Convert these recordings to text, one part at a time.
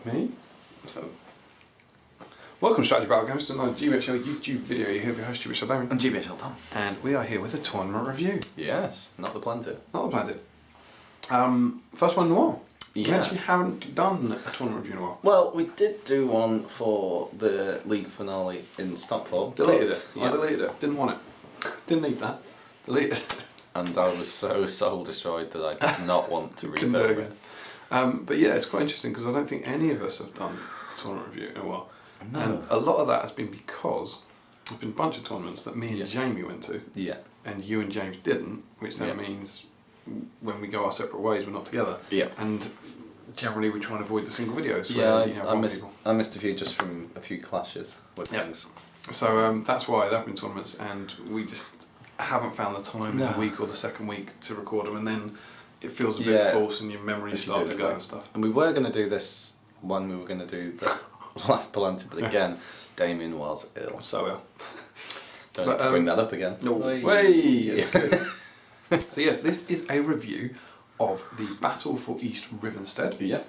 Me? So, welcome to Strategy Battle Games to another GBHL YouTube video. You have your host GBHL Damian. I'm GBHL Tom. And we are here with a tournament review. Yes, not the planted. Not the planted. First one in a while. Yeah. We actually haven't done a tournament review in a while. Well, we did do one for the league finale in Stockport. Deleted it. Yeah. I deleted it. Didn't want it. Didn't need that. Deleted it. And I was so soul destroyed that I did not want to Couldn't do it refilm again. it. But yeah, it's quite interesting because I don't think any of us have done a tournament review in a while. No. And a lot of that has been because there's been a bunch of tournaments that me and Yeah. Jamie went to, Yeah. and you and James didn't, which then Yeah. means when we go our separate ways, we're not together. Yeah. And generally, we try and avoid the single videos. Yeah, where you have one I missed a few just from a few clashes with Yeah. things. So that's why there have been tournaments, and we just haven't found the time in No. the week or the second week to record them, and then it feels a bit Yeah. false, and your memories If you start do to it go right. and stuff. And we were going to do this one, we were going to do the last Palante, but again, Damian was ill. So Don't But, need to bring that up again. no Oi. way. It's good. So yes, this is a review of the Battle for East Rivenstead. Yeah.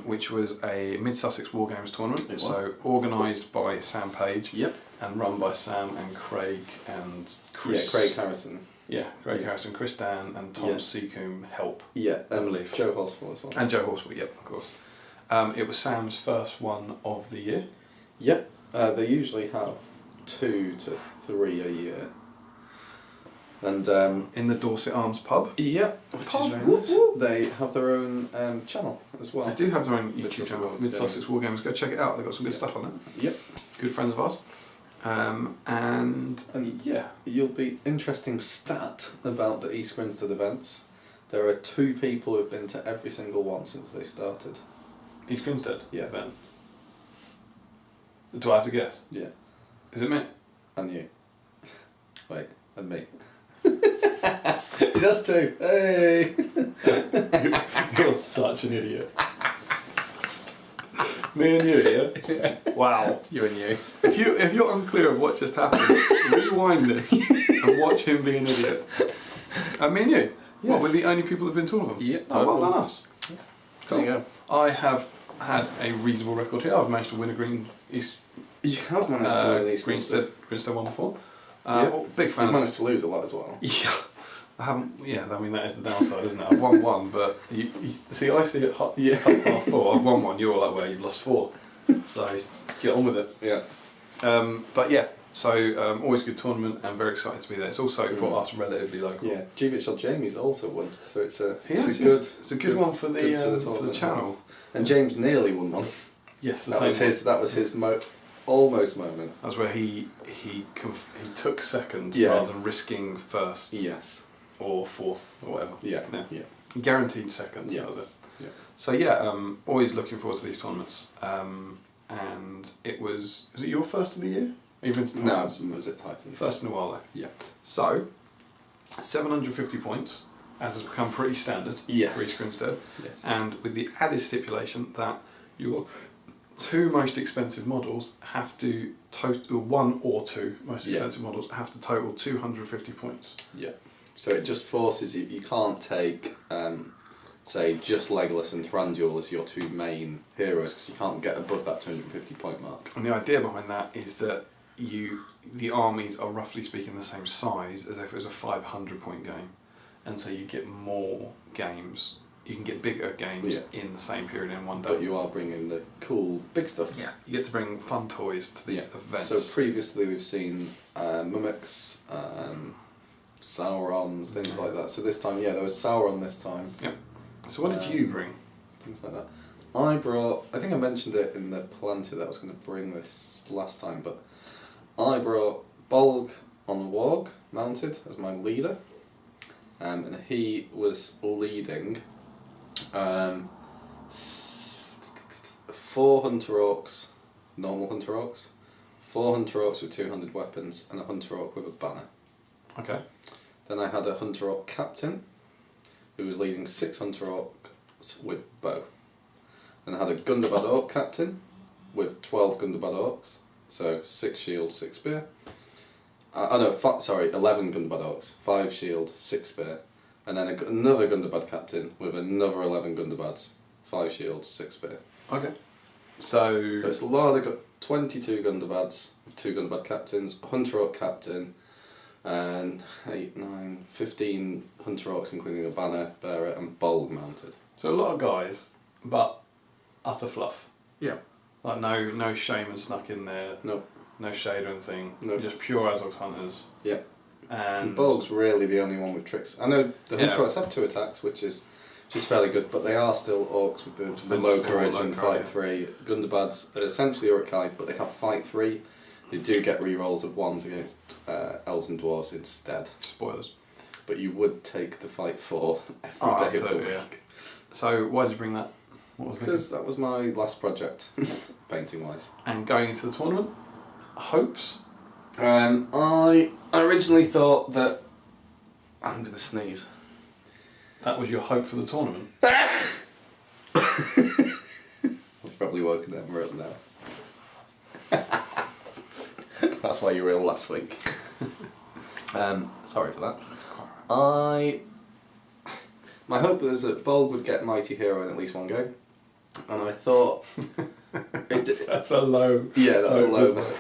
Which was a Mid-Sussex War Games tournament. It was. So organised by Sam Page Yep. and run by Sam and Craig and Chris. Yeah, Craig Harrison. Yeah, Craig Yeah. Harrison, Chris Dan and Tom Yeah. Seacombe help. Yeah, I believe. Joe Horsfall as well. And Joe Horsfall, yep, of course. It was Sam's first one of the year. Yep, they usually have 2 to 3 a year. And In the Dorset Arms pub. yep, Which pub, is very whoop, nice. whoop. They have their own channel as well. They do have their own YouTube Mid-Sussex channel, War Mid-Sussex War Games. Go check it out, they've got some good Yeah. stuff on it. Yep. Good friends of ours. And yeah. You'll be interesting stat about the East Grinstead events. There are 2 people who've been to every single one since they started. East Grinstead? Yeah. Ben. Do I have to guess? Yeah. Is it me? And you. Wait, and me. It's us 2. Hey! You're such an idiot. Me and you, yeah? Wow. You and you. If you're unclear of what just happened, rewind this and watch him be an idiot. And me and you. What, Yes. we're the only people who've been to all of them? Yep. Oh, well done us. There you go. I have had a reasonable record here. I've managed to win a Green East You have managed to win these Greenstead one before. Yep. Big You've fan. managed to lose a lot as well. Yeah. I haven't. Yeah, I mean that is the downside, isn't it? I've won one, but you see, I see it half 4. I've won one. You're all like, where you've lost 4. So get on with it. Yeah. But yeah, so always good tournament and very excited to be there. It's also for us relatively local. Yeah. GBHL Jamie's also won, so it's a It's a good one for the good for the tournament. channel. And James nearly won one. Yes, the That same. was his. That was his almost moment. That's where he took second Yeah. rather than risking first Yes. or fourth or whatever. Yeah. Yeah. Yeah. Guaranteed second. Yeah. That was it. Yeah. So yeah, always looking forward to these tournaments. And it was it your first of the year? Even No, was it Titan? first in a while though. Yeah. So 750 points, as has become pretty standard Yes. for East Grinstead, Yes. and with the added stipulation that your 2 most expensive models have to total 1 or 2 most Yeah. expensive models have to total 250 points. Yeah. So it just forces you. You can't take, say, just Legolas and Thranduil as your 2 main heroes because you can't get above that 250 point mark. And the idea behind that is that the armies are roughly speaking the same size as if it was a 500 point game, and so you get more games. You can get bigger games in the same period in one day. But you are bringing the cool big stuff. Yeah, you get to bring fun toys to these events. So previously we've seen mimics, Saurons, things like that. So this time, there was Sauron this time. Yep. So what did you bring? Things like that. I think I mentioned it in the Palante that I was going to bring this last time, but I brought Bolg on a warg mounted as my leader, and he was leading 4 Hunter Orcs, normal Hunter Orcs, 4 Hunter Orcs with 200 weapons, and a Hunter Orc with a banner. Okay. Then I had a Hunter Orc captain, who was leading 6 Hunter Orcs with bow. Then I had a Gundabad Orc captain, with 12 Gundabad Orcs, so 6 shield, 6 spear. 11 Gundabad Orcs, 5 shield, 6 spear. And then another Gundabad captain with another 11 Gundabads, 5 shield, 6 spear. Okay. So it's Lada got 22 Gundabad's, 2 Gundabad captains, a Hunter Orc captain, and 8, 9, 15 Hunter Orcs, including a banner bearer and Bolg mounted. So a lot of guys, but utter fluff. Yeah. Like no shaman snuck in there. No. No shade or anything. No. Just pure Azog's hunters. Yeah. And Bolg's really the only one with tricks. I know the Hunter Orcs have 2 attacks, which is fairly good, but they are still Orcs with the low courage and fight 3. Gundabad's are essentially Uruk-hai, but they have fight 3. They do get rerolls of 1s against elves and dwarves instead. Spoilers. But you would take the fight 4 every day of the week. Yeah. So why did you bring that? What was Because that was my last project, painting wise. And going into the tournament, hopes? I originally thought that I'm gonna sneeze. That was your hope for the tournament? I've probably woken Emma up now. That's why you were ill last week. Sorry for that. My hope was that Bolg would get Mighty Hero in at least one go, and I thought that's a low. Yeah, that's a low. Isn't it?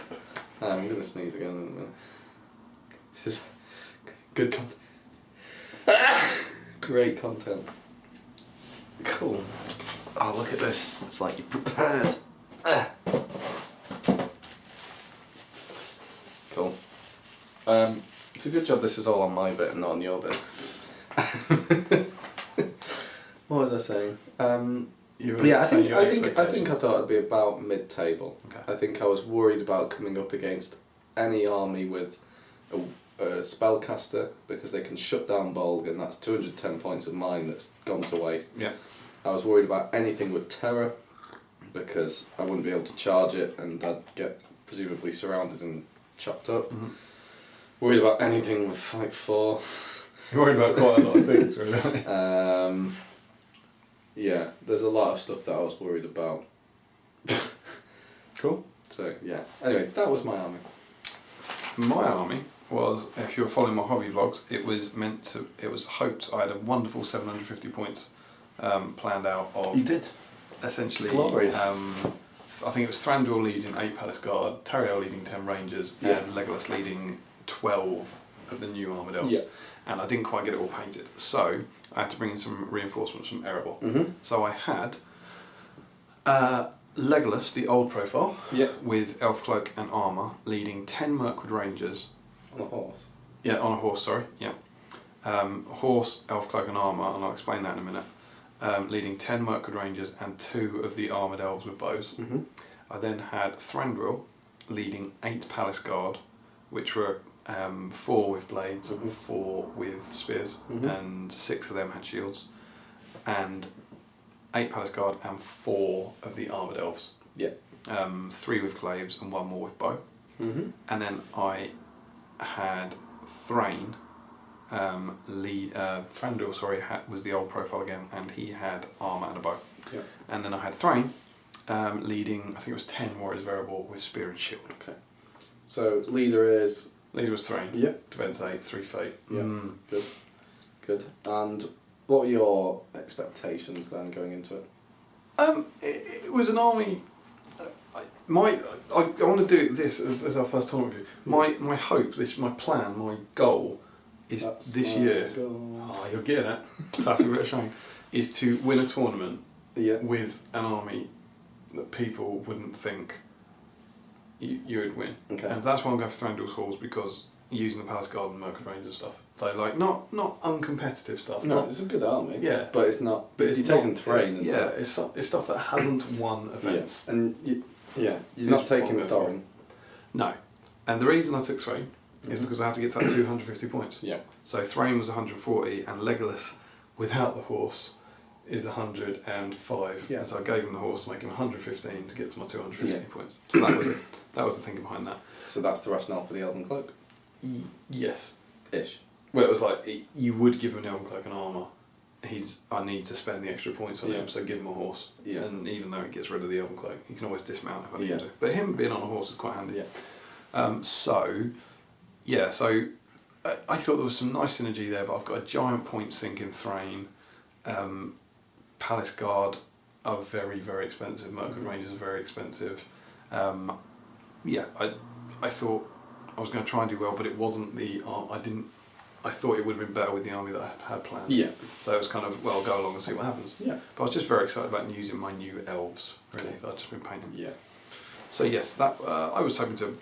I'm gonna sneeze again in a minute. This is good content. Great content. Cool. Oh, look at this. It's like you're prepared. Cool. It's a good job this is all on my bit and not on your bit. What was I saying? I think I thought it'd be about mid-table. Okay. I think I was worried about coming up against any army with a spellcaster, because they can shut down Bolg, and that's 210 points of mine that's gone to waste. Yeah. I was worried about anything with terror, because I wouldn't be able to charge it and I'd get presumably surrounded and chopped up. Mm-hmm. Worried about anything with fight 4. You're worried about quite a lot of things, really. Yeah, there's a lot of stuff that I was worried about. Cool. So yeah. Anyway, that was my army. My army was, if you were following my hobby vlogs, it was hoped I had a wonderful 750 points planned out of. You did. Essentially, Glorious. I think it was Thranduil leading 8 Palace Guard, Tariel leading 10 Rangers, and Legolas leading 12 of the new Armoured Elves. Yeah. And I didn't quite get it all painted, so I had to bring in some reinforcements from Erebor. Mm-hmm. So I had Legolas, the old profile, with Elf Cloak and Armour, leading 10 Mirkwood Rangers. On a horse. Yeah, on a horse, sorry, yeah. Horse, Elf Cloak and Armour, and I'll explain that in a minute. Leading 10 Mirkwood Rangers and 2 of the Armoured Elves with bows. Mm-hmm. I then had Thranduil leading 8 Palace Guard, which were 4 with blades, 4 with spears, and 6 of them had shields, and 8 Palace Guard and 4 of the Armoured Elves. Yeah. 3 with claves and 1 more with bow. Mm-hmm. And then I had Thrain Thranduil, was the old profile again, and he had armour and a bow. Yeah. And then I had Thrain leading, I think it was 10 Warriors Variable with spear and shield. Okay. So leader is. Leader was Thrain. Yeah. Defence 8, 3 fate. Yeah. Good. And what were your expectations then going into it? It was an army. I want to do this as our first tournament review. My hope, my plan, my goal is this year. Oh, you're getting it. That's a bit of shame. Is to win a tournament with an army that people wouldn't think you would win. Okay. And that's why I'm going for Thranduil's Halls, because using the Palace Guard and Mirkwood Rangers stuff. So like not uncompetitive stuff. No, it's a good army. Yeah. But it's not. But it's taking Thrain. It's stuff that hasn't won events. Yeah. And you're not taking Thorin. No. And the reason I took Thrain is because I had to get to that 250 points. Yeah. So Thrain was 140 and Legolas without the horse is 105. Yeah. And so I gave him the horse to make him 115 to get to my 250 points. So that was it. That was the thinking behind that. So that's the rationale for the Elven Cloak? Yes. Ish. Well, it was like, you would give him an Elven Cloak and armour. I need to spend the extra points on him, so give him a horse. Yeah. And even though it gets rid of the Elven Cloak, you can always dismount if I need to. But him being on a horse is quite handy. Yeah. So I thought there was some nice synergy there, but I've got a giant point sink in Thrain, Palace Guard are very, very expensive. Merfolk Rangers are very expensive. I thought I was going to try and do well, but it wasn't the I thought it would have been better with the army that I had planned. Yeah. So it was kind of, well, go along and see what happens. Yeah. But I was just very excited about using my new elves, really, that I've just been painting. Yes. So yes, that I was hoping to,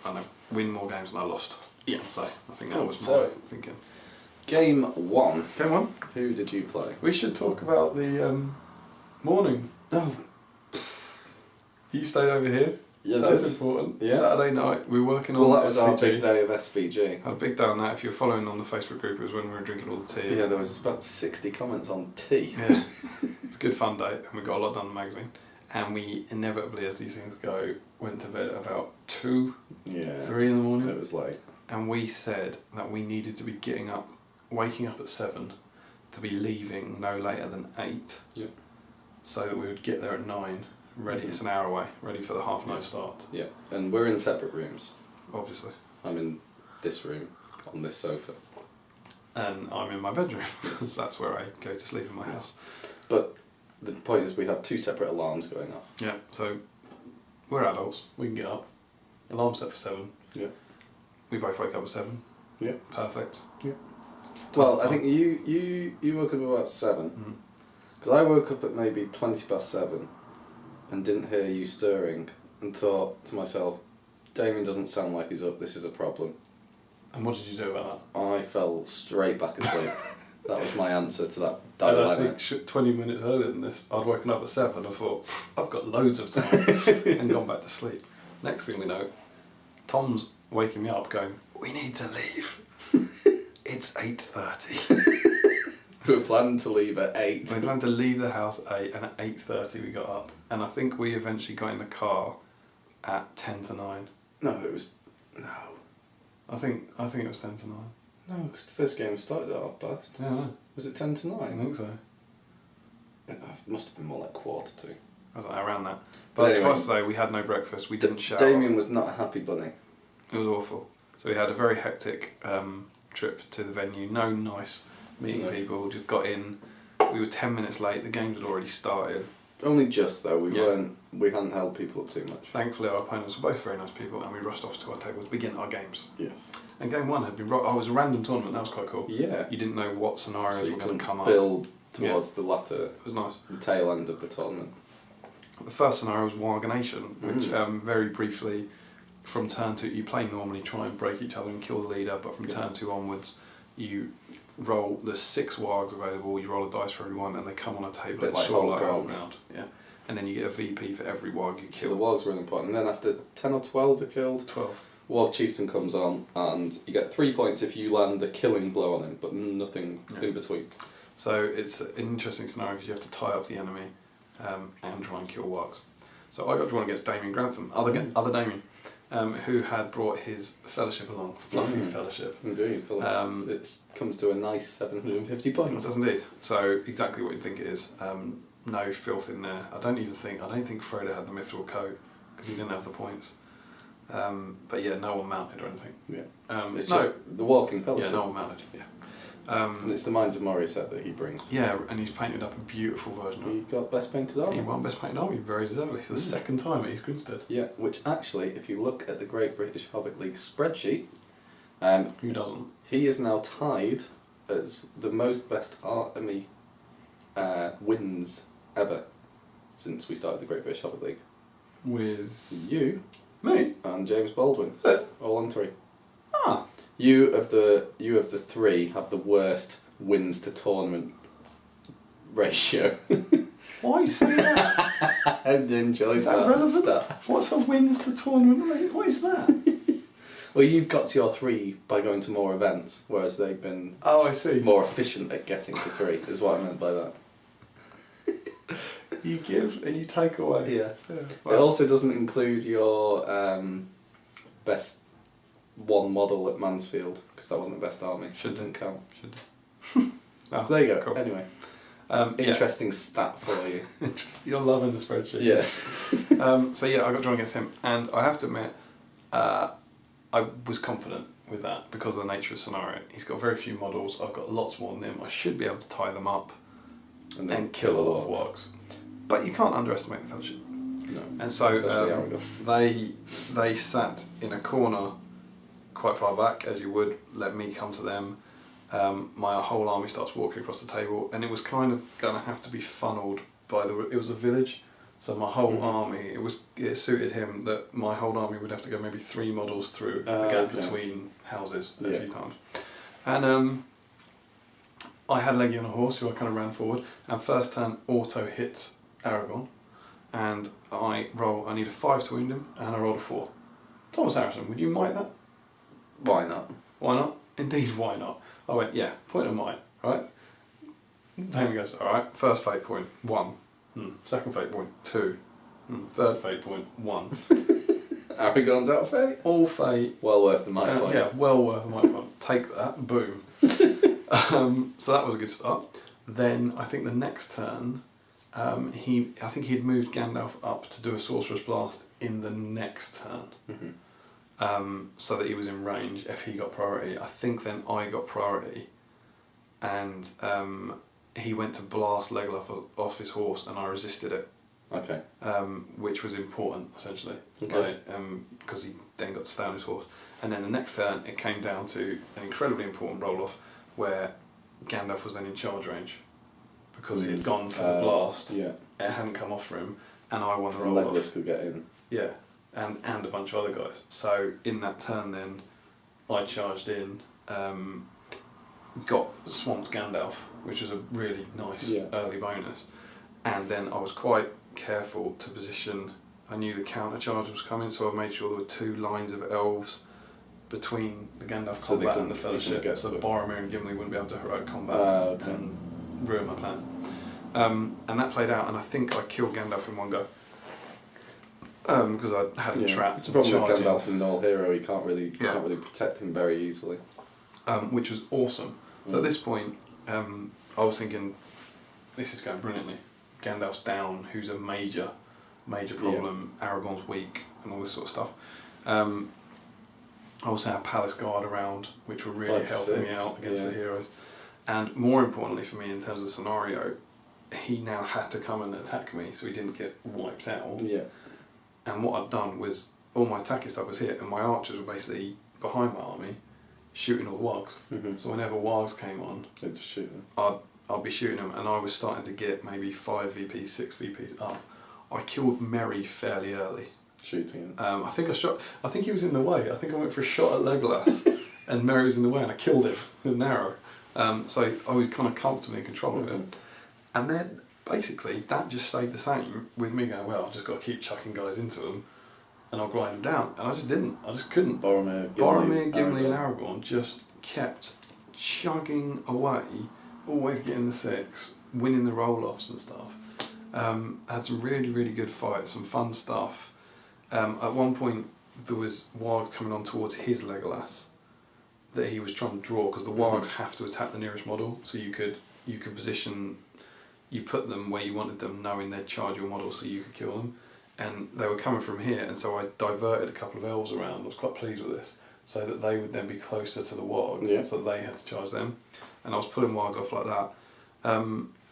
win more games than I lost. Yeah. I'd say. I think that was my So, thinking. Game 1. Game 1. Who did you play? We should talk about the morning. Oh. You stayed over here. Yeah, That's did. important. Yeah. Saturday night, we were working on Well, that was our SPG. big day of SPG. Had a big day on that. If you're following on the Facebook group, it was when we were drinking all the tea. Yeah, there was about 60 comments on tea. Yeah. It's a good fun day, and we got a lot done in the magazine. And we inevitably, as these things go, went to bed at about 2, Yeah. 3 in the morning. It was late. And we said that we needed to be waking up at 7, to be leaving no later than 8. Yeah. So that we would get there at 9, ready. It's an hour away, ready for the half night start. Yeah, and we're in separate rooms. Obviously. I'm in this room, on this sofa. And I'm in my bedroom, because that's where I go to sleep in my house. But the point is, we have 2 separate alarms going off. Yeah, so we're adults, we can get up. Alarm set for 7. Yeah. We both wake up at 7. Yeah. Perfect. Yeah. Well, I think you woke up about 7. Because I woke up at maybe 7 and didn't hear you stirring and thought to myself, Damian doesn't sound like he's up, this is a problem. And what did you do about that? I fell straight back asleep. That was my answer to that And I dilemma. think 20 minutes earlier than this, I'd woken up at 7 and thought, I've got loads of time, and gone back to sleep. Next thing we know, Tom's waking me up going, we need to leave. It's 8:30. We were planning to leave at 8. We planned to leave the house at 8, and at 8:30 we got up. And I think we eventually got in the car at 10 to 9. No, it was... No. I think it was 10 to 9. No, because the first game started at 9:30. Yeah, I know. Was it 10 to 9? I think so. It must have been more like 1:45. I don't know, around that. But But anyway, suffice to say, we had no breakfast, we didn't shower. Damian was not a happy bunny. It was awful. So we had a very hectic trip to the venue. No nice meeting people. Just got in. We were 10 minutes late. The games had already started. Only just though. We Yeah. hadn't held people up too much. Thankfully, our opponents were both very nice people, and we rushed off to our table to begin our games. Yes. And game 1 had been. Oh, it was a random tournament. That was quite cool. Yeah. You didn't know what scenarios So you were going can to come up. build towards the latter, It was nice. the tail end of the tournament. The first scenario was Warg Nation, which very briefly, from turn 2, you play normally, try and break each other and kill the leader, but from turn 2 onwards, you roll, there's 6 wargs available, you roll a dice for every one, and they come on a table. Bit It's like sort of Whole Ground. Round. Yeah. And then you get a VP for every warg you So kill. the wargs were really important. And then after 10 or 12 are killed, 12. Warg Chieftain comes on, and you get 3 points if you land a killing blow on him, but nothing in between. So it's an interesting scenario because you have to tie up the enemy and try and kill wargs. So I got drawn against Damian Grantham, other Damian, who had brought his fellowship along, Fluffy Fellowship. Indeed. It comes to a nice 750 It points. does indeed. So exactly what you think it is. No filth in there. I don't think Frodo had the mithril coat because he didn't have the points. But yeah, no one mounted or anything. Yeah. It's just the walking fellowship. Yeah, no one mounted. Yeah. And it's the Minds of Moria set that he brings. Yeah, and he's painted up a beautiful version of it. He got best painted He army. won Best Painted Army very deservedly for the second time at East Grinstead. Yeah, which actually, if you look at the Great British Hobbit League spreadsheet, Who doesn't? he is now tied as the most best army wins ever since we started the Great British Hobbit League. With You me? and James Baldwin, Is it? all on 3. Ah. You of the 3 have the worst wins to tournament ratio. Why you say that? I enjoy Is that relevant? stuff. What's a wins to tournament rate? What is that? Well, you've got to your 3 by going to more events, whereas they've been Oh, I see. more efficient at getting to 3, is what I meant by that. You give and you take away. Yeah. It Well, also doesn't include your best 1 model at Mansfield, because that wasn't the best army. Should Didn't count. oh, So there you go. cool. Anyway, yeah. interesting stat for you. You're loving the spreadsheet. Yeah. So yeah, I got drawn against him, and I have to admit, I was confident with that because of the nature of the scenario. He's got very few models. I've got lots more than him. I should be able to tie them up and kill a lot of wargs. But you can't underestimate the Fellowship. No. And so Aragorn. they sat in a corner quite far back, as you would, let me come to them. My whole army starts walking across the table, and it was kind of going to have to be funneled by it was a village, so my whole army, it suited him that my whole army would have to go maybe 3 models through the gap between houses a few times. And I had Leggy on a horse, who I kind of ran forward, and first turn auto hit Aragorn, and I need a 5 to wound him, and I rolled a 4. Thomas Harrison, would you might that? Why not? Why not? Indeed, why not? I went, yeah, point of might, right? Damian goes, alright, first fate point, 1. Second fate point, 2. Third fate point, 1. Aragorn's out of fate? All fate. Well worth the might point. Yeah, well worth the might point. Take that, boom. So that was a good start. Then I think the next turn, I think he'd moved Gandalf up to do a Sorcerer's Blast in the next turn. So that he was in range if he got priority. I think then I got priority, and he went to blast Legolas off his horse, and I resisted it. Okay. Which was important, essentially. Okay. Because he then got to stay on his horse. And then the next turn, it came down to an incredibly important roll-off where Gandalf was then in charge range. Because he had gone for the blast. Yeah. It hadn't come off for him, and I won the And roll-off. Legolas could get in. Yeah. And a bunch of other guys. So in that turn then, I charged in, got swamped Gandalf, which was a really nice early bonus. And then I was quite careful to position. I knew the counter charge was coming, so I made sure there were 2 lines of elves between the Gandalf combat and the Fellowship, so Boromir and Gimli wouldn't be able to heroic combat and ruin my plans. And that played out, and I think I killed Gandalf in one go. Because I had him trapped. It's the problem with Gandalf in Null Hero, you can't really protect him very easily. Which was awesome. So at this point, I was thinking, this is going brilliantly. Gandalf's down, who's a major problem. Aragorn's weak, and all this sort of stuff. I also had Palace Guard around, which were really helping me out against the heroes. And more importantly for me, in terms of the scenario, he now had to come and attack me, so he didn't get wiped out. Yeah. And what I'd done was, all my attacking stuff was hit, and my archers were basically behind my army, shooting all the wargs. So whenever wargs came on, they'd just shoot them. I'd be shooting them, and I was starting to get maybe 5 VPs, 6 VPs up. I killed Merry fairly early. Shooting him. I think he was in the way. I think I went for a shot at Legolas, and Merry was in the way, and I killed him with an arrow. So I was kind of comfortably in control of him. And then basically that just stayed the same with me going, well, I've just got to keep chucking guys into them, and I'll grind them down. And I just didn't. I just couldn't. Boromir, Gimli, and Aragorn just kept chugging away, always getting the 6, winning the roll-offs and stuff. Had some really, really good fights, some fun stuff. At one point, there was wargs coming on towards his Legolas that he was trying to draw, because the wargs have to attack the nearest model, so you could position, you put them where you wanted them, knowing they'd charge your model, so you could kill them. And they were coming from here, and so I diverted a couple of elves around. I was quite pleased with this, so that they would then be closer to the warg, so that they had to charge them. And I was pulling wargs off like that.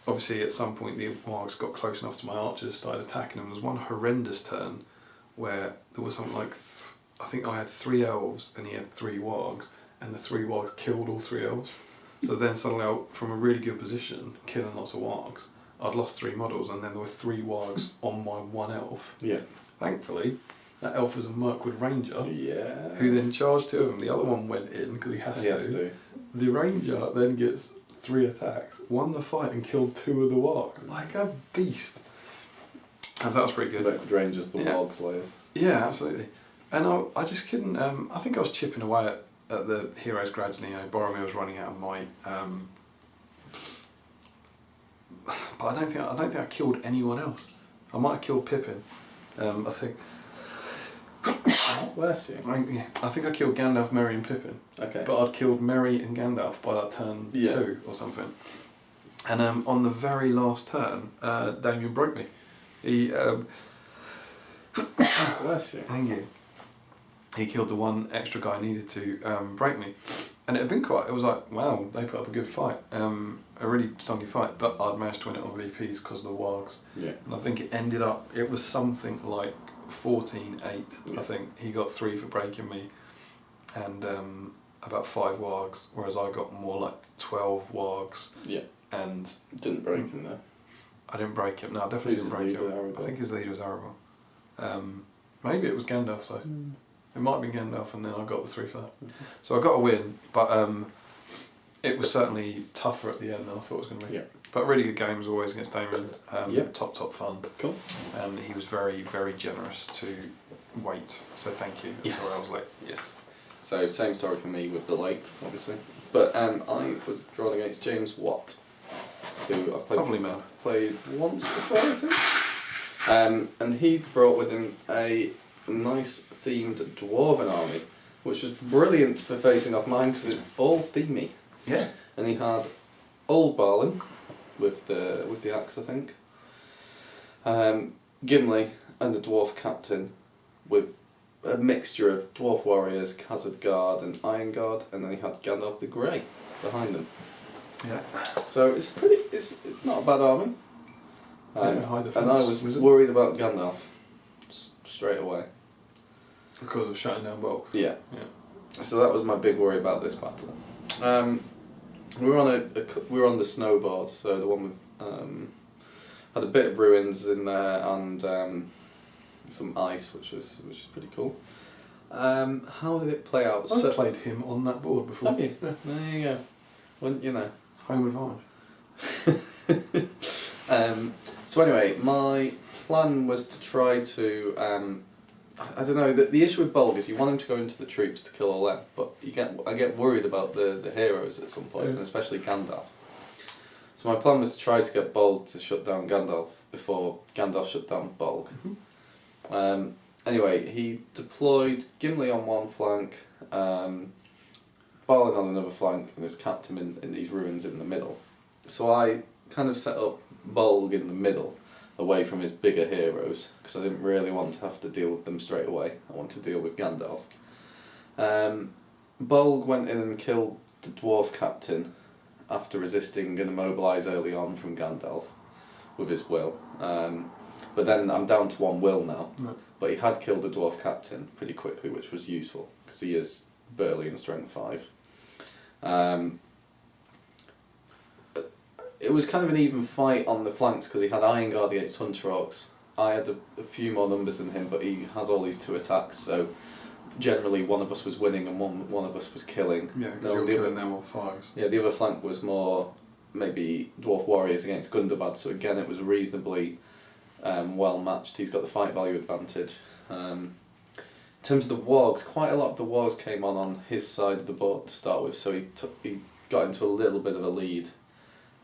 Obviously, at some point, the wargs got close enough to my archers, started attacking them. There was one horrendous turn where there was something like, I think I had 3 elves and he had 3 wargs, and the 3 wargs killed all 3 elves. So then suddenly, from a really good position, killing lots of wargs, I'd lost 3 models, and then there were 3 wargs on my 1 elf. Yeah. Thankfully, that elf was a Mirkwood Ranger. Yeah. Who then charged 2 of them. The other one went in because he has to. The Ranger then gets 3 attacks, won the fight, and killed 2 of the wargs. Like a beast. And that was pretty good. Mirkwood Rangers, the warg slayers. Yeah, absolutely. And I just couldn't. I think I was chipping away at the heroes gradually. Boromir was running out of might. But I don't think I killed anyone else. I might have killed Pippin. I think. Bless you. I think I killed Gandalf, Merry, and Pippin. Okay. But I'd killed Merry and Gandalf by that turn 2 or something. And on the very last turn, Damian broke me. He. Bless you. Thank you. He killed the one extra guy needed to break me. And it had been it was like, wow, they put up a good fight, a really stongy fight, but I'd managed to win it on VPs because of the wargs. Yeah. And I think it was something like 14-8, I think. He got 3 for breaking me, and about 5 wargs, whereas I got more like 12 wargs. Yeah. And didn't break him though. I didn't break him. No, I definitely didn't break him. I think his leader was Aragorn. Maybe it was Gandalf though. It might have been Gandalf, and then I got the 3 for that. So I got a win, but it was certainly tougher at the end than I thought it was going to be. Yeah. But really good game as always against Damian. Top fun. Cool. And he was very, very generous to wait. So thank you. Yes. Sorry I was late. Yes. So same story for me with the late, obviously. But I was drawn against James Watt, who I've played once before, I think. And he brought with him a nice themed dwarven army, which was brilliant for facing off mine because it's all themey. Yeah. And he had Old Balin with the axe, I think. Gimli and the dwarf captain with a mixture of dwarf warriors, Khazad Guard and Iron Guard, and then he had Gandalf the Grey behind them. Yeah. So it's not a bad army. High defense, and I was worried about Gandalf straight away. Because of shutting down bulk. Yeah. So that was my big worry about this battle. We were on the snowboard, so the one with had a bit of ruins in there and some ice, which was pretty cool. How did it play out? I've played him on that board before. Have you? There you go. Well, you know. Home advantage. So anyway, my plan was to try to. I don't know. The issue with Bolg is you want him to go into the troops to kill all them, but I get worried about the heroes at some point, and especially Gandalf. So my plan was to try to get Bolg to shut down Gandalf before Gandalf shut down Bolg. Mm-hmm. Anyway, he deployed Gimli on one flank, Balin on another flank, and his captain in these ruins in the middle. So I kind of set up Bolg in the middle, away from his bigger heroes, because I didn't really want to have to deal with them straight away. I wanted to deal with Gandalf. Bolg went in and killed the dwarf captain after resisting and immobilise early on from Gandalf with his will. But then I'm down to 1 will now. Right. But he had killed the dwarf captain pretty quickly, which was useful, because he is burly and strength 5. It was kind of an even fight on the flanks because he had Iron Guard against Hunter Orcs. I had a few more numbers than him, but he has all these 2 attacks, so generally one of us was winning and one of us was killing. Yeah, because you're killing them on 5s. Yeah, the other flank was more maybe Dwarf Warriors against Gundabad, so again it was reasonably well matched. He's got the fight value advantage. In terms of the wargs, quite a lot of the wargs came on his side of the board to start with, so he got into a little bit of a lead.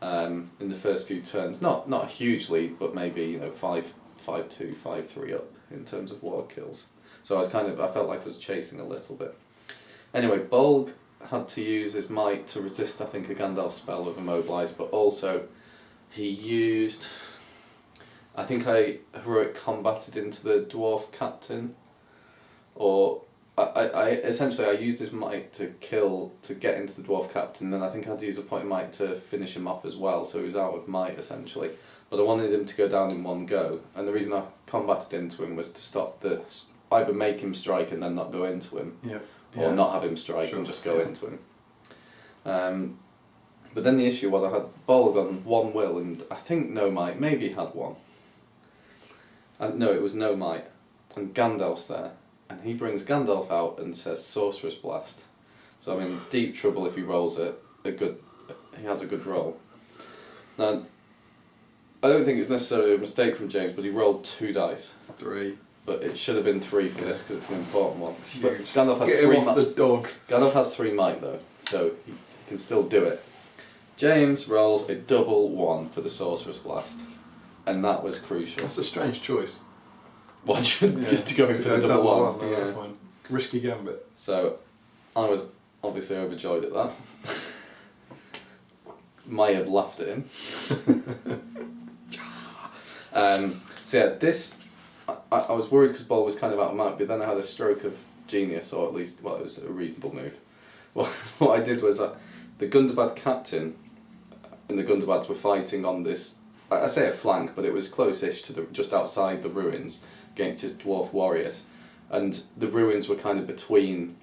In the first few turns, not a huge lead, but maybe 5-2, 5-3 up in terms of war kills. So I felt like I was chasing a little bit. Anyway, Bolg had to use his might to resist, I think, a Gandalf spell of Immobilise, but also he used, I think I heroic combated into the dwarf captain, or I essentially used his might to get into the dwarf captain, then I think I had to use a point of might to finish him off as well, so he was out of might essentially. But I wanted him to go down in one go, and the reason I combated into him was to stop either make him strike and then not go into him, or not have him strike and just go into him. But then the issue was I had Bolg on 1 will and I think no might, maybe he had 1. No, it was no might, and Gandalf's there. And he brings Gandalf out and says Sorcerer's Blast. So I'm in deep trouble if he rolls he has a good roll. Now, I don't think it's necessarily a mistake from James, but he rolled 2 dice. 3. But it should have been 3 for this because it's an important one. But huge. Gandalf had Get 3 him off the dog. Gandalf has 3 might though, so he can still do it. James rolls a double 1 for the Sorcerer's Blast. And that was crucial. That's a strange choice. What to go in for the double 1? No, that's fine. Risky gambit. So I was obviously overjoyed at that. Might have laughed at him. So yeah, this I was worried because Ball was kind of out of might, but then I had a stroke of genius, or at least it was a reasonable move. what I did was the Gundabad captain and the Gundabads were fighting on this, I say a flank, but it was close-ish to just outside the ruins against his dwarf warriors. And the ruins were kind of between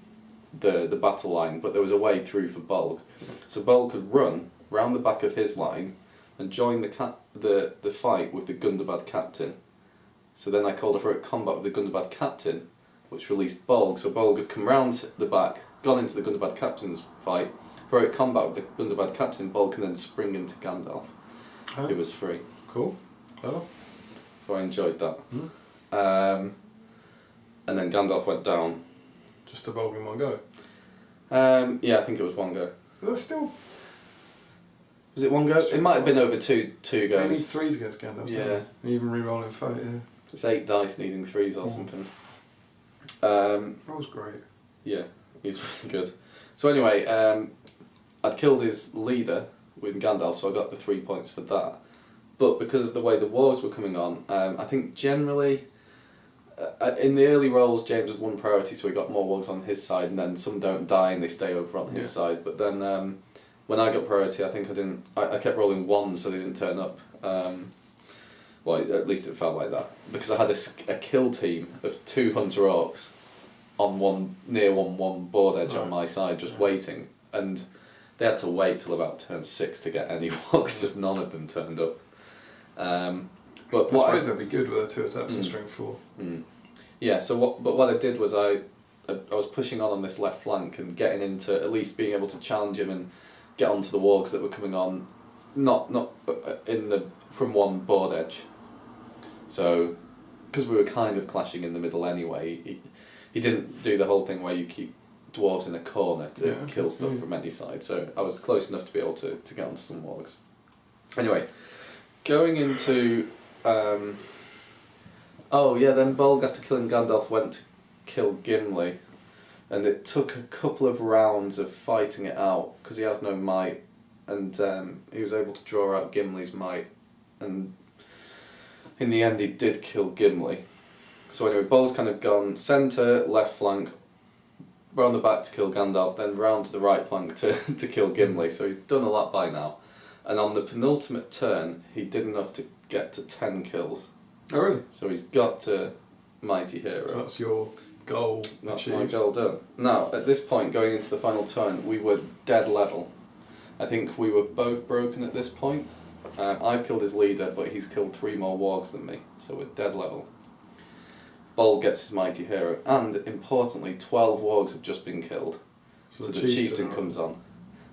the battle line, but there was a way through for Bolg. So Bolg could run round the back of his line and join the fight with the Gundabad captain. So then I called a heroic combat with the Gundabad captain, which released Bolg. So Bolg had come round the back, gone into the Gundabad captain's fight, heroic combat with the Gundabad captain, Bolg can then spring into Gandalf. Oh. It was free. Cool. Oh. So I enjoyed that. Mm. And then Gandalf went down. Just a Bolg in one go. Yeah, I think it was one go. But that's still. Was it one go? It might have been over two Maybe goes. 3s against Gandalf. Yeah. Even re-rolling fight. Yeah. It's 8 dice needing 3s or something. Rolls great. Yeah, he's really good. So anyway, I'd killed his leader with Gandalf, so I got the 3 points for that. But because of the way the wars were coming on, I think generally, in the early rolls, James had won priority, so he got more wargs on his side, and then some don't die and they stay over on his side. But then when I got priority, I think I kept rolling 1s, so they didn't turn up. Well, at least it felt like that, because I had a kill team of 2 hunter orcs on near one board edge on my side, just waiting, and they had to wait till about turn 6 to get any wargs. Just none of them turned up. But I suppose that'd be good with their 2 attacks and strength 4. Yeah. So what I did was I was pushing on this left flank and getting into at least being able to challenge him and get onto the wargs that were coming on, not from one board edge. So, because we were kind of clashing in the middle anyway, he didn't do the whole thing where you keep dwarves in a corner to kill stuff from any side. So I was close enough to be able to get onto some wargs. Anyway, going into then Bolg, after killing Gandalf, went to kill Gimli, and it took a couple of rounds of fighting it out because he has no might, and he was able to draw out Gimli's might, and in the end he did kill Gimli. So anyway, Bolg's kind of gone centre, left flank, round the back to kill Gandalf, then round to the right flank to kill Gimli. So he's done a lot by now. And on the penultimate turn, he did enough to get to 10 kills. Oh really? So he's got to Mighty Hero. So that's your goal. That's my goal done. Now, at this point, going into the final turn, we were dead level. I think we were both broken at this point. I've killed his leader, but he's killed 3 more wargs than me, so we're dead level. Bolg gets his Mighty Hero, and importantly, 12 wargs have just been killed. So the chieftain comes on.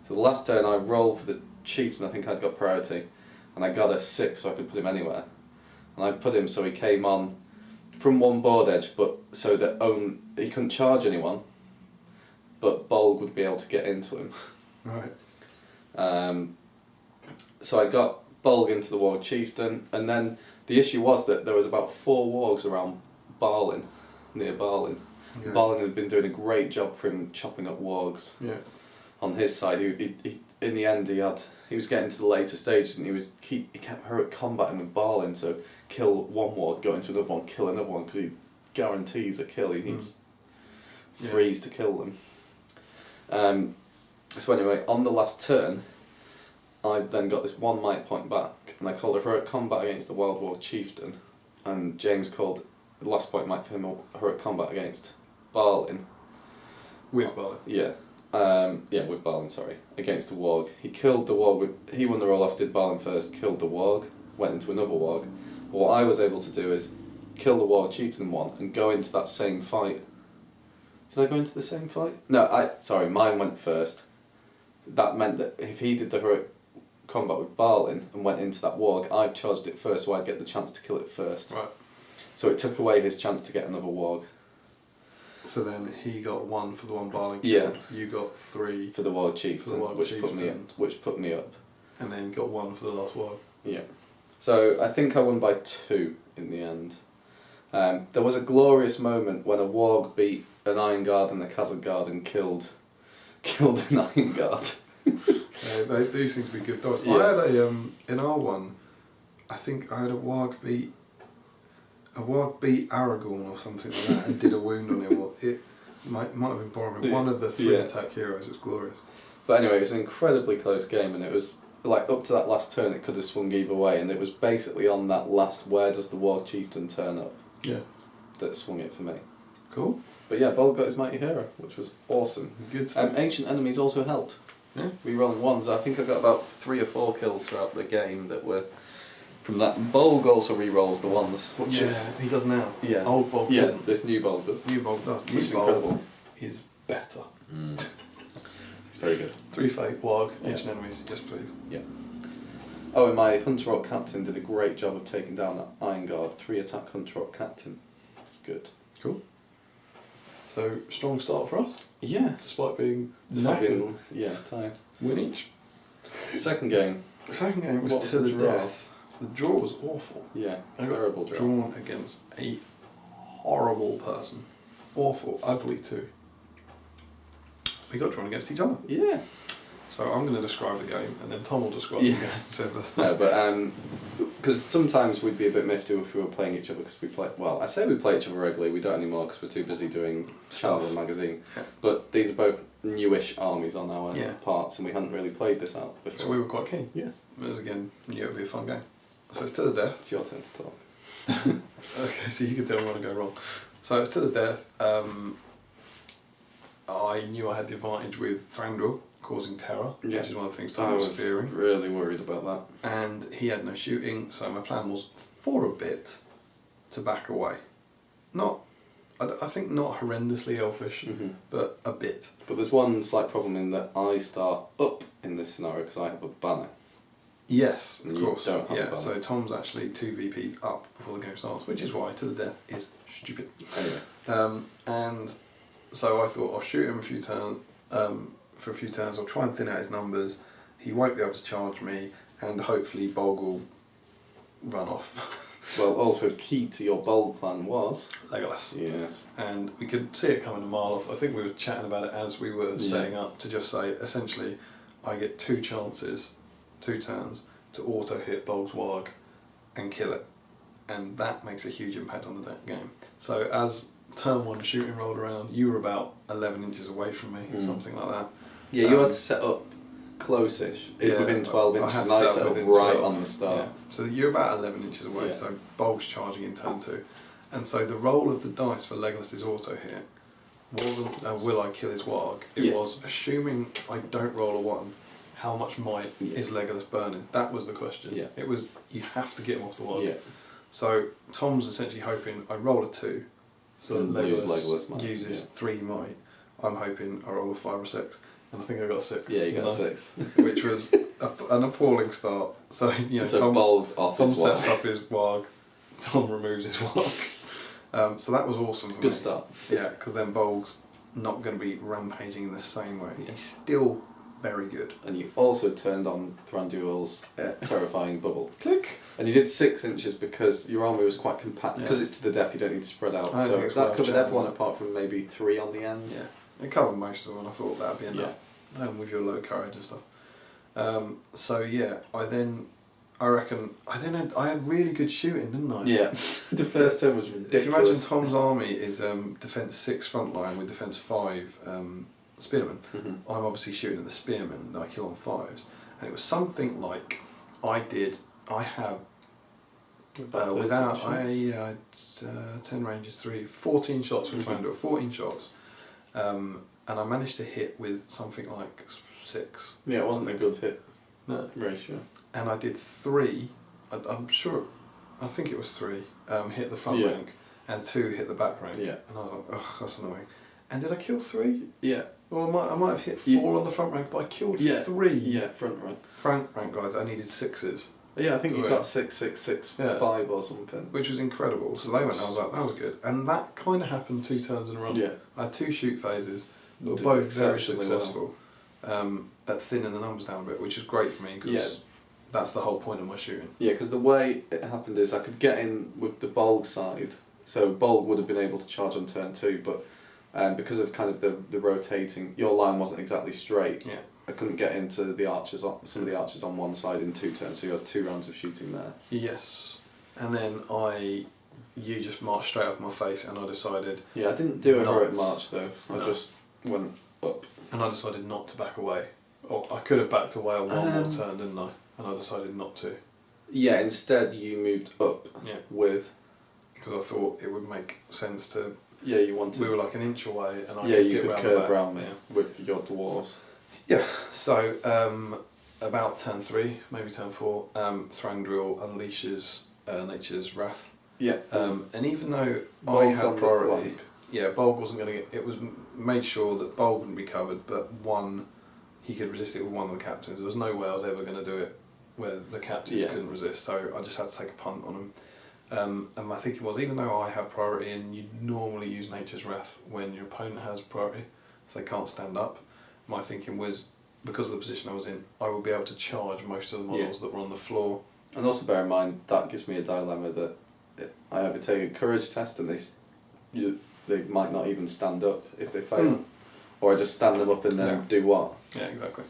So the last turn I rolled for the chieftain, I think I'd got priority, and I got a 6 so I could put him anywhere. And I put him so he came on from one board edge, but so that he couldn't charge anyone, but Bolg would be able to get into him. Right. So I got Bolg into the warg chieftain, and then the issue was that there was about 4 wargs around Barlin, near Barlin. Yeah. Barlin had been doing a great job for him chopping up wargs. Yeah. On his side, he in the end he was getting to the later stages, and he kept heroic combating with Barlin. So kill one warg, go into another one, kill another one, because he guarantees a kill. He needs 3s to kill them. So anyway, on the last turn, I then got this 1 might point back, and I called a heroic combat against the Wild Warg chieftain, and James called the last point might for him a heroic combat against Barlin. With Barlin? Yeah. With Barlin, sorry. Against the warg. He killed the warg, he won the roll off, did Barlin first, killed the warg, went into another warg. But what I was able to do is kill the warg chieftain one and go into that same fight. Did I go into the same fight? No, mine went first. That meant that if he did the heroic combat with Barlin and went into that warg, I charged it first, so I'd get the chance to kill it first. Right. So it took away his chance to get another warg. So then he got 1 for the one Barlin killed. Yeah. You got 3 for the warg chieftain, which put me up. And then you got 1 for the last warg. Yeah. So I think I won by 2 in the end. There was a glorious moment when a warg beat an Iron Guard and a Khazad Guard and killed an Iron Guard. They seem to be good dogs. Yeah. I had in our one, I think I had a warg beat Aragorn or something like that and did a wound on him. might have been Boromir. Yeah. One of the 3 Yeah. attack heroes. It was glorious. But anyway, it was an incredibly close game, and it was like up to that last turn, it could have swung either way, and it was basically on that last where does the War Chieftain turn up Yeah. that swung it for me. Cool. But yeah, Bold got his mighty hero, which was awesome. Good stuff. Ancient enemies also helped. Yeah. Rerolling ones. I think I got about 3 or 4 kills throughout the game that were from that. Bolg also rerolls the ones, which is he does now. yeah, Old Bob. yeah. didn't. This new Bolg does, New Bob does. which New is Bob incredible. is better. It's very good. 3 fake Warg, Yeah. ancient enemies. Yes, please. Oh, and my Hunter Rock Captain did a great job of taking down that Iron Guard 3 attack Hunter Rock Captain. It's good. Cool. So strong start for us, Yeah. despite being It's knackered. fucking tired. Win each. Second game. The second game was What to was the the draw? death. The draw was awful. Yeah. I got Terrible draw. Drawn against a horrible person. Awful, ugly too. We got drawn against each other. Yeah. So I'm going to describe the game, and then Tom will describe Yeah. the game. So that's No, but because sometimes we'd be a bit miffed if we were playing each other because we play. Well, I say we play each other regularly. We don't anymore because we're too busy doing channel and magazine. Yeah. But these are both newish armies on our Yeah. parts, and we hadn't really played this out before. So we were quite keen. Yeah. It was again, we knew it would be a fun game. So it's to the death. It's your turn to talk. Okay, so you can tell me when I go wrong. So it's to the death. I knew I had the advantage with Thranduil causing terror, Yeah. which is one of the things I Tom was was fearing. really worried about that. And he had no shooting, so my plan was for a bit to back away. Not, I think not horrendously elfish, but a bit. But there's one slight problem in that I start up in this scenario because I have a banner. Yes, of And you course. don't have a Yeah, banner. so Tom's actually 2 VPs up before the game starts, which is why to the death is stupid. Anyway. And so I thought I'll shoot him for a few turns. I'll try and thin out his numbers. He won't be able to charge me, and hopefully Bolg will run off. Well, also key to your bold plan was Legolas. yes. And we could see it coming a mile off. I think we were chatting about it as we were Yeah. setting up to just say, essentially, I get 2 chances, 2 turns, to auto hit Bolg's Warg and kill it. And that makes a huge impact on the game. So as turn 1 shooting rolled around, you were about 11 inches away from me, something like that. Yeah, you had to set up close-ish, within 12 inches, and I set up within right 12. on the start. Yeah. So you're about 11 inches away, Yeah. so Bolg's charging in turn 2. And so the roll of the dice for Legolas's auto hit wasn't will I kill his Warg? It Yeah. was, assuming I don't roll a 1, how much might is Legolas burning? That was the question. Yeah. It was, you have to get him off the Warg. Yeah. So Tom's essentially hoping I roll a 2, so And that lose Legolas, Legolas might, uses yeah. 3 might. I'm hoping I roll a 5 or 6, and I think I got a 6. Yeah, you got know, 6. which was an appalling start. So So Tom, Bolg's off Tom his sets Warg. up his Warg, Tom removes his Warg. So that was awesome for me. Good start. Yeah, because then Bolg's not going to be rampaging in the same way. Yeah. He's still very good. And you also turned on Thranduil's Yeah. terrifying bubble. Click. And you did 6 inches because your army was quite compact. Because Yeah. it's to the death, you don't need to spread out. I don't So think it's that worth covered chatting everyone about. apart from maybe 3 on the end. Yeah, it covered most of them, and I thought that'd be enough. With your low courage and stuff. So yeah, I had really good shooting, didn't I? Yeah. The first turn was ridiculous. If you imagine Tom's army is defence 6 front line with defence 5 spearmen, I'm obviously shooting at the spearmen that I kill on 5s, and it was something like I had without I had 10 ranges 14 shots with Thranduil, 14 shots, and I managed to hit with something like 6. Yeah, it wasn't a good hit No. ratio. And I did 3. I'm sure. I think it was 3. Hit the front rank, and 2 hit the back rank. Yeah. And I was like, ugh, that's annoying. And did I kill 3? Yeah. Or I might have hit 4 on the front rank, but I killed 3 Yeah, front rank. front rank guys. I needed 6s, Yeah, I think To you win. got 6, 6, 6, Yeah. 5 or something. which was incredible. So they went. I was like, that was good. And that kind of happened 2 turns in a row. Yeah. I had 2 shoot phases. They were Did both very exceptionally successful. At thinning the numbers down a bit, which is great for me because that's the whole point of my shooting. Yeah, because the way it happened is I could get in with the Bolg side, so Bolg would have been able to charge on turn 2, but because of kind of the rotating, your line wasn't exactly straight. Yeah. I couldn't get into the archers, some of the archers on one side in 2 turns, so you had 2 rounds of shooting there. Yes, and then I you just marched straight up my face, and I decided. Yeah, I didn't do a not- heroic march though. I No. just went up. And I decided not to back away. Or I could have backed away on one more Um, turn, didn't I? And I decided not to. Yeah, instead you moved up Yeah. with. Because I thought it would make sense to. Yeah, you wanted. We were like an inch away, and I yeah, could you get could round curve the back. around me Yeah. with your dwarves. So, about turn 3, maybe turn 4, Thranduil unleashes Nature's Wrath. Yeah. And even though I Bolg's on had the priority, flank. yeah, Bolg wasn't going to get. It was made sure that Bolg wouldn't be covered, but he could resist it with one of the captains. There was no way I was ever going to do it where the captains Yeah. couldn't resist, so I just had to take a punt on them. And my thinking was, even though I had priority, and you normally use Nature's Wrath when your opponent has priority, so they can't stand up, my thinking was, because of the position I was in, I would be able to charge most of the models that were on the floor. And also bear in mind that gives me a dilemma that I either take a courage test and they might not even stand up if they fail, or I just stand them up and then do what? Yeah, exactly.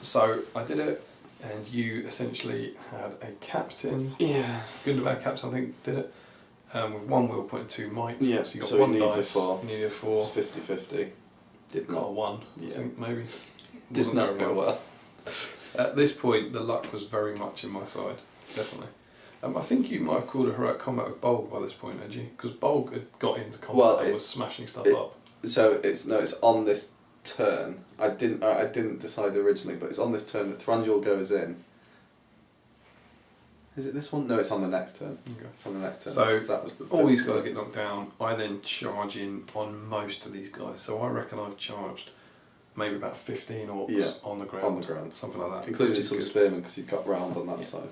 So I did it, and you essentially had a captain. Yeah. Gundabad captain, I think, did it. With 1 will point, 2 might. Yeah, So you got so he 1 needs a dice. 4. You need a 4. It's 50-50. Did got a 1. Yeah. I think maybe. Did Wasn't not very go well. At this point, the luck was very much in my side, definitely. I think you might have called a heroic combat with Bolg by this point, had you? Because Bolg had got into combat and was smashing stuff up. So it's on this turn. I didn't decide originally, but it's on this turn that Thranduil goes in. Is it this one? No, it's on the next turn. Okay. It's on the next turn. So that was all these guys get knocked down. I then charge in on most of these guys. So I reckon I've charged maybe about 15 orcs on the ground. On the ground. Something like that. Including some spearmen because you've got round on that side.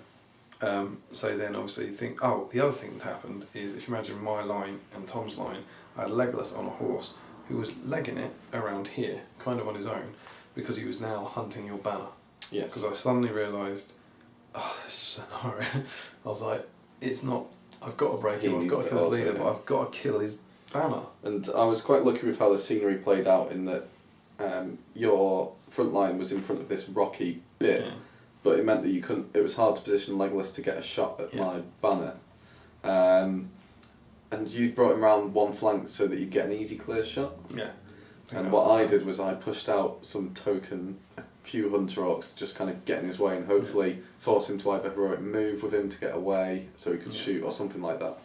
So then obviously you think, the other thing that happened is, if you imagine my line and Tom's line, I had Legolas on a horse who was legging it around here, kind of on his own, because he was now hunting your banner. Yes. Because I suddenly realised, this scenario, I was like, it's not, I've got to break him, I've got to kill his leader, but I've got to kill his banner. And I was quite lucky with how the scenery played out in that your front line was in front of this rocky bit. Yeah. But it meant that you couldn't. It was hard to position Legolas to get a shot at my banner, and you brought him round one flank so that you'd get an easy clear shot. Yeah. And what I did was I pushed out some token, a few hunter orcs, just kind of get in his way and hopefully force him to either heroic move with him to get away so he could shoot or something like that.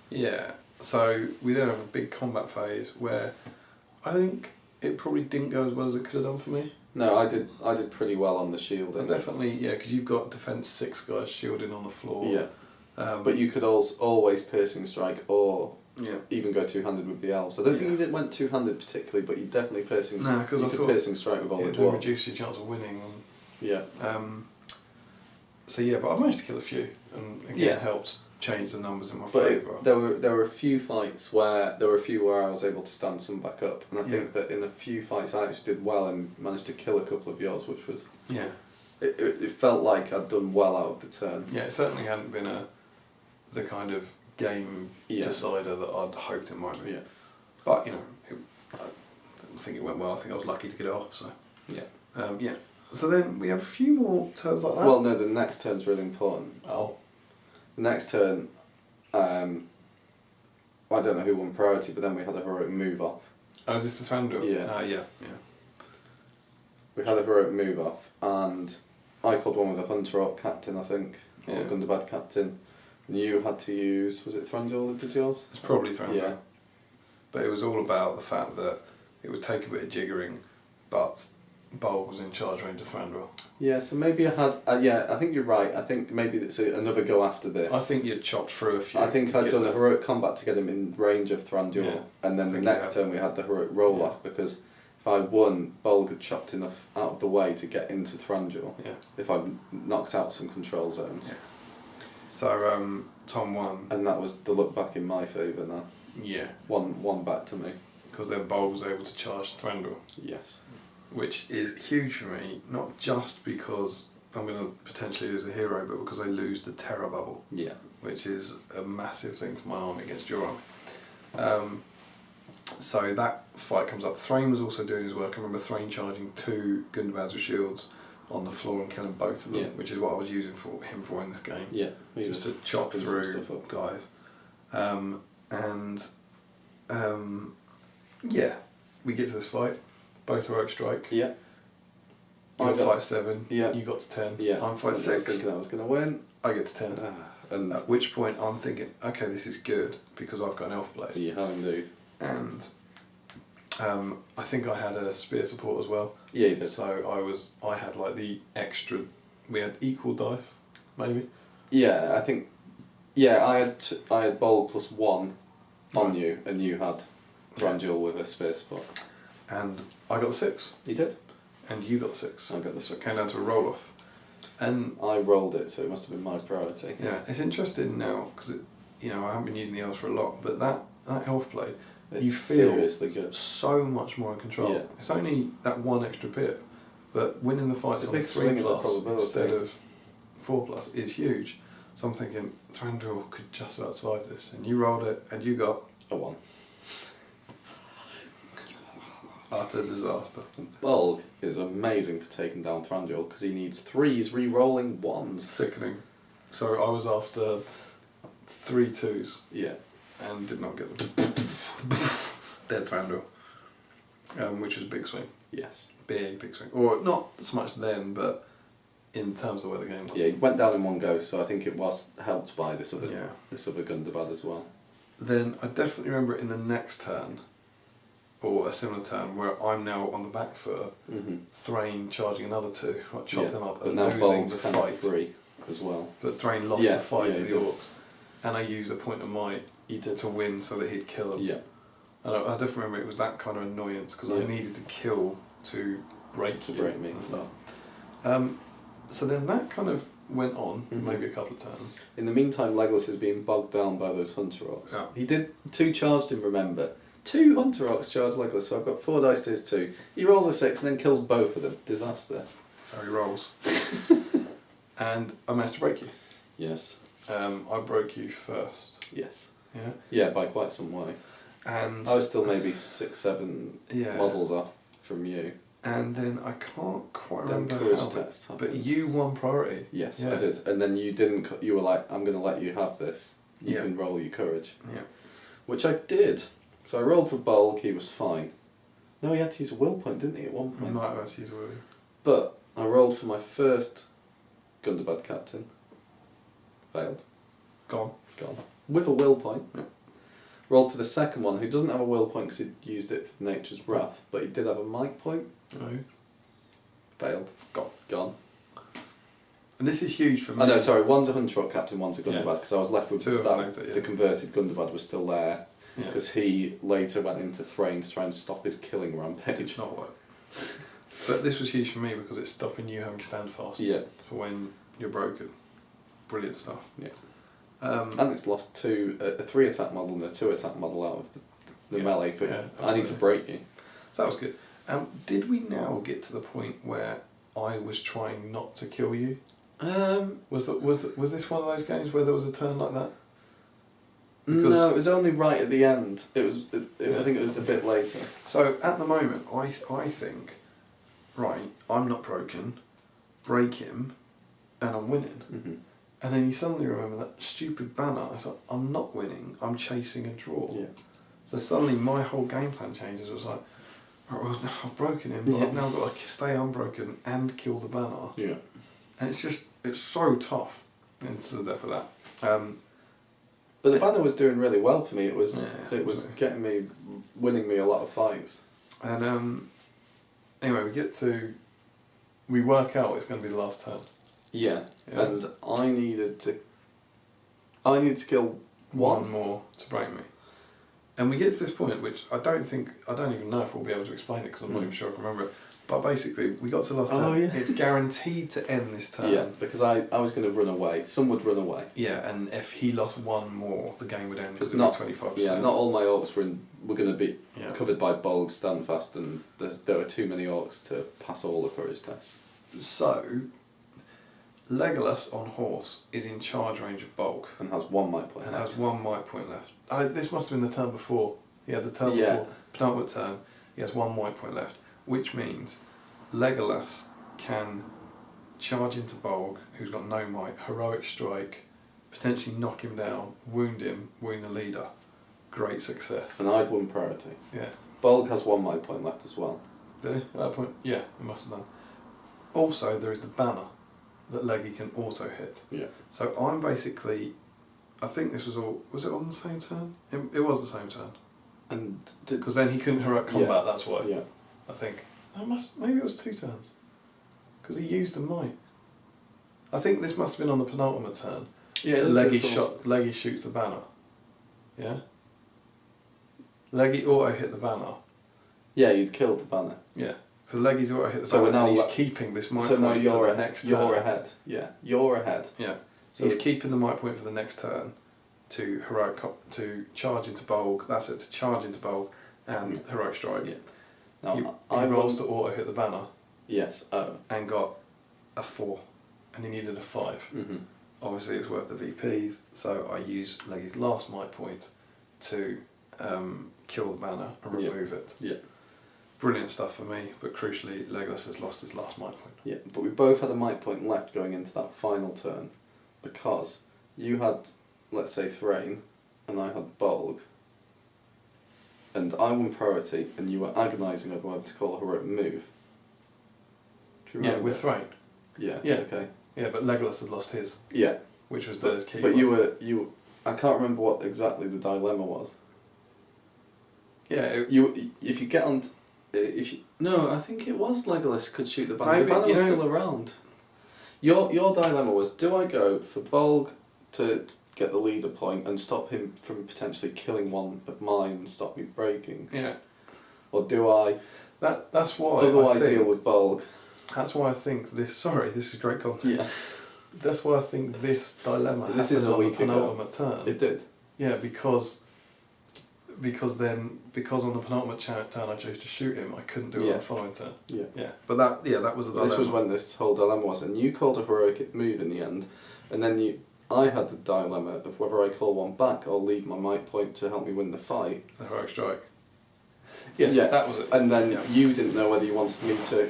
Yeah. So we then have a big combat phase where I think it probably didn't go as well as it could have done for me. No, I did pretty well on the shield. Definitely, because you've got defense 6 guys shielding on the floor. Yeah. But you could always piercing strike or even go two-handed with the elves. I don't think you went two-handed particularly, but you definitely piercing. No, because I thought piercing strike with all the it dwarves. would reduce your chance of winning. Yeah. So but I managed to kill a few, and again it helps change the numbers in my favour. There were a few fights where I was able to stand some back up, and I think that in a few fights I actually did well and managed to kill a couple of yours, which was it felt like I'd done well out of the turn. Yeah, it certainly hadn't been the kind of game decider that I'd hoped it might be. Yeah. But I think it went well. I think I was lucky to get it off. So So then we have a few more turns like that. Well, no, the next turn's really important. Oh. The next turn, I don't know who won priority, but then we had a heroic move off. Oh, is this the Thranduil? Yeah. Yeah. We had a heroic move off, and I called one with a Hunter Orc captain, I think, or a Gundabad captain. And you had to use, was it Thranduil that did yours? It's probably Thranduil. Yeah. But it was all about the fact that it would take a bit of jiggering, but Bolg was in charge range of Thranduil. Yeah, so maybe I had... I think you're right. I think maybe it's another go after this. I think you'd chopped through a few. I think I'd done a heroic combat to get him in range of Thranduil, and then the next turn we had the heroic roll-off, because if I won, Bolg had chopped enough out of the way to get into Thranduil, if I knocked out some control zones. Yeah. So Tom won. And that was the look back in my favour now. Yeah. One back to me. Because then Bolg was able to charge Thranduil. Yes. Which is huge for me, not just because I'm going to potentially lose a hero, but because I lose the terror bubble. Yeah. Which is a massive thing for my army against your army. So that fight comes up. Thrain was also doing his work. I remember Thrain charging 2 Gundabads with shields, on the floor and killing both of them, which is what I was using for him for in this game. Yeah, just to chop through guys. We get to this fight. Both were strike. Yeah. I got fight 7. Yeah. You got to 10. Yeah. I'm fight 6. I was thinking I was going to win. I get to 10. And at which point I'm thinking, okay, this is good because I've got an elf blade. You have indeed. And I think I had a spear support as well. Yeah, you did. So I had like the extra. We had equal dice, maybe. Yeah, I think. Yeah, I had bold +1 on you, and you had Thranduil with a spear support. And I got the 6. You did. And you got the 6. I got the 6. So it came down to a roll off. And I rolled it, so it must have been my priority. Yeah, it's interesting now because I haven't been using the elves for a lot, but that elf blade, you feel seriously good. So much more in control. Yeah. It's only that one extra bit, but winning the fights on 3+ instead of 4+ is huge. So I'm thinking Thranduil could just about survive this, and you rolled it, and you got a 1. Utter disaster. Bulg is amazing for taking down Thranduil because he needs 3s re-rolling 1s. Sickening. So I was after 3 2s. Yeah. And did not get them. Dead Thranduil. Which was a big swing. Yes. Big swing. Or not so much then, but in terms of where the game was. Yeah, he went down in one go, so I think it was helped by this other Gundabad as well. Then I definitely remember it in the next turn, or a similar turn, where I'm now on the back foot, Thrain charging another 2, like chop them up, but and now losing the kind fight. Of free as well. But Thrain lost the fight to the Orcs, and I used a point of might to win so that he'd kill them. Yeah. And I definitely remember it was that kind of annoyance because I needed to kill to break me and stuff. So then that kind of went on maybe a couple of turns. In the meantime, Legolas is being bogged down by those Hunter Orcs. Yeah. He did 2 charged him, remember. 2 Hunter Orcs charged Legolas, so I've got 4 dice to his 2. He rolls a 6 and then kills both of them. Disaster. So he rolls. And I managed to break you. Yes. I broke you first. Yes. Yeah? Yeah, by quite some way. And I was still maybe 6-7 models off from you. And then I can't quite remember how, but you won priority. Yes, I did. And then you didn't. You were like, "I'm going to let you have this. You can roll your courage." Yeah. Which I did. So I rolled for Bulk. He was fine. No, he had to use a will point, didn't he? At one point. He might have had to use a will. But I rolled for my first Gundabad captain. Failed. Gone. With a will point. Yeah. Rolled for the second one, who doesn't have a will point because he used it for Nature's Wrath, but he did have a might point. No. Failed. Gone. And this is huge for me. Oh no, sorry, one's a Hunter Orc captain, one's a Gundabad, because I was left with that. The converted Gundabad was still there, because he later went into Thrain to try and stop his killing rampage. It did not work. But this was huge for me because it's stopping you having stand fast for when you're broken. Brilliant stuff. Yeah. And it's lost a 3 attack model and a 2 attack model out of the melee for I need to break you. So that was good. Did we now get to the point where I was trying not to kill you? Was this one of those games where there was a turn like that? Because no, it was only right at the end. I think it was a bit later. So at the moment, I think, right, I'm not broken, break him, and I'm winning. Mm-hmm. And then you suddenly remember that stupid banner. It's like, I'm not winning, I'm chasing a draw. Yeah. So suddenly my whole game plan changes. It was like, right, well, I've broken him, but I've now got to stay unbroken and kill the banner. Yeah. And it's so tough into the depth of that. But the banner was doing really well for me. It was winning me a lot of fights. And anyway, we work out it's going to be the last turn. Yeah. And I needed to kill one more to break me. And we get to this point, which I don't even know if we'll be able to explain it because I'm not even sure I can remember it. But basically, we got to the last turn. Yeah. It's guaranteed to end this turn. Yeah, because I was going to run away. Some would run away. Yeah, and if he lost one more, the game would end because it was 25%. Yeah, not all my orcs were going to be covered by bold standfast, and there were too many orcs to pass all the courage tests. So, Legolas on horse is in charge range of bulk. And has 1 might point left. Has 1 might point left. This must have been the turn before. He had the turn before. Penultimate turn. He has 1 might point left. Which means Legolas can charge into Bolg, who's got no might, heroic strike, potentially knock him down, wound the leader. Great success. And I'd won priority. Yeah. Bolg has 1 might point left as well. Did he? At that point? Yeah, he must have done. Also, there is the banner that Leggy can auto hit. Yeah. So I'm basically, I think this was all, was it on the same turn? It was the same turn. And Because then he couldn't heroic combat, Yeah. that's why. Yeah. I think. Maybe it was 2 turns. Because he used the might. I think this must have been on the penultimate turn. Yeah. Leggy shoots the banner. Yeah? Leggy auto hit the banner. Yeah, you'd killed the banner. Yeah. So Leggy's auto hit the So banner we're now and he's keeping this might So now point you're for the ahead. next You're turn. ahead. Yeah. You're ahead. Yeah. So He's keeping the might point for the next turn to to charge into Bolg. That's it, to charge into Bolg and heroic strike. Yeah. Now He rolls to auto hit the banner Yes. Oh. and got a 4, and he needed a 5. Mhm. Obviously, it's worth the VPs, so I use Leggy's last might point to kill the banner and remove it. Yeah. Brilliant stuff for me, but crucially, Legolas has lost his last might point. Yeah. But we both had a might point left going into that final turn, because you had, let's say, Thrain, and I had Bolg. And I won priority, and you were agonising over whether to call a heroic move. Do you remember? Yeah, with Thrain. Yeah. Yeah. Okay. Yeah, but Legolas had lost his, Yeah. which was the key. But one. you. I can't remember what exactly the dilemma was. Yeah, If you get on. No, I think it was Legolas could shoot the banner. Maybe, The banner you was know- still around. Your dilemma was: do I go for Bolg to get the leader point and stop him from potentially killing one of mine and stop me breaking, yeah. or do I That's why otherwise I think, deal with Bolg? That's why I think this. Sorry, this is great content. Yeah, That's why I think this dilemma This is happened a on the week ago. penultimate turn. it did. Yeah, because on the penultimate turn I chose to shoot him, I couldn't do it on Yeah. the following turn. Yeah. Yeah, but that was a dilemma. This was when this whole dilemma was, and you called a heroic move in the end, and then I had the dilemma of whether I call one back or leave my might point to help me win the fight. The heroic strike. Yes, Yeah. that was it. And then Yeah. you didn't know whether you wanted me to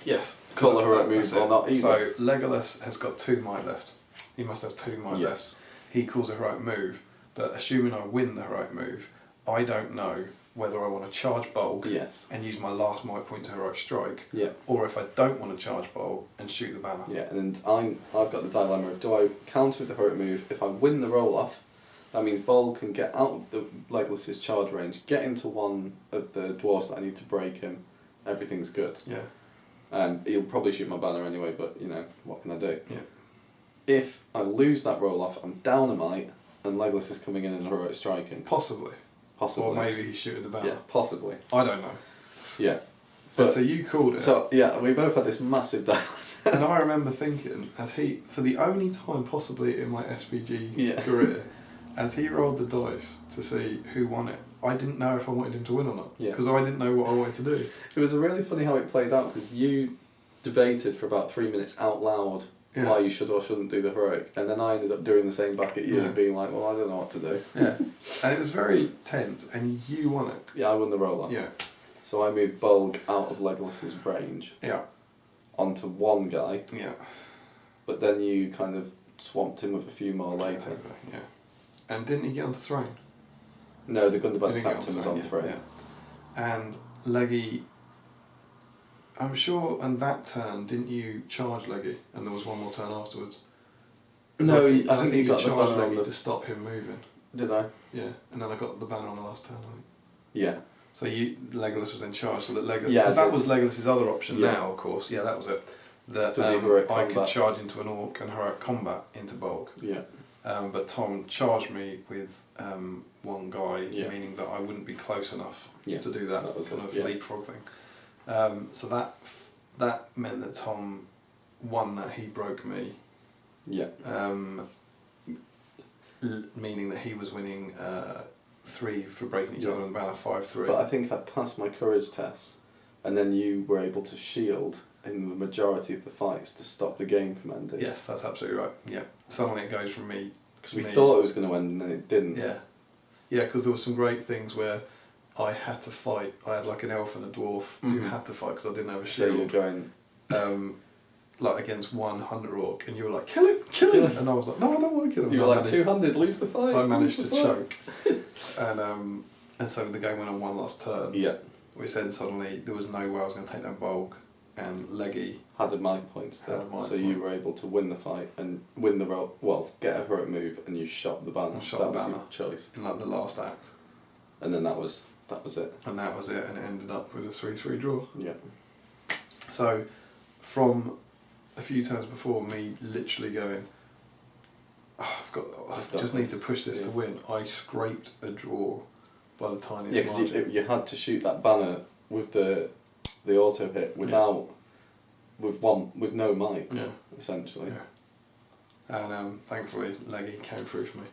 Yes. call a heroic That's move or it. not either. So Legolas has got 2 might left. He must have 2 might left. Yes. He calls a heroic move, but assuming I win the heroic move, I don't know whether I want to charge Bolg Yes. and use my last might point to heroic strike, Yeah. or if I don't want to charge Bolg and shoot the banner. Yeah, and I've got the dilemma of, do I counter with the heroic move? If I win the roll off, that means Bolg can get out of the Legolas's charge range, get into one of the dwarves that I need to break him. Everything's good. Yeah. He'll probably shoot my banner anyway, but what can I do? Yeah. If I lose that roll off, I'm down a might, and Legolas is coming in and heroic striking. Possibly. Possibly. Or maybe he's shooting the banner. Yeah, possibly. I don't know. Yeah. But so you called it. So yeah, we both had this massive dilemma. And I remember thinking, for the only time possibly in my SPG career, as he rolled the dice to see who won it, I didn't know if I wanted him to win or not. Yeah. Because I didn't know what I wanted to do. It was really funny how it played out, because you debated for about 3 minutes out loud why you should or shouldn't do the heroic, and then I ended up doing the same back at you, being like, well, I don't know what to do. Yeah. And it was very tense, and you won it. Yeah, I won the roll off. Yeah. So I moved Bolg out of Legolas's range Yeah. onto one guy, Yeah. but then you kind of swamped him with a few more later. Yeah. And didn't he get onto Throne? No, the He Gundabad didn't get captain was on yeah, three. yeah. And Leggy, I'm sure, and that turn, didn't you charge Leggy? And there was one more turn afterwards. 'Cause No, I think you you got the charged banner on Leggy the... to stop him moving. Did I? Yeah, and then I got the banner on the last turn, I think. Yeah. So Legolas was in charge, so that Legolas, Yeah, because that was Legolas's other option Yeah. now, of course. Yeah, that was it. That Does he heroic I could combat? charge into an orc and heroic combat into Bolg. Yeah. But Tom charged me with one guy, Yeah. meaning that I wouldn't be close enough Yeah. to do that, That was kind it, of yeah. leapfrog thing. So that meant that Tom won that he broke me. Yeah. Meaning that he was winning 3 for breaking each Yeah. other on the banner, 5-3. But I think I passed my courage test, and then you were able to shield in the majority of the fights to stop the game from ending. Yes, that's absolutely right. Yeah, suddenly it goes from me. Because we thought it was going to end and then it didn't. Yeah, yeah, because there were some great things where I had to fight. I had like an elf and a dwarf who Mhm. had to fight because I didn't have a So you're shield. going... like against one hunter orc, and you were like, kill him, and I was like, no, I don't want to kill him. You and were I like two-handed, lose the fight. I managed to lose the fight. choke, and so the game went on one last turn. Yeah. Which then suddenly there was no way I was going to take down Bolg, and Leggy Had a mic points there, so you were able to win the fight and win the get a heroic move, and you shot the banner. That was your choice. In like the last act. And then that was it. And that was it, and it ended up with a 3-3 draw. Yeah. So, from a few turns before, me literally going, I just need to push this to win. I scraped a draw by the tiniest margin. Yeah, because you had to shoot that banner with the auto hit with no mic, essentially. Yeah. And thankfully, Leggy came through for me.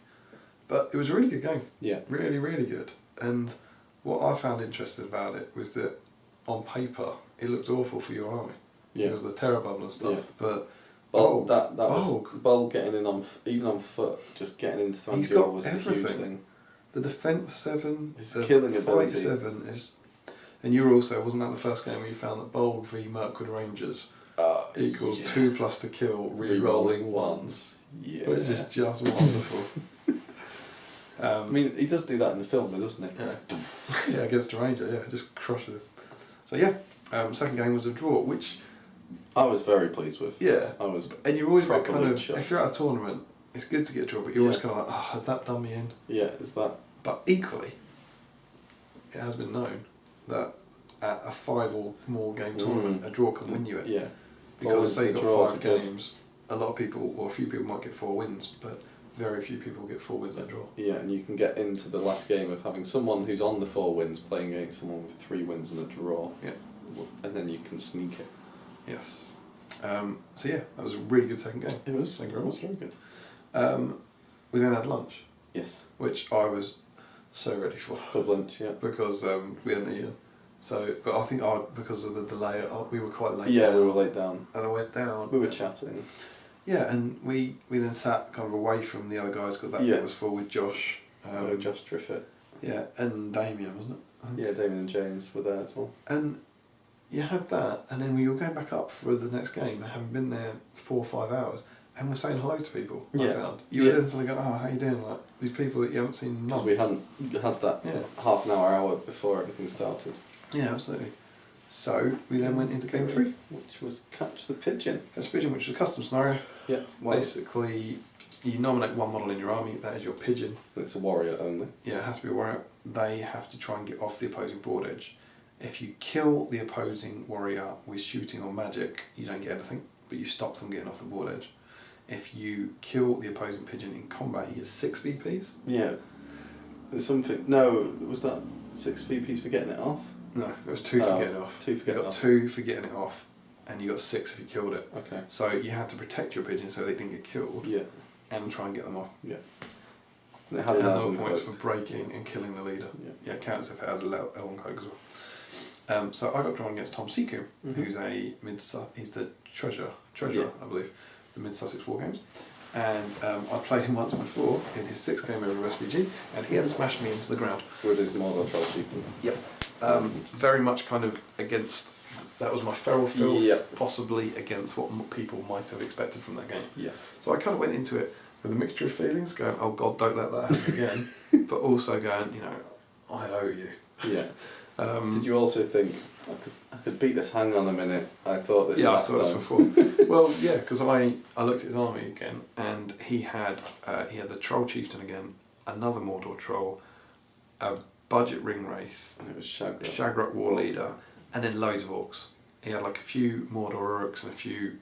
But it was a really good game. Yeah. Really, really good. And what I found interesting about it was that on paper, it looked awful for your army. Yeah. Because of the terror bubble and stuff. Yeah. But Bolg was Bolg getting in even on foot, just getting into Thranduil was the huge thing. The defence 7, his the killing fight ability 7 is, and you were also, wasn't that the first game where you found that Bolg v Mirkwood Rangers equals 2+ to kill, re-rolling ones, which is just wonderful. I mean, he does do that in the film, though, doesn't he? Yeah, against a ranger, just crushes it. So second game was a draw, which I was very pleased with. Yeah, I was. And you're always kind of shocked. If you're at a tournament, it's good to get a draw, but you're always kind of like, has that done me in? Yeah, is that? But equally, it has been known that at a 5 or more game tournament, a draw can win you it. Yeah. Because say you've got 5 games, a lot of people, or a few people might get 4 wins, but very few people get 4 wins at draw. Yeah, and you can get into the last game of having someone who's on the 4 wins playing against someone with 3 wins and a draw. Yeah. And then you can sneak it. Yes. So that was a really good second game. It was. Thank you very much. Very good. We then had lunch. Yes. Which I was so ready for. Pub lunch, yeah. Because we hadn't eaten. So, but I think because of the delay, we were quite late. Yeah, we were late down. And I went down. We were chatting. Yeah, and we then sat kind of away from the other guys because that bit was full with Josh. Josh Triffett. Yeah, and Damian, wasn't it? Yeah, Damian and James were there as well. And you had that, and then we were going back up for the next game, having been there 4 or 5 hours, and we're saying hello to people. I found you were then suddenly going, how you doing? Like these people that you haven't seen in months. Because we hadn't had that half an hour before everything started. Yeah, absolutely. So we then went into game 3, which was Catch the Pigeon. Catch the Pigeon, which was a custom scenario. Yeah. Basically, you nominate one model in your army. That is your pigeon. It's a warrior only. Yeah, it has to be a warrior. They have to try and get off the opposing board edge. If you kill the opposing warrior with shooting or magic, you don't get anything, but you stop them getting off the board edge. If you kill the opposing pigeon in combat, you get 6 VPs. Yeah. There's something. No, was that 6 VPs for getting it off? No, it was 2 for getting it off. 2 for getting it off. 2 for getting it off, and you got 6 if you killed it. Okay. So you had to protect your pigeon so they didn't get killed. Yeah. And try and get them off. Yeah. And there were points for breaking and killing the leader. Yeah. Yeah, counts if it had a L1 code as well. So I got drawn against Tom Seacombe, who's he's the treasurer, I believe, the Mid-Sussex War Games. And I played him once before in his 6th game ever of SPG, and he had smashed me into the ground. With his Mordor Troll Chieftain. Yep. Very much kind of against, that was my feral filth, possibly against what people might have expected from that game. Yes. So I kind of went into it with a mixture of feelings, going, oh God, don't let that happen again, but also going, I owe you. Yeah. Did you also think, I could beat this, hang on a minute, I thought this last time. Yeah, I thought this before. Well, yeah, because I looked at his army again, and he had the Troll Chieftain again, another Mordor Troll, a budget ring race, and it was Shagrot War Leader, and then loads of orcs. He had like a few Mordor Uruks and a few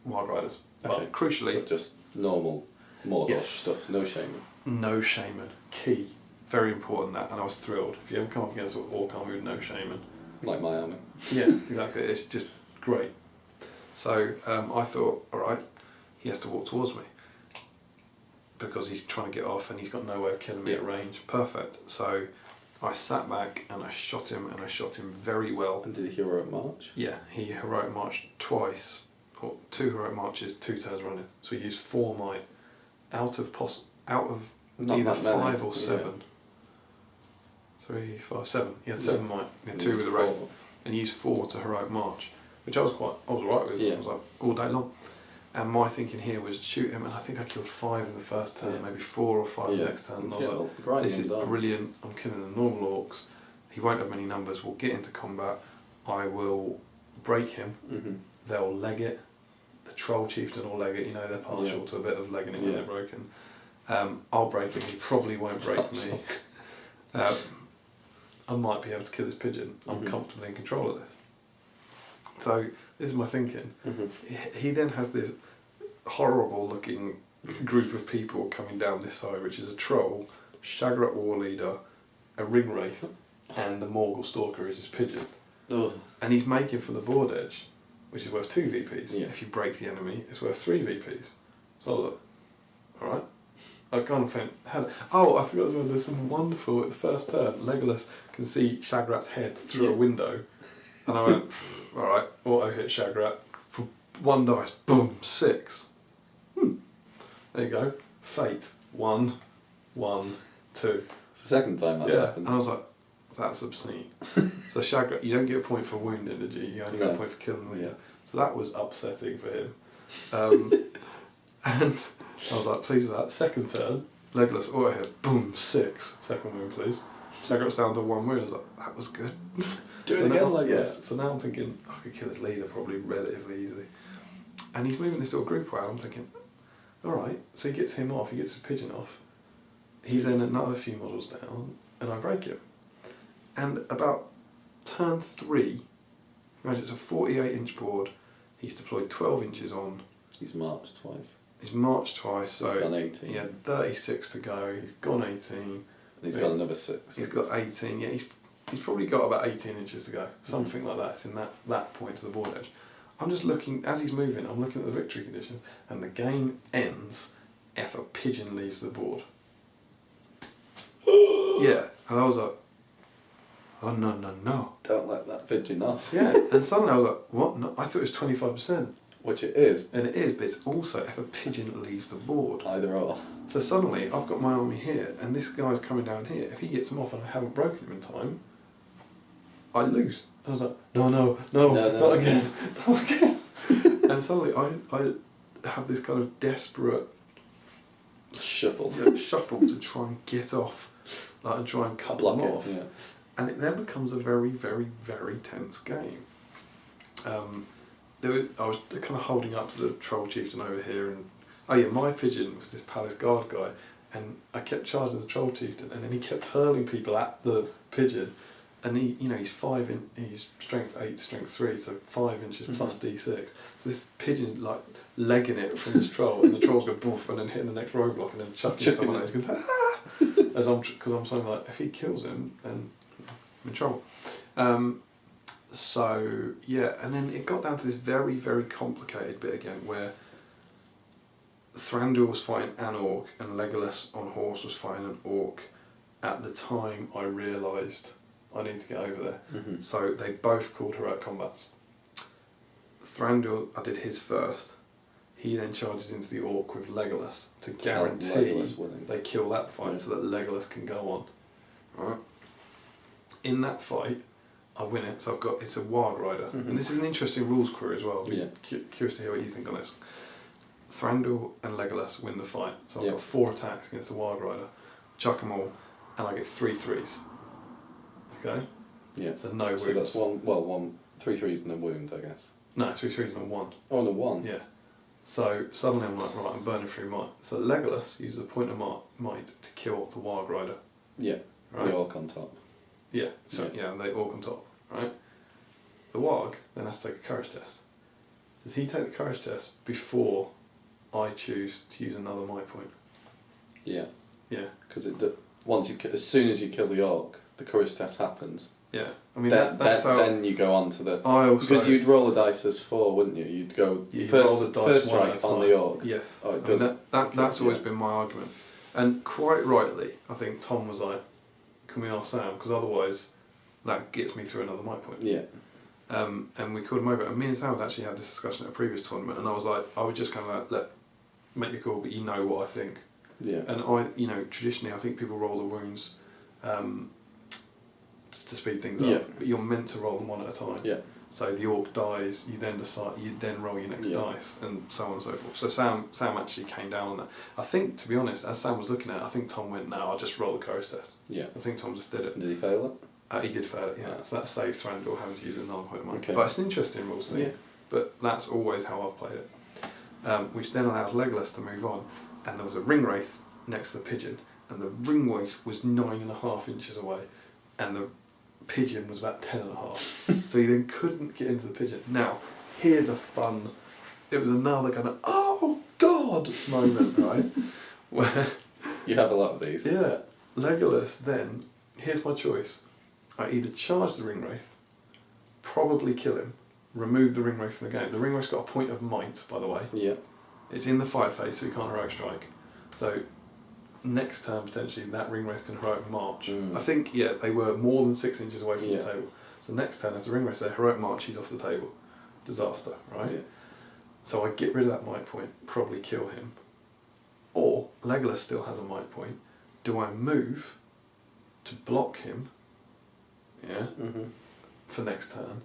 Wild Riders. Okay. But crucially... But just normal Mordor stuff, no shaman. No shaman. Key. Very important that, and I was thrilled. If you ever come up against an orc army with no shaman. Like my army. Yeah, exactly. It's just great. So I thought, alright, he has to walk towards me. Because he's trying to get off and he's got no way of killing me at range. Perfect. So I sat back and I shot him very well. And did he heroic march? Yeah, he heroic marched twice, or 2 heroic marches, 2 turns running. So he used 4 might out of either 5 or 7. 3, 5, 7. He had 7 might. He had 2 with the wraith. And he used 4 to heroic march. which I was alright with. Yeah. I was like all day long. And my thinking here was shoot him, and I think I killed 5 in the first turn, maybe 4 or 5 the next turn. And I was like, this is brilliant. I'm killing the normal orcs. He won't have many numbers. We'll get into combat. I will break him. Mm-hmm. They'll leg it. The troll chieftain will leg it. You know, they're partial to a bit of legging it when they're broken. I'll break him. He probably won't break me. I might be able to kill this pigeon. I'm comfortably in control of this. So this is my thinking. He then has this horrible looking group of people coming down this side, which is a troll, Shagrat war leader, a ring wraith, and the Morgul stalker is his pigeon. Ugh. And he's making for the board edge, which is worth 2 VPs. Yeah. If you break the enemy, it's worth 3 VPs. So look, alright. I kind of think, I forgot as well, there's some wonderful, at the first turn, Legolas can see Shagrat's head through a window. And I went, alright, auto hit Shagrat. For 1 dice, boom, 6. There you go. Fate. 1, 1, 2. It's the second time that's happened. And I was like, that's obscene. So Shagrat, you don't get a point for wounding, did you? You only get a point for killing the leader. So that was upsetting for him. And I was like, pleased with that. Second turn, Legolas auto hit, boom, 6. Second wound, please. Shagrat's down to 1 wound. I was like, that was good. Do it again, Legolas. So now I'm thinking, I could kill his leader probably relatively easily. And he's moving this little group around. I'm thinking, alright, so he gets him off, he gets his pigeon off. He's then another few models down, and I break him. And about turn 3, imagine it's a 48-inch board, he's deployed 12 inches on. He's marched twice. He's marched twice, so he's gone 18. He had 36 to go, he's gone 18. And he's got another 6. He's got 18, yeah, he's probably got about 18 inches to go, something like that. It's in that point to the board edge. I'm just looking, as he's moving, I'm looking at the victory conditions, and the game ends if a pigeon leaves the board. Yeah, and I was like, oh no. Don't let that pigeon off. Yeah, and suddenly I was like, what? No, I thought it was 25%. Which it is. And it is, but it's also if a pigeon leaves the board. Either or. So suddenly I've got my army here, and this guy's coming down here. If he gets him off and I haven't broken him in time, I lose. I was like, no, not again, not again. And suddenly I have this kind of desperate shuffle to try and get off, like, and try and cut them off. Yeah. And it then becomes a very, very, very tense game. I was kind of holding up the troll chieftain over here, and my pigeon was this palace guard guy, and I kept charging the troll chieftain, and then he kept hurling people at the pigeon. And he's 5 in, he's strength 8, strength 3, so 5 inches plus D6. So this pigeon's like legging it from this troll, and the troll's go boof, and then hitting the next roadblock, and then chucking someone else. Going, because I'm saying, like, if he kills him, then I'm in trouble. So yeah, and then it got down to this very, very complicated bit again, where Thranduil was fighting an orc, and Legolas on horse was fighting an orc. At the time, I realised I need to get over there. So they both called heroic combats. Thranduil, I did his first. He then charges into the orc with Legolas to guarantee they kill that fight so that Legolas can go on. Right. In that fight, I win it. So it's a Warg Rider, and this is an interesting rules query as well. Yeah. Curious to hear what you think on this. Thranduil and Legolas win the fight. So I've got 4 attacks against the Warg Rider. Chuck them all, and I get 3 threes. Okay? Yeah. So no wounds. So that's 3 threes and a wound, I guess. No, 3 threes and a 1. Oh, and a 1? Yeah. So suddenly I'm like, right, I'm burning through might. So Legolas uses a point of might to kill the Warg Rider. Yeah. Right? The orc on top. Yeah. So yeah, they orc on top, right? The Warg then has to take a courage test. Does he take the courage test before I choose to use another might point? Yeah. Yeah. Because as soon as you kill the orc, the courage test happens. Yeah, I mean that's how. Then you go on to the. Because you'd roll the dice as 4, wouldn't you? You'd go first strike on the orc. Yes. Oh, that's always been my argument, and quite rightly, I think Tom was like, "Can we ask Sam?" Because otherwise, that gets me through another might point. Yeah. And we called him over, and me and Sam had actually had this discussion at a previous tournament, and I was like, I would just kind of like, make the call, but you know what I think. Yeah. And traditionally, I think people roll the wounds. To speed things up, but you're meant to roll them one at a time. Yeah. So the orc dies, you then roll your next dice, and so on and so forth. So Sam actually came down on that. I think, to be honest, as Sam was looking at it, I think Tom went, "No, I'll just roll the courage test." Yeah. I think Tom just did it. Did he fail it? He did fail it, yeah. Ah. So that saved Thranduil having to use a null point of mine. Okay. But it's an interesting rule scheme. Yeah. But that's always how I've played it. Which then allowed Legolas to move on, and there was a ring wraith next to the pigeon, and the ring wraith was 9.5 inches away, and the pigeon was about 10.5. So he then couldn't get into the pigeon. Now, here's a fun. It was another kind of oh god moment, right? Where you have a lot of these. Yeah, Legolas then. Here's my choice. I either charge the ring wraith, probably kill him, remove the ring wraith from the game. The ring wraith's got a point of might, by the way. Yeah. It's in the fight phase, so he can't heroic strike. So next turn potentially that ring wraith can heroic march. I think they were more than 6 inches away from the table. So next turn if the ring wraith says heroic march, he's off the table. Disaster, right? Yeah. So I get rid of that might point, probably kill him. Or Legolas still has a might point. Do I move to block him? Yeah. Mm-hmm. For next turn,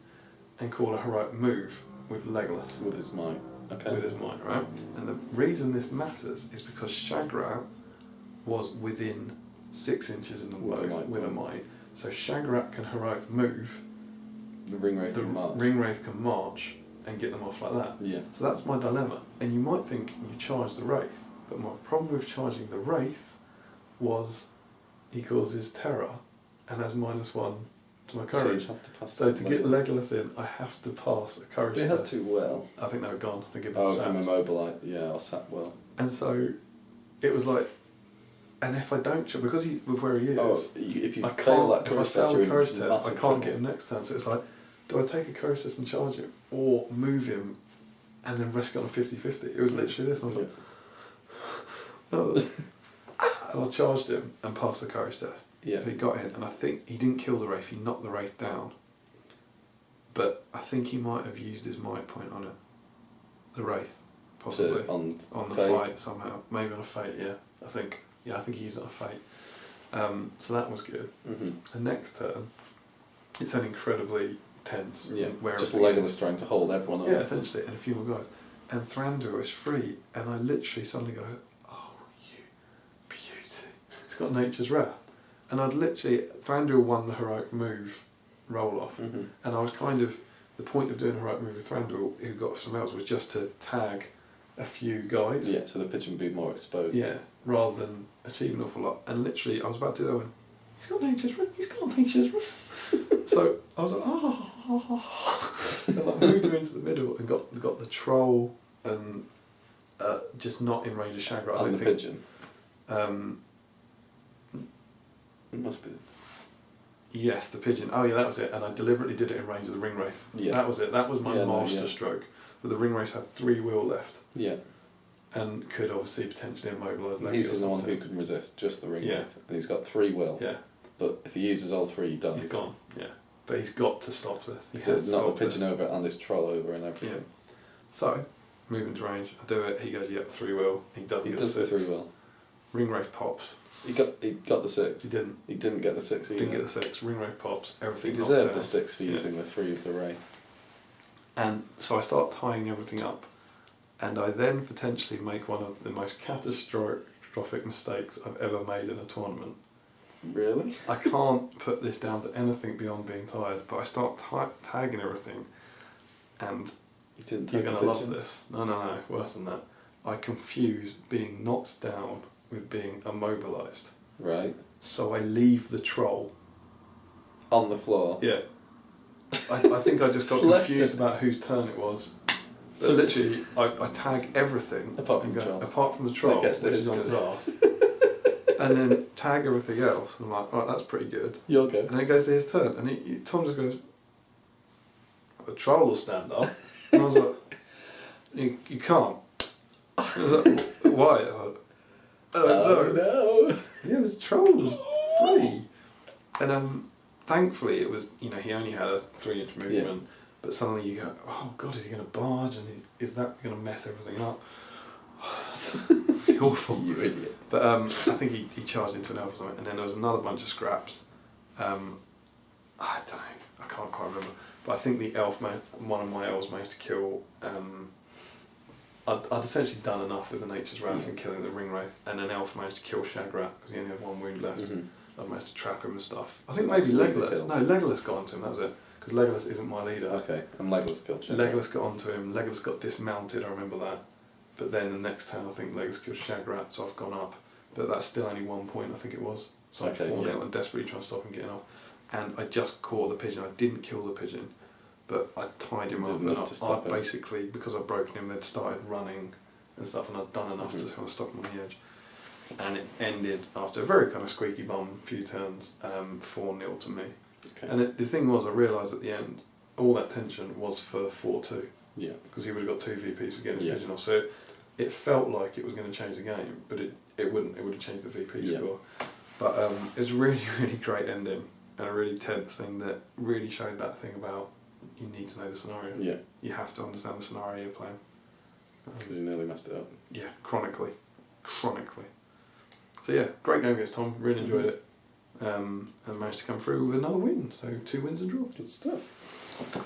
and call a heroic move with Legolas. With his might. Okay. With his might, right? And the reason this matters is because Shagrat was within 6 inches in the both with a might. So Shagrat can heroic move. The ring wraith can march. Ring wraith can march and get them off like that. Yeah. So that's my dilemma. And you might think you charge the wraith, but my problem with charging the wraith was he causes terror and has -1 to my courage. So, have to pass so to get Legolas in, I have to pass a courage test. It has test. too well. I think they were gone. I think it was from Immobilite, or sat well. And so it was like, and if I don't, because he's with where he is, if you I fail can't. that If I courage fail the courage test, test, I can't get him next turn. So it's like, do I take a courage test and charge him, or move him, and then risk it on a 50-50? It was literally this. And I was like, and I charged him and passed the courage test. Yeah. So he got in, and I think he didn't kill the wraith. He knocked the wraith down. But I think he might have used his might point on it. The wraith, possibly on the fate. fight somehow. Maybe on a fate. Yeah, I think. Yeah, I think he used it on a fate. So that was good. Mm-hmm. The next turn, it's an incredibly tense. Yeah. Where just Legolas trying to hold everyone up. Yeah, essentially, and a few more guys. And Thranduil is free, and I literally suddenly go, "Oh, you beauty!" It's got Nature's Wrath. And I'd literally, Thranduil won the heroic move roll off, and I was kind of, the point of doing a heroic move with Thranduil, who got some else, was just to tag a few guys. Yeah, so the pigeon would be more exposed. Yeah, rather than achieve an awful lot. And literally, I was about to do that one. He's got Nature's Wrath. He's got Nature's Wrath. So I was like, and I moved him into the middle and got the troll and just not in range of Shagrat. And the pigeon. It must be. Yes, the pigeon. Oh yeah, that was it. And I deliberately did it in range of the ring wraith. Yeah. That was it. That was my master stroke. But the ring wraith had 3 will left. Yeah. And could obviously potentially immobilise. He's the one who can resist, just the ring wraith. And he's got 3 will. Yeah. But if he uses all 3, he dies. He's gone. Yeah. But he's got to stop this. He has to knock the pigeon this. over and his troll over and everything. Yeah. So, moving to range, I do it. He goes, "Yep, 3 will." He doesn't get the 6. The 3 will. Ring wraith pops. He got the 6. He didn't. He didn't get the 6 either. Didn't get the 6. Ring wraith pops. Everything. He deserved the 6 for using the 3 of the wraith. And so I start tying everything up, and I then potentially make one of the most catastrophic mistakes I've ever made in a tournament. Really? I can't put this down to anything beyond being tired, but I start tagging everything, and you didn't you're going to love this. No, worse than that. I confuse being knocked down with being immobilised. Right. So I leave the troll on the floor. Yeah. I think I just got confused about whose turn it was. So literally, I tag everything apart from the troll, which is on his arse, and then tag everything else. And I'm like, right, that's pretty good. You're good. And then it goes to his turn, and Tom just goes, "The troll will stand up." And I was like, "You can't." I was like, "Why?" I don't know. Yeah, the troll was free, and thankfully it was. You know, he only had a 3-inch movement. Yeah. But suddenly you go, "Oh God, is he going to barge? And is that going to mess everything up?" That's awful. You idiot. But I think he charged into an elf or something, and then there was another bunch of scraps. I don't know. I can't quite remember, but I think the elf one of my elves managed to kill. I'd essentially done enough with the Nature's Wrath and killing the ring wraith, and an elf managed to kill Shagrat because he only had one wound left. I managed to trap him and stuff. I think maybe Legolas. No, Legolas got onto him. That was it. Because Legolas isn't my leader. Okay, and Legolas killed Shagrat. Legolas got onto him. Legolas got dismounted. I remember that. But then the next turn, I think Legolas killed Shagrat, so I've gone up. But that's still only 1 point, I think it was. So I'm 4-0 and desperately trying to stop him getting off. And I just caught the pigeon. I didn't kill the pigeon, but I tied him up. And I basically, because I'd broken him, they'd started running and stuff, and I'd done enough to kind of stop him on the edge. And it ended after a very kind of squeaky bum few turns, 4-0 to me. Okay. And the thing was, I realised at the end, all that tension was for 4-2. Yeah. Because he would have got 2 VPs for getting his pigeon off. So it felt like it was going to change the game, but it wouldn't. It would have changed the VP score. But it was a really, really great ending, and a really tense thing that really showed that thing about you need to know the scenario. Yeah. You have to understand the scenario you're playing. Because you nearly messed it up. Yeah, chronically. So yeah, great game against Tom. Really enjoyed it. And managed to come through with another win. So 2 wins and draw. Good stuff.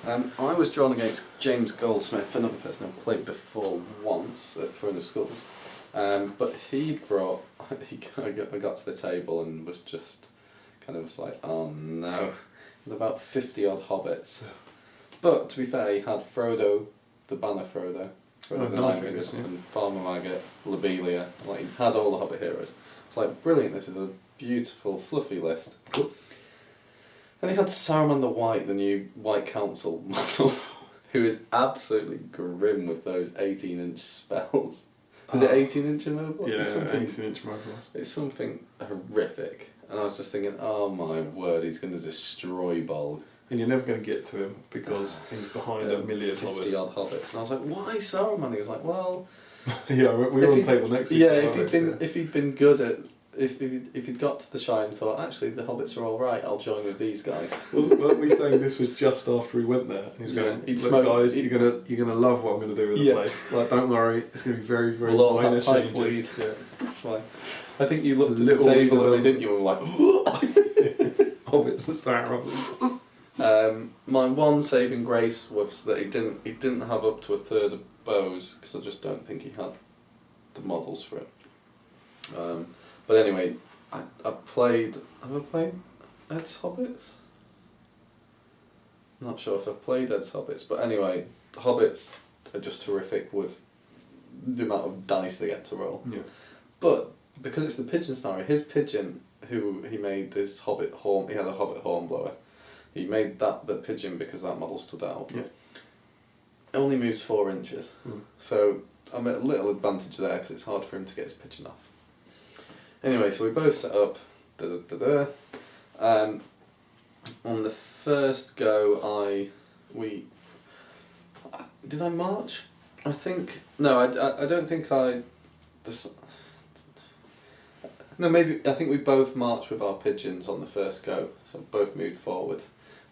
I was drawn against James Goldsmith, another person I've played before once at Throne of Skulls. But he brought... I got to the table and was just kind of like, oh no. With about 50 odd hobbits. But to be fair, he had Frodo, the Banner Frodo the Nine Fingers, and Farmer Maggot, Lobelia. Like, he had all the Hobbit heroes. It's like, brilliant, this is a beautiful, fluffy list. Cool. And he had Saruman the White, the new White Council model, who is absolutely grim with those 18-inch spells. Is it 18-inch immobile? Yeah, 18-inch immobile. It's something horrific. And I was just thinking, oh my word, he's going to destroy Bolg. And you're never going to get to him because he's behind a million 50 odd hobbits. And I was like, why Saruman? He was like, well... yeah, we were on the table next to each other. Yeah, if he'd been good at... If he'd got to the Shire and thought, actually, the hobbits are all right, I'll join with these guys. Weren't we saying this was just after we went there? And he was going, look guys, you're gonna love what I'm going to do with the place. Like, don't worry, it's going to be very, very minor changes. Yeah, it's fine. I think you looked at the table and didn't you? And were like, hobbits and Saruman. My one saving grace was that he didn't have up to a third of bows, because I just don't think he had the models for it. But anyway, have I played Ed's Hobbits? I'm not sure if I've played Ed's Hobbits, but anyway, the Hobbits are just horrific with the amount of dice they get to roll. Yeah. But because it's the pigeon scenario, his pigeon, who he made this Hobbit horn, he had a Hobbit hornblower. He made the pigeon because that model stood out. Yeah. It only moves 4 inches. So I'm at a little advantage there because it's hard for him to get his pigeon off. Anyway, so we both set up. On the first go, did I march? I think no. I don't think I. No, maybe I think we both marched with our pigeons on the first go. So both moved forward.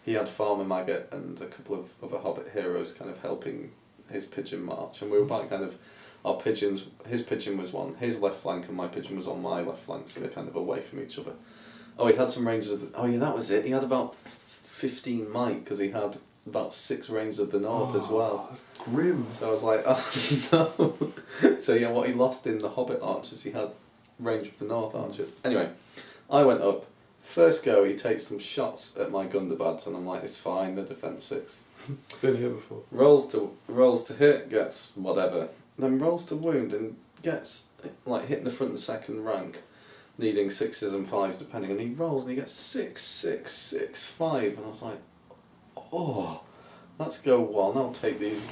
He had Farmer Maggot and a couple of other Hobbit heroes kind of helping his pigeon march, and we were about kind of. Our pigeons, his pigeon was on his left flank and my pigeon was on my left flank, so they're kind of away from each other. Oh, he had some ranges of... that was it. He had about 15 might, because he had about 6 ranges of the north as well. That's grim. So I was like, oh no. So yeah, what he lost in the Hobbit archers, he had range of the north archers. Anyway, I went up. First go, he takes some shots at my Gundabad's, and I'm like, it's fine, they're defense 6. Been here before. Rolls to hit, gets whatever. Then rolls to wound and gets like hit in the front and second rank, needing 6s and 5s depending, and he rolls and he gets 6, 6, 6, 5, and I was like, oh, let's go one. I'll take this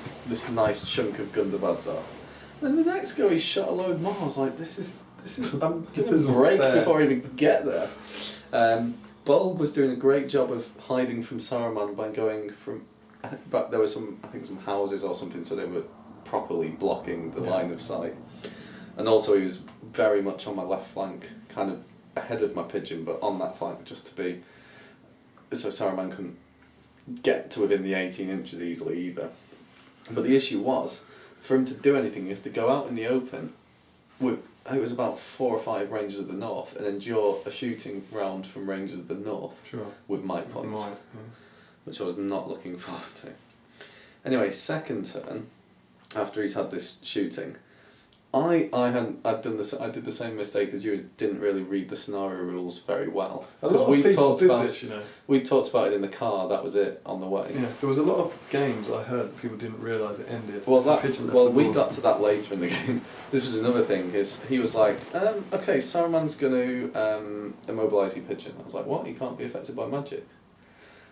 nice chunk of Gundabad's off. Then the next go he shot a load more. I was like, this is I'm gonna break before I even get there. Bolg was doing a great job of hiding from Saruman by going from, but there were some houses or something, so they were properly blocking the line of sight. And also he was very much on my left flank, kind of ahead of my pigeon, but on that flank just to be... So Saruman couldn't get to within the 18 inches easily either. But the issue was, for him to do anything, he has to go out in the open with... It was about 4 or 5 ranges of the north and endure a shooting round from ranges of the north with might points. which I was not looking forward to. Anyway, second turn, after he's had this shooting, I did the same mistake as you. Didn't really read the scenario rules very well. A lot of people did this, you know. We talked about it in the car. That was it on the way. Yeah, there was a lot of games I heard that people didn't realise it ended. Well, we got to that later in the game. This was another thing. Is he was like, okay, Saruman's going to immobilise your pigeon. I was like, what? He can't be affected by magic.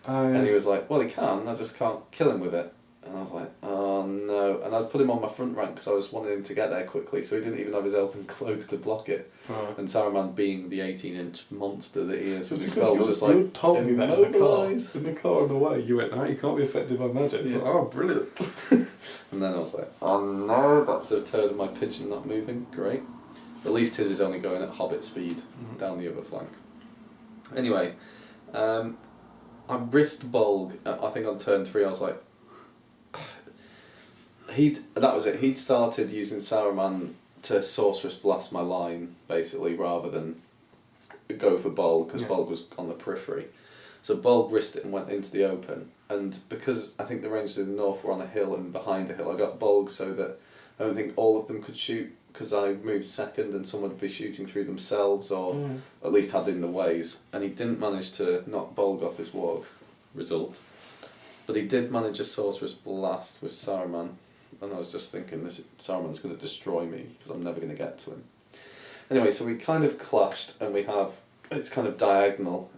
And he was like, well, he can. I just can't kill him with it. And I was like, oh no. And I'd put him on my front rank because I was wanting him to get there quickly, so he didn't even have his elfin cloak to block it. Right. And Saruman, being the 18-inch monster that he is with his spell, was just like, you told me that in the car. In the car on the way, you went, no, you can't be affected by magic. Yeah. Like, oh, brilliant. And then I was like, oh no, that's a turn of my pigeon not moving. Great. At least his is only going at hobbit speed down the other flank. Anyway, I risked Bolg, I think on turn 3, I was like, that was it. He'd started using Saruman to Sorceress Blast my line, basically, rather than go for Bolg, because Bolg was on the periphery. So Bolg risked it and went into the open. And because I think the Rangers in the north were on a hill and behind a hill, I got Bolg so that I don't think all of them could shoot, because I moved second and someone would be shooting through themselves, or at least had in the ways. And he didn't manage to knock Bolg off his warg result. But he did manage a Sorceress Blast with Saruman. And I was just thinking, Saruman's going to destroy me because I'm never going to get to him. Anyway, so we kind of clashed, and it's kind of diagonal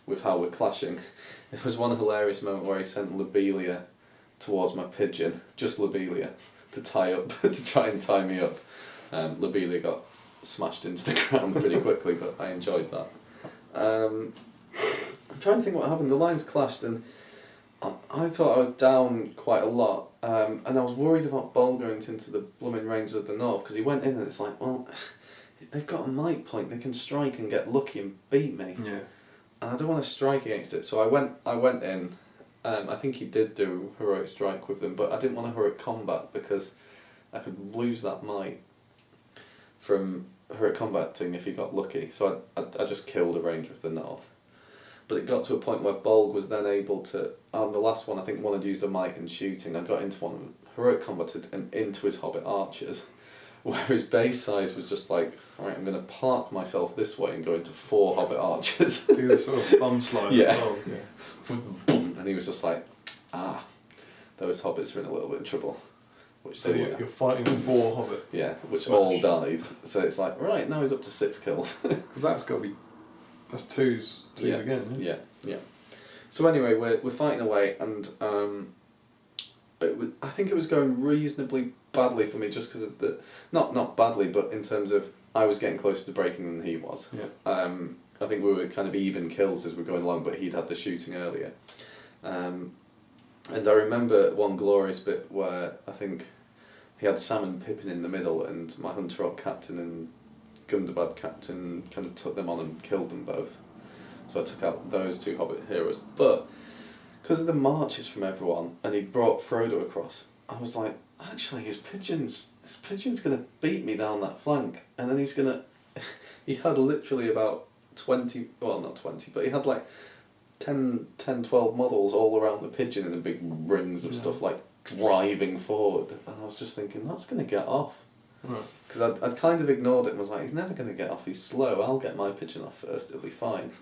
with how we're clashing. There was one hilarious moment where he sent Lobelia towards my pigeon, just Lobelia, to try and tie me up. Lobelia got smashed into the ground pretty quickly, but I enjoyed that. I'm trying to think what happened. The lines clashed, and I thought I was down quite a lot, and I was worried about Bolg going into the blooming Rangers of the North, because he went in and it's like, well, they've got a might point, they can strike and get lucky and beat me. Yeah. And I don't want to strike against it, so I went in. I think he did do heroic strike with them, but I didn't want a heroic combat because I could lose that might from heroic combating if he got lucky. So I just killed a Ranger of the North. But it got to a point where Bolg was then able to, on the last one, I think one had used a might in shooting. I got into one, heroic combated, and into his hobbit archers, where his base size was just like, alright, I'm going to park myself this way and go into 4 hobbit archers. Do the sort of bum slide. Yeah. And he was just like, those hobbits are in a little bit of trouble. So you're fighting 4 hobbits. Yeah, which all died. So it's like, right, now he's up to 6 kills. Because that's got to be... That's twos again, yeah. So anyway, we're fighting away, and I think it was going reasonably badly for me, just because of the not badly, but in terms of I was getting closer to breaking than he was. Yeah. I think we were kind of even kills as we were going along, but he'd had the shooting earlier. And I remember one glorious bit where I think he had Sam and Pippin in the middle, and my Hunter Rock captain and Gundabad captain kind of took them on and killed them both. So I took out those 2 hobbit heroes. But because of the marches from everyone, and he brought Frodo across, I was like, actually his pigeon's going to beat me down that flank. And then he had literally about 20, well not 20, but he had like 10, 12 models all around the pigeon in the big rings of stuff, like driving forward. And I was just thinking, that's going to get off. Because I'd kind of ignored it and was like, he's never going to get off, he's slow, I'll get my pigeon off first, it'll be fine.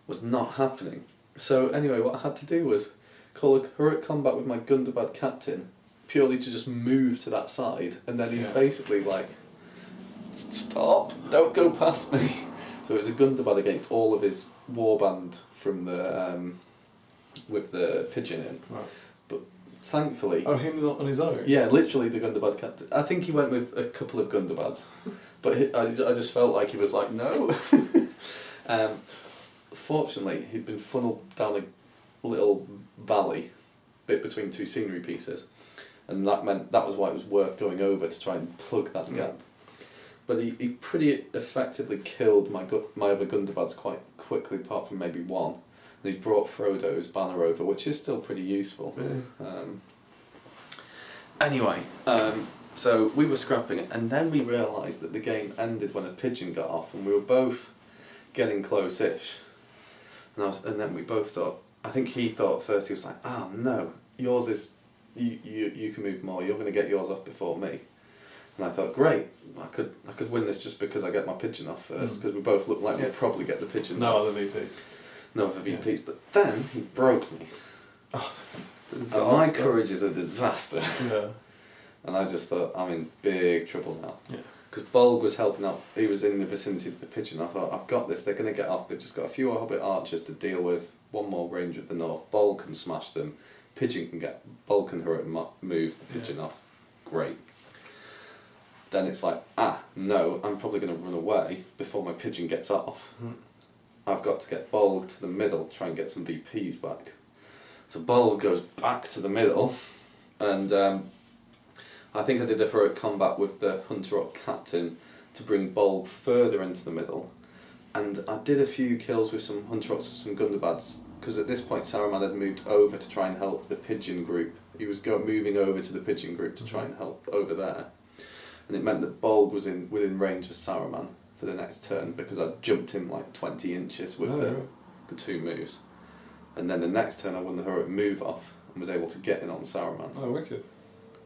Was not happening. So anyway, what I had to do was call a heroic combat with my Gundabad captain, purely to just move to that side, and then he's basically like, stop, don't go past me. So it was a Gundabad against all of his warband from the with the pigeon in. Right. But thankfully... Oh, him not on his own? Yeah, literally the Gundabad captain. I think he went with a couple of Gundabads, but I just felt like he was like, no. Fortunately, he'd been funneled down a little valley, bit between 2 scenery pieces, and that meant that was why it was worth going over to try and plug that gap. But he pretty effectively killed my other Gundabads quite quickly, apart from maybe one. And he brought Frodo's banner over, which is still pretty useful. Anyway, so we were scrapping it, and then we realised that the game ended when a pigeon got off, and we were both getting close-ish. And then we both thought, I think he thought at first, he was like, no, yours is, you can move more, you're going to get yours off before me. And I thought, great, I could win this just because I get my pigeon off first, because we both look like we'll probably get the pigeons No off. other VPs. No other VPs, but then he broke me. Oh, and my courage is a disaster. Yeah. And I just thought, I'm in big trouble now. Yeah. Because Bolg was helping out, he was in the vicinity of the pigeon. I thought, I've got this, they're going to get off, they've just got a few Hobbit archers to deal with, one more ranger at the north, Bolg can smash them, pigeon can get, Bolg can hurry and move the pigeon off. Great. Then it's like, no, I'm probably going to run away before my pigeon gets off. I've got to get Bolg to the middle, try and get some VPs back. So Bolg goes back to the middle, and I think I did a heroic combat with the Hunter Orc captain to bring Bolg further into the middle, and I did a few kills with some Hunter Orcs and some Gundabad's, because at this point Saruman had moved over to try and help the pigeon group. He was moving over to the pigeon group to try and help over there, and it meant that Bolg was within range of Saruman for the next turn, because I jumped him like 20 inches with the two moves. And then the next turn I won the heroic move off and was able to get in on Saruman. Oh, wicked.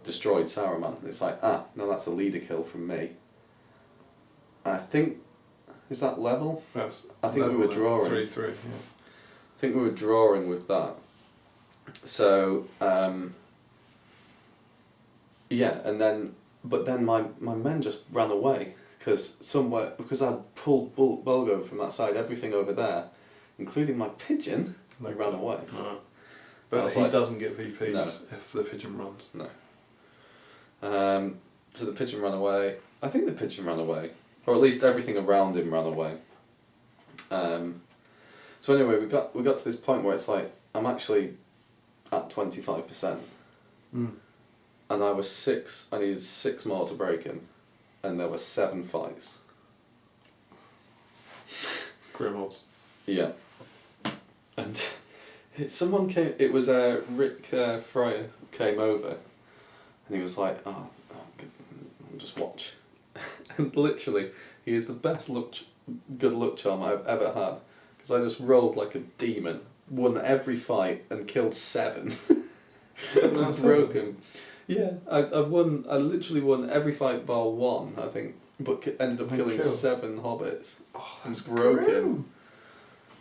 Destroyed Saruman. It's like, no, that's a leader kill from me. I think, is that level? I think we were drawing. 3-3, yeah. I think we were drawing with that. So, yeah, and then, but then my men just ran away, because I'd pulled Bolg over from that side, everything over there, including my pigeon, they ran away. Right. But he doesn't get VPs if the pigeon runs. No. So the pigeon ran away. I think the pigeon ran away, or at least everything around him ran away. So anyway, we got to this point where it's like, I'm actually at 25%, and I needed 6 more to break him, and there were 7 fights. Grim odds. Yeah. And someone came, it was Rick Fryer came over, and he was like, I'll just watch. And literally, he is the best good luck charm I've ever had, because I just rolled like a demon, won every fight, and killed 7. Broke him. Yeah, I literally won every fight bar 1, I think, but ended up killing 7 hobbits. Oh, that's broke him.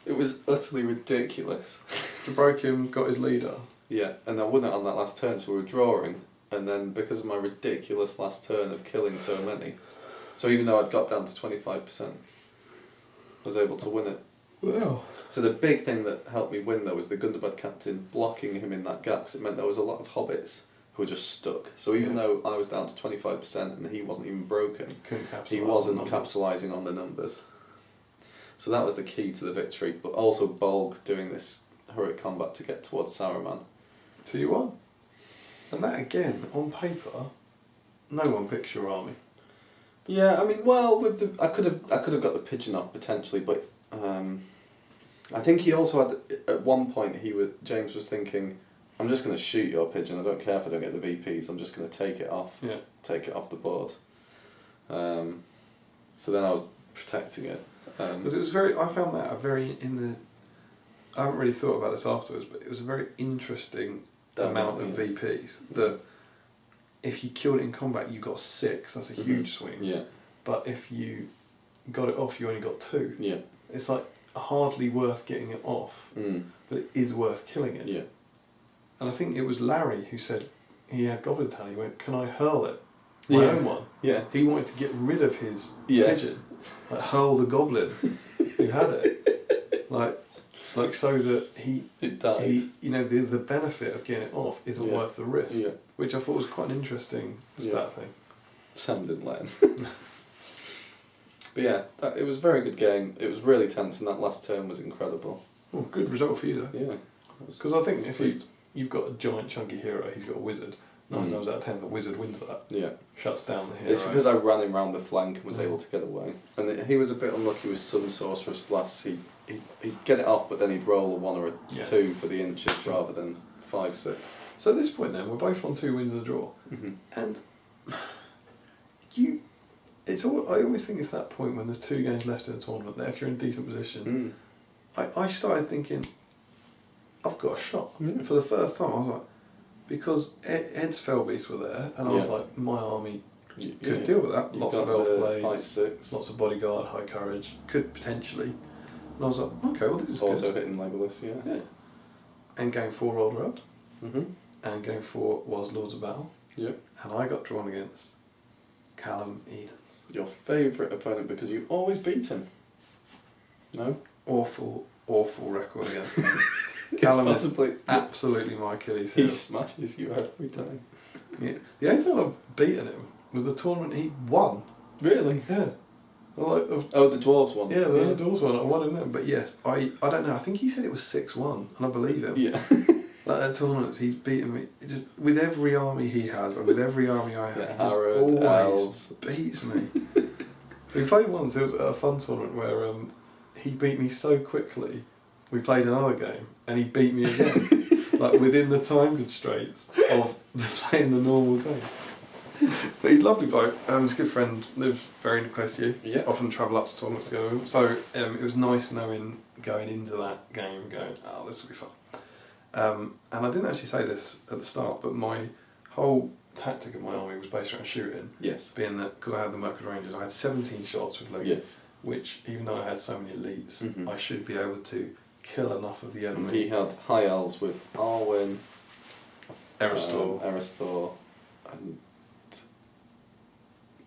It was utterly ridiculous. You broke him, got his leader. Yeah, and I won it on that last turn, so we were drawing, and then because of my ridiculous last turn of killing so many, so even though I'd got down to 25%, I was able to win it. Wow. So the big thing that helped me win though was the Gundabad captain blocking him in that gap, because it meant there was a lot of hobbits who were just stuck. So even though I was down to 25% and he wasn't even broken, he wasn't capitalising on the numbers. So that was the key to the victory, but also Bolg doing this heroic combat to get towards Saruman. So you won. And that again, on paper, no one picks your army. Yeah, I mean, well, with I could have got the pigeon off potentially, but I think he also had, at one point James was thinking, I'm just going to shoot your pigeon, I don't care if I don't get the VPs, I'm just going to take it off. Yeah. Take it off the board. So then I was protecting it. Because it was I found that I haven't really thought about this afterwards, but it was a very interesting amount of VPs. That if you killed it in combat, you got 6, that's a huge swing. Yeah. But if you got it off, you only got 2. Yeah. It's like hardly worth getting it off, but it is worth killing it. Yeah. And I think it was Larry who said he had Goblin Town, he went, can I hurl it? My own one. Yeah. He wanted to get rid of his pigeon. Like hurl the goblin who had it. Like so that it died. The benefit of getting it off isn't worth the risk. Yeah. Which I thought was quite an interesting stat thing. Sam didn't let him. But yeah, it was a very good game. It was really tense, and that last turn was incredible. Oh, good result for you though. Yeah. Because I think if you've got a giant chunky hero, he's got a wizard. 9 times out of 10, the wizard wins that. Yeah. Shuts down the hero. It's because I ran him round the flank and was able to get away. And he was a bit unlucky with some sorceress blasts. He'd get it off, but then he'd roll a 1 or a 2 for the inches rather than 5, 6. So at this point then, we're both on 2 wins and a draw. Mm-hmm. And I always think it's that point when there's 2 games left in the tournament that if you're in a decent position, I started thinking, I've got a shot. Yeah. For the first time, I was like, because Ed's Felbeats were there, and I was like, my army could deal with that. Lots of elf blades, fight 6. lots of bodyguard, high courage, could potentially. And I was like, okay, well this is Also good. hitting Legolas, yeah. And game 4 rolled around, Mhm. and game 4 was Lords of Battle. Yep. And I got drawn against Callum Eden. Your favourite opponent because you always beat him. No? Awful record against him. It's Callum is possibly absolutely my Achilles heel. he smashes you every time. Yeah. The only time I've beaten him was the tournament he won. Really? Yeah. Like, Oh, the dwarves one. yeah, the Doors one. I won in them. But yes, I don't know. I think he said it was 6-1, and I believe him. Yeah. Like at tournaments, he's beaten me just with every army he has, and with every army I have. Yeah, he just Harrod, always elves. beats me. We played once. It was a fun tournament where he beat me so quickly. We played another game, and he beat me again, like within the time constraints of playing the normal game. But he's a lovely bloke. He's a good friend. Lives very close to you. Yeah. Often travel up to tournaments together with him. So it was nice knowing going into that game, going, oh, this will be fun. And I didn't actually say this at the start, but my whole tactic of my army was based around shooting. Yes. Being that, because I had the Mercury Rangers, I had 17 shots with Logan. Yes. Which, even though I had so many elites, Mhm. I should be able to kill enough of the And enemy. he had high elves with Arwen, Aristor, and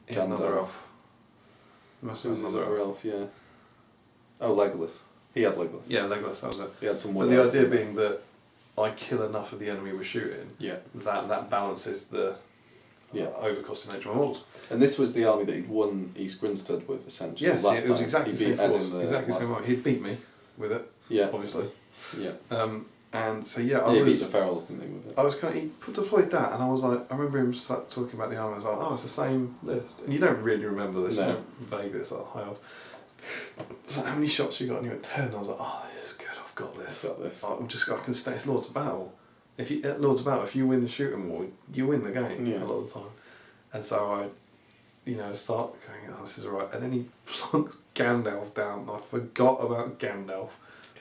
he had another Gandalf. elf. Must who have was his another other elf. elf, yeah. Oh, Legolas. He had Legolas. Yeah, Legolas, that was it. He had some But wood the elves idea in there. being that I kill enough of the enemy we're shooting, Yeah. that balances the overcosting nature of my models. And this was the army that he'd won East Grinstead with, essentially. Yes, last it was time. exactly He the same beat Ed force. in the Exactly the same last- way. He'd beat me with it, Yeah. obviously. Yeah. And so yeah, I He beat was. the Ferals, didn't he, with it? I was kind of, he deployed that, and I was like, I remember him talking about the army. I was like, oh, it's the same list, and you don't really remember this. No. You know, vaguely. It's like high odds. It's like, how many shots you got? And you went 10. I was like, oh, this is good. I've got this. Got this. I can stay. It's Lords of Battle. At Lords of Battle, if you win the shooting war, you win the game a lot of the time. And so I, start going, oh, this is alright. And then he plunks Gandalf down. I forgot about Gandalf.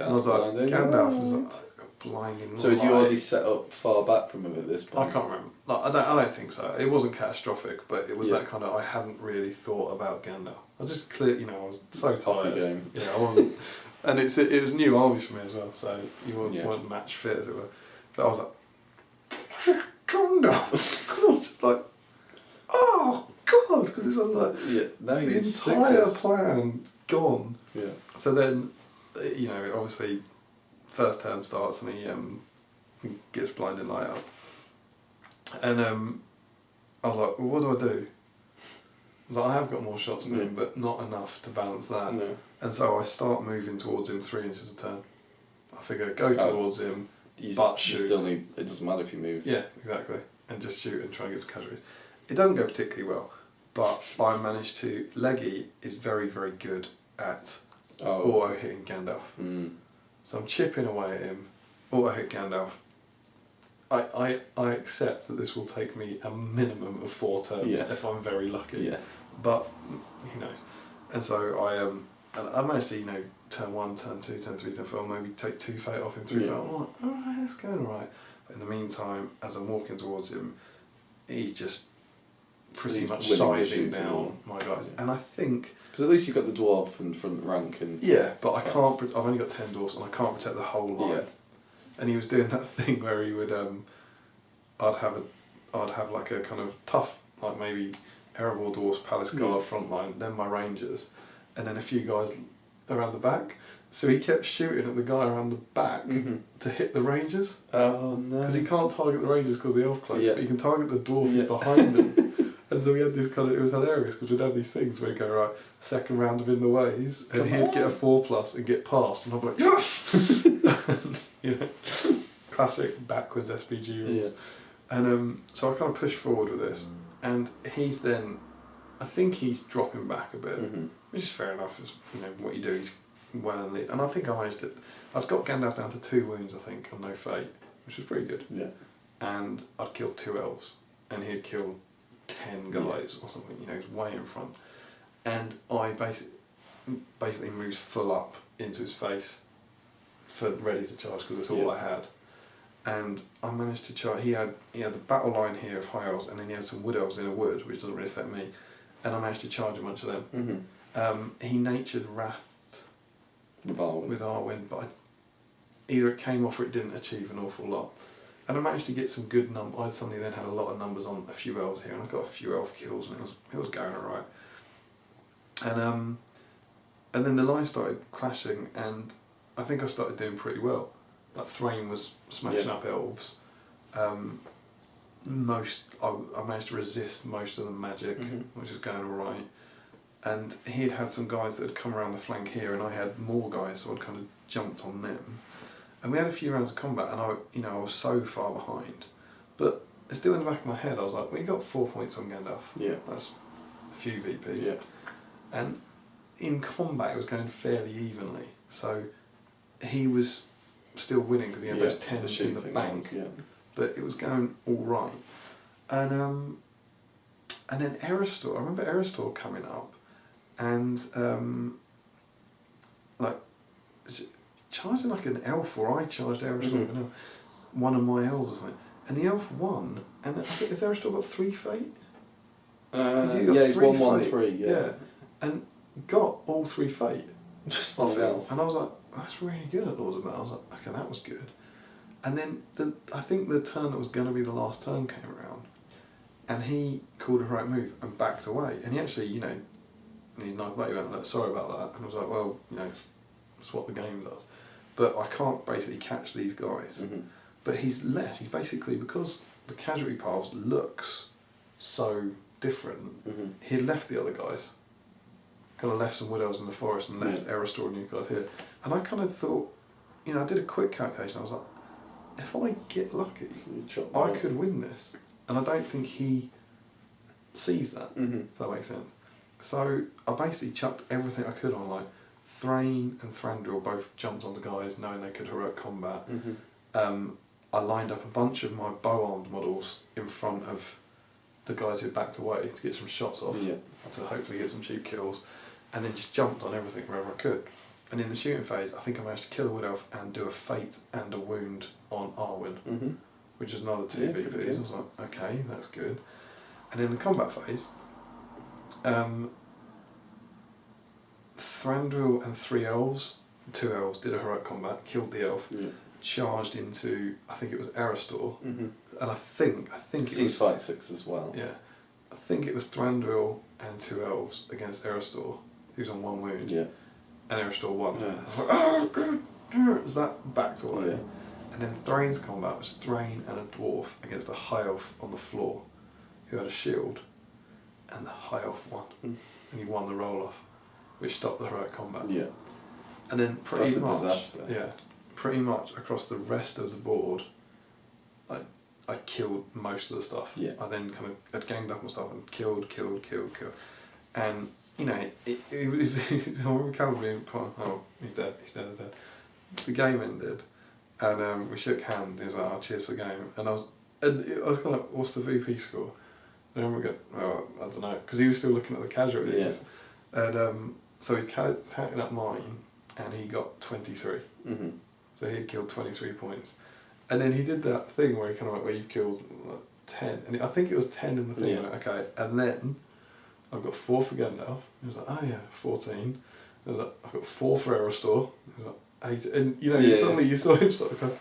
And I was like, Gandalf was like blinding. So had you light. already set up far back from him at this point? I can't remember. Like, I don't think so. It wasn't catastrophic, but it was Yeah. that kind of. I hadn't really thought about Gandalf. I just I was so Off your tired. game. Yeah, I wasn't. And it was new armies for me as well, so you weren't match fit as it were. But I was like, Gandalf. I was just like, oh god, because it's like now the you need entire 6s. plan gone. Yeah. So then, obviously, first turn starts and he gets blinded light up. And I was like, well, what do I do? I was like, I have got more shots than him, but not enough to balance that. No. And so I start moving towards him 3 inches a turn. I figure go towards him, but shoot. You still need. It doesn't matter if you move. Yeah, exactly. And just shoot and try and get some casualties. It doesn't go particularly well, but I managed to. Leggy is very, very good at auto hitting Gandalf. Mm. So I'm chipping away at him, auto hit Gandalf. I accept that this will take me a minimum of 4 turns if I'm very lucky. Yeah. But who knows? And so I managed to turn 1, turn 2, turn 3, turn 4, maybe take 2 fate off him, 3 fate. I'm like, alright, it's going alright. But in the meantime, as I'm walking towards him, he's just pretty much scything down my guys. And I think because at least you've got the dwarf in front rank and. Yeah, but I can't. I've only got 10 dwarfs, and I can't protect the whole line. Yeah. And he was doing that thing where he would, I'd have like a kind of tough, like maybe Erebor Dwarfs, Palace Guard front line, then my Rangers, and then a few guys around the back. So he kept shooting at the guy around the back to hit the Rangers. Oh no. Because he can't target the Rangers because the elf close, Yeah. but he can target the dwarf behind him. And so we had this kind of, it was hilarious because we'd have these things where he'd go, right, second round of In the Ways, and he'd get a 4+ and get past, and I'd be like, yes! Classic backwards SPG rules. Yeah. And so I kind of pushed forward with this, and he's then, I think he's dropping back a bit, which is fair enough, it's, what you do, he's well in lead. And I think I managed it. I'd got Gandalf down to 2 wounds, I think, on no fate, which was pretty good. Yeah. And I'd killed 2 elves, and he'd killed 10 guys or something, he's way in front. And I basically moved full up into his face, for ready to charge because that's all I had. And I managed to charge. He had the battle line here of high elves, and then he had some wood elves in a wood, which doesn't really affect me. And I managed to charge a bunch of them. He natured Wrath with Arwen, but either it came off or it didn't achieve an awful lot. And I managed to get some good numbers. I suddenly then had a lot of numbers on a few elves here, and I got a few elf kills, and it was going alright. And then the line started clashing, and I think I started doing pretty well. Like Thrain was smashing up elves. I managed to resist most of the magic, which was going alright. And he had some guys that had come around the flank here, and I had more guys, so I'd kind of jumped on them. And we had a few rounds of combat, and I was so far behind. But still in the back of my head, I was like, we got 4 points on Gandalf. Yeah. That's a few VPs. Yeah. And in combat, it was going fairly evenly. So he was still winning because he had those 10 in the bank. But it was going all right. And then Eristor, I remember Eristor coming up, and charging like an elf, or I charged Eristor, one of my elves or something. And the elf won, and I think, has Eristor got 3 fate? He's 1/1/3, yeah. And got all 3 fate. Just off elf. And I was like, that's really good at Lords of Battle. I was like, okay, that was good. And then I think the turn that was going to be the last turn came around, and he called a right move and backed away. And he actually, he's nice, but he went, look, sorry about that. And I was like, well, it's what the game does. But I can't basically catch these guys. But he's left. He's basically, because the casualty piles looks so different, he had left the other guys. Kind of left some wood elves in the forest and left Eristor and these guys here. And I kind of thought, I did a quick calculation. I was like, if I get lucky, I could win this. And I don't think he sees that, if that makes sense. So I basically chucked everything I could on, like Thrain and Thranduil both jumped onto guys knowing they could heroic combat. I lined up a bunch of my bow-armed models in front of the guys who backed away to get some shots off, to hopefully get some cheap kills, and then just jumped on everything wherever I could. And in the shooting phase, I think I managed to kill a wood elf and do a fate and a wound on Arwen, which is another 2 VPs. I was like, okay, that's good. And in the combat phase, Thranduil and 3 elves, 2 elves did a heroic combat, killed the elf, charged into, I think it was Eristor, and I think it was fight 6 as well. Yeah, I think it was Thranduil and 2 elves against Eristor, who's on 1 wound. Yeah. And Eristor won. Yeah. I was like, oh, good. It was that backed away. Yeah. And then Thrain's combat was Thrain and a dwarf against a high elf on the floor, who had a shield, and the high elf won, and he won the roll off, which stopped the heroic combat. Yeah. And then pretty much across the rest of the board, I killed most of the stuff. Yeah. I then I'd gamed up on stuff and killed. And it was he's dead. The game ended, and we shook hands. He was like, "Oh, cheers for the game." And I was kind of like, "What's the VP score?" And I remember going, "Oh, I don't know," because he was still looking at the casualties. Yeah. And so he counted up mine, and he got 23. So he had killed 23 points, and then he did that thing where he kind of went, "Well, you've killed 10," and I think it was 10 in the thing. Yeah. Went, okay, and then I've got 4 for Gandalf. He was like, "Oh yeah, 14." I was like, "I've got 4 for Eristor." He was like, 8, and suddenly you saw him sort of go,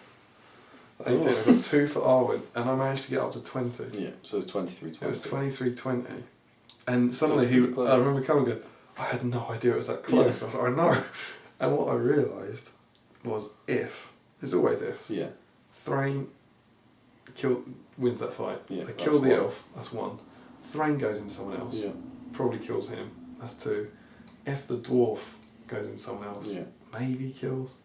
18. I got 2 for Arwen, and I managed to get up to 20. Yeah, so it was 23-20. It was 23-20, and suddenly I remember coming and going, I had no idea it was that close. I was like, I know. And what I realised was there's always ifs. Yeah. Thrain wins that fight. Yeah, they kill the elf, that's 1. Thrain goes into someone else, probably kills him, that's 2. If the dwarf goes into someone else, maybe kills.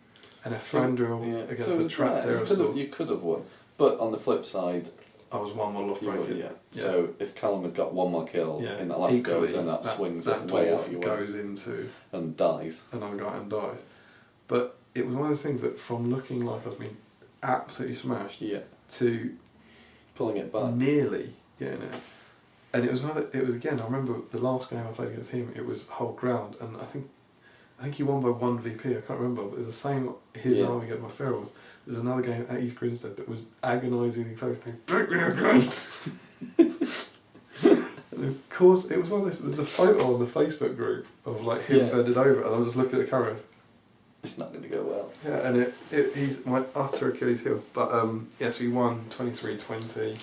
And if Thranduil against the trapped Eristor, you could have won. But on the flip side, I was 1 model off breaking. So if Callum had got 1 more kill in that last go, then that swings it way out your way. Goes into and dies. Another guy and dies. But it was one of those things that from looking like I was being absolutely smashed to pulling it back, nearly getting it. And it was again, I remember the last game I played against him, it was whole ground, and I think I think he won by 1 VP, I can't remember, but it was the same, his Yeah. army against my ferals. There was another game at East Grinstead that was agonisingly close. Pick me again! And of course, it was one of those, there's a photo on the Facebook group of like him Yeah. bending over, and I was just looking at the camera. It's not going to go well. Yeah, and he's my utter Achilles heel. But yes, we won 23-20. It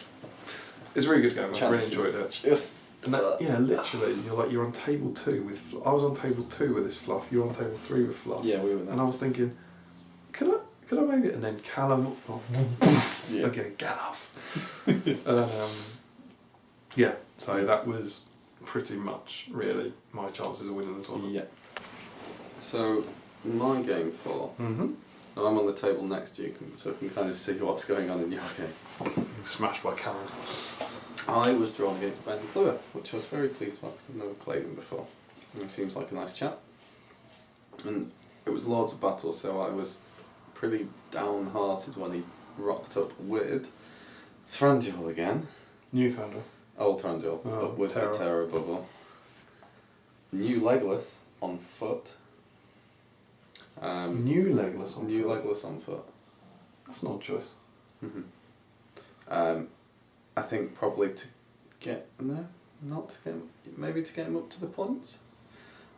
was a really good game. I really enjoyed it. Just And that, yeah, literally, you're on table 2 with. I was on table 2 with this fluff. You were on table 3 with fluff. yeah, we were. And I was thinking, could I maybe? And then Callum, Yeah. okay, get off. Yeah, so that was pretty much really my chances of winning the tournament. Yeah. So my game 4. Mm-hmm. Now I'm on the table next to you, so I can kind of see what's going on in your game. Smashed by Callum. I was drawn against Ben Cluer, which I was very pleased about because I've never played him before. And he seems like a nice chap. And it was Lords of Battle, so I was pretty downhearted when he rocked up with Thranduil again. New Thunder. Old Thranduil, but with the Terror bubble. New Legolas on foot. New Legolas on New foot. Legolas on foot. That's not a choice. Mm-hmm. I think probably to get maybe to get him up to the points.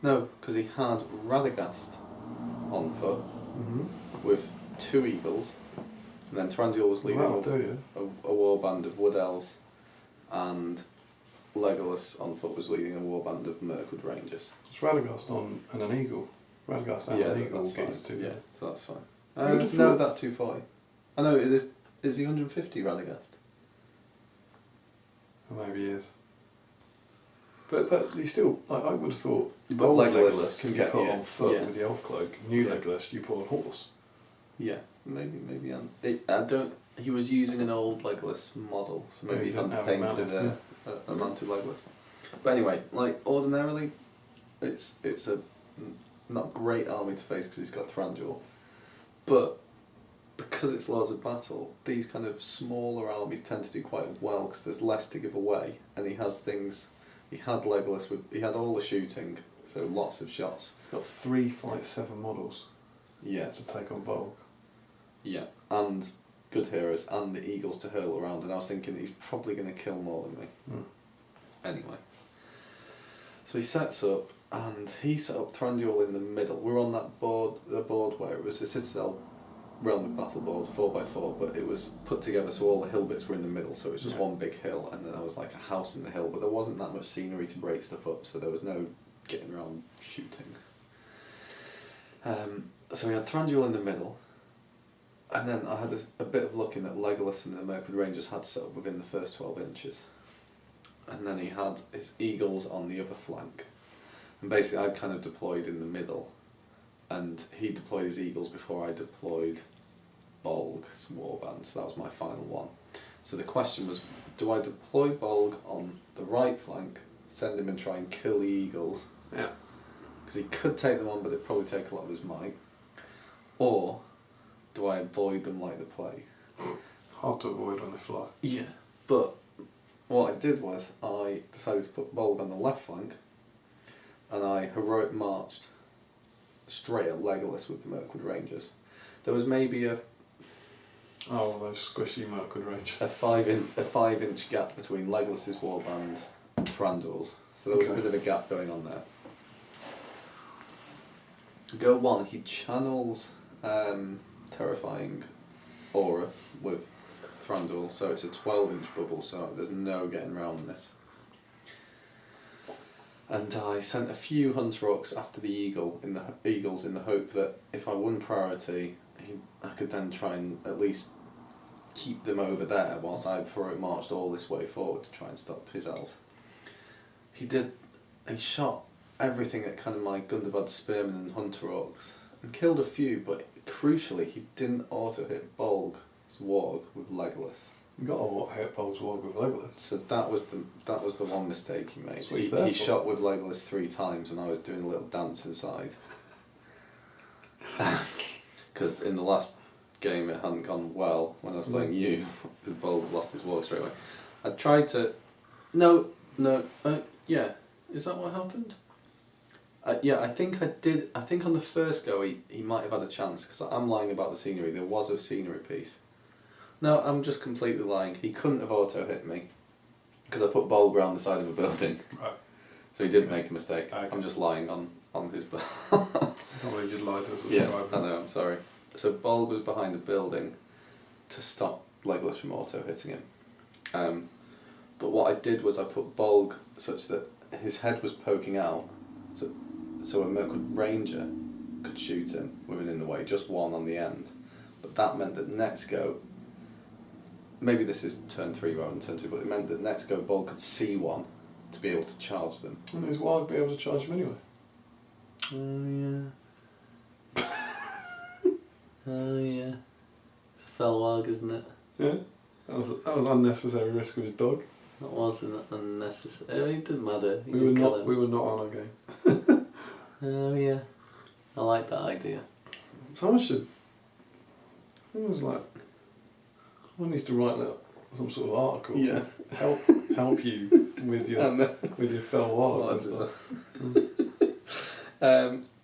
No, because he had Radagast on foot with 2 eagles, and then Thranduil was leading a warband of wood elves, and Legolas on foot was leading a warband of Mirkwood Rangers. It's Radagast on and an eagle. Radagast and an eagle that's fine. against 2. Yeah, so that's fine. would have No, thought- that's 240. I know it is. Is he 150 Radagast? Or maybe he is. But that he still, like, I would have thought. But old Legolas can you get put on foot yeah. with the elf cloak. New Yeah. Legolas you put on horse. Yeah, maybe. I don't. He was using an old Legolas model, so maybe he didn't hadn't have a painted a mounted Legolas. But anyway, like ordinarily, it's a not great army to face because he's got Thranduil, but because it's Lords of Battle, these kind of smaller armies tend to do quite well because there's less to give away, and he has things. He had Legolas he had all the shooting, so lots of shots. He's got 3 Flight 7 models. Yeah. To take on bulk. Yeah, and good heroes and the eagles to hurl around, and I was thinking he's probably going to kill more than me. Anyway, so he sets up, and he set up Thranduil in the middle. We're on that board, the board where it was a Citadel Realm of Battle board, 4x4, but it was put together so all the hill bits were in the middle, so it was just one big hill, and then there was like a house in the hill, but there wasn't that much scenery to break stuff up, so there was no getting around shooting. So we had Thranduil in the middle. And then I had a bit of luck in that Legolas and the Mirkwood Rangers had set up within the first 12 inches. And then he had his eagles on the other flank. And basically I'd kind of deployed in the middle. And he deployed his eagles before I deployed Bolg's warband, so that was my final one. So the question was, do I deploy Bolg on the right flank, send him and try and kill the eagles? Yeah. Because he could take them on, but it'd probably take a lot of his might. Or do I avoid them like the plague? Hard to avoid when they fly. Yeah. But what I did was I decided to put Bolg on the left flank, and I heroic marched straight at Legolas with the Mirkwood Rangers. There was maybe a those squishy Mirkwood Rangers. a 5-inch gap between Legolas's warband and Thranduil's, so there was a bit of a gap going on there. Go 1, he channels Terrifying Aura with Thranduil, so it's a 12-inch bubble, so there's no getting around this. And I sent a few Hunter Orcs after the eagles in the hope that if I won priority, I could then try and at least keep them over there whilst I've heroic marched all this way forward to try and stop his elves. He shot everything at kind of my Gundabad Spearmen and Hunter Orcs and killed a few, but crucially he didn't auto hit Bolg's Warg with Legolas. You got to hit Bolg's Warg with Legolas. So that was the one mistake he made. He shot with Legolas 3 times, and I was doing a little dance inside. Because in the last game it hadn't gone well when I was playing you, because Bolg lost his Warg straight away. I tried to... Yeah, is that what happened? Yeah, I think I did. I think on the first go he might have had a chance because I'm lying about the scenery. There was a scenery piece. No, I'm just completely lying. He couldn't have auto hit me because I put bulb around the side of a building. Right. So he didn't make a mistake. Okay. I'm just lying on his. I can't believe you lied to us. Yeah, I know. I'm sorry. So bulb was behind the building to stop Legolas from auto hitting him. But what I did was I put bulb such that his head was poking out, so a Mirkwood Ranger could shoot him with an in the way, just one on the end. But that meant that next go, maybe this is turn 3 rather than turn 2, but it meant that next go Bulb could see one to be able to charge them. And his wild be able to charge him anyway. Oh yeah. Oh yeah. It's Felwag, isn't it? Yeah. That was unnecessary risk of his dog. That wasn't unnecessary. It didn't matter. We were not on our game. Oh yeah. I like that idea. Someone should. It was like. Someone needs to write some sort of article to help you with your fell wards and stuff.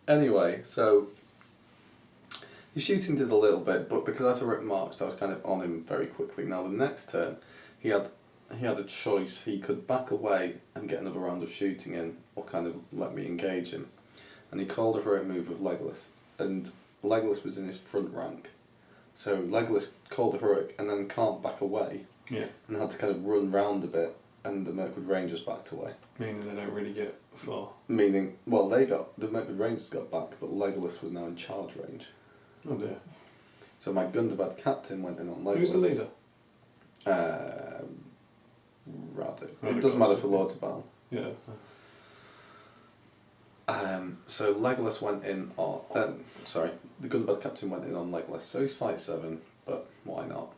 Anyway, so his shooting did a little bit, but because I wrote marched, I was kind of on him very quickly. Now the next turn, he had a choice. He could back away and get another round of shooting in, or kind of let me engage him. And he called a heroic move with Legolas, and Legolas was in his front rank. So Legolas called a heroic and then can't back away. Yeah. And had to kind of run round a bit, and the Mirkwood Rangers backed away. Meaning they don't really get far. Meaning, the Mirkwood Rangers got back, but Legolas was now in charge range. Oh dear. So my Gundabad captain went in on Legolas. Who's the leader? Radu. It doesn't matter for Lords of Battle. Yeah. So Legolas went in on... the Gundabad captain went in on Legolas. So he's fight 7, but why not?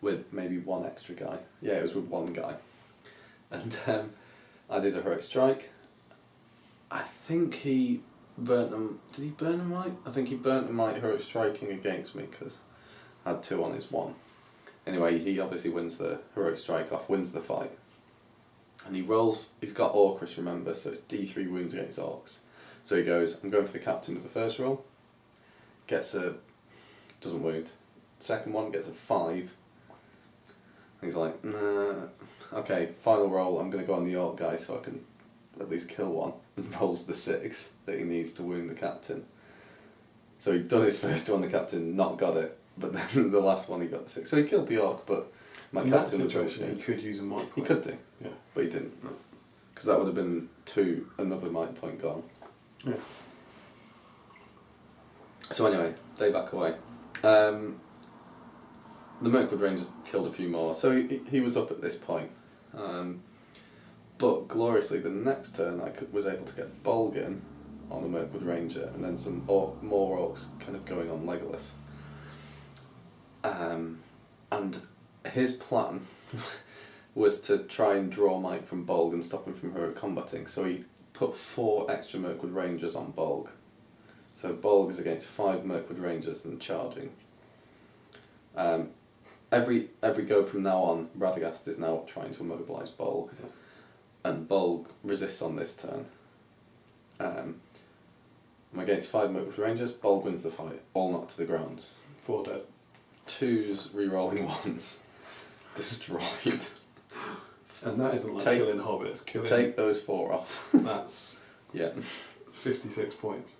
With maybe one extra guy. Yeah, it was with one guy. And I did a heroic strike. I think he burnt them... Did he burn them right? I think he burnt them right heroic striking against me because I had 2 on his 1. Anyway, he obviously wins the heroic strike off, wins the fight. And he rolls, he's got Orcus, remember, so it's D3 wounds against Orcs. So he goes, I'm going for the captain with the first roll. Doesn't wound. Second one gets a 5. And he's like, nah, okay, final roll, I'm going to go on the Orc guy so I can at least kill one. And rolls the 6 that he needs to wound the captain. So he'd done his first 2 on the captain, not got it, but then the last one he got the 6. So he killed the Orc, but my captain was situation, he could use a might point. He could do. Yeah. But he didn't. Because that would have been another might point gone. Yeah. So anyway, they back away. The Mirkwood Rangers killed a few more, so he was up at this point. But gloriously, the next turn I was able to get Bolgan on the Mirkwood Ranger, and then some more Orcs kind of going on Legolas. And his plan was to try and draw might from Bolg and stop him from heroic combating. So he put 4 extra Mirkwood Rangers on Bolg. So Bolg is against 5 Mirkwood Rangers and charging. Every go from now on, Radagast is now trying to immobilise Bolg. Yeah. And Bolg resists on this turn. I'm against 5 Mirkwood Rangers, Bolg wins the fight, all knocked to the ground. 4 dead. 2s re-rolling 1s. Destroyed. And that isn't like killing hobbits. Take those 4 off. That's 56 points.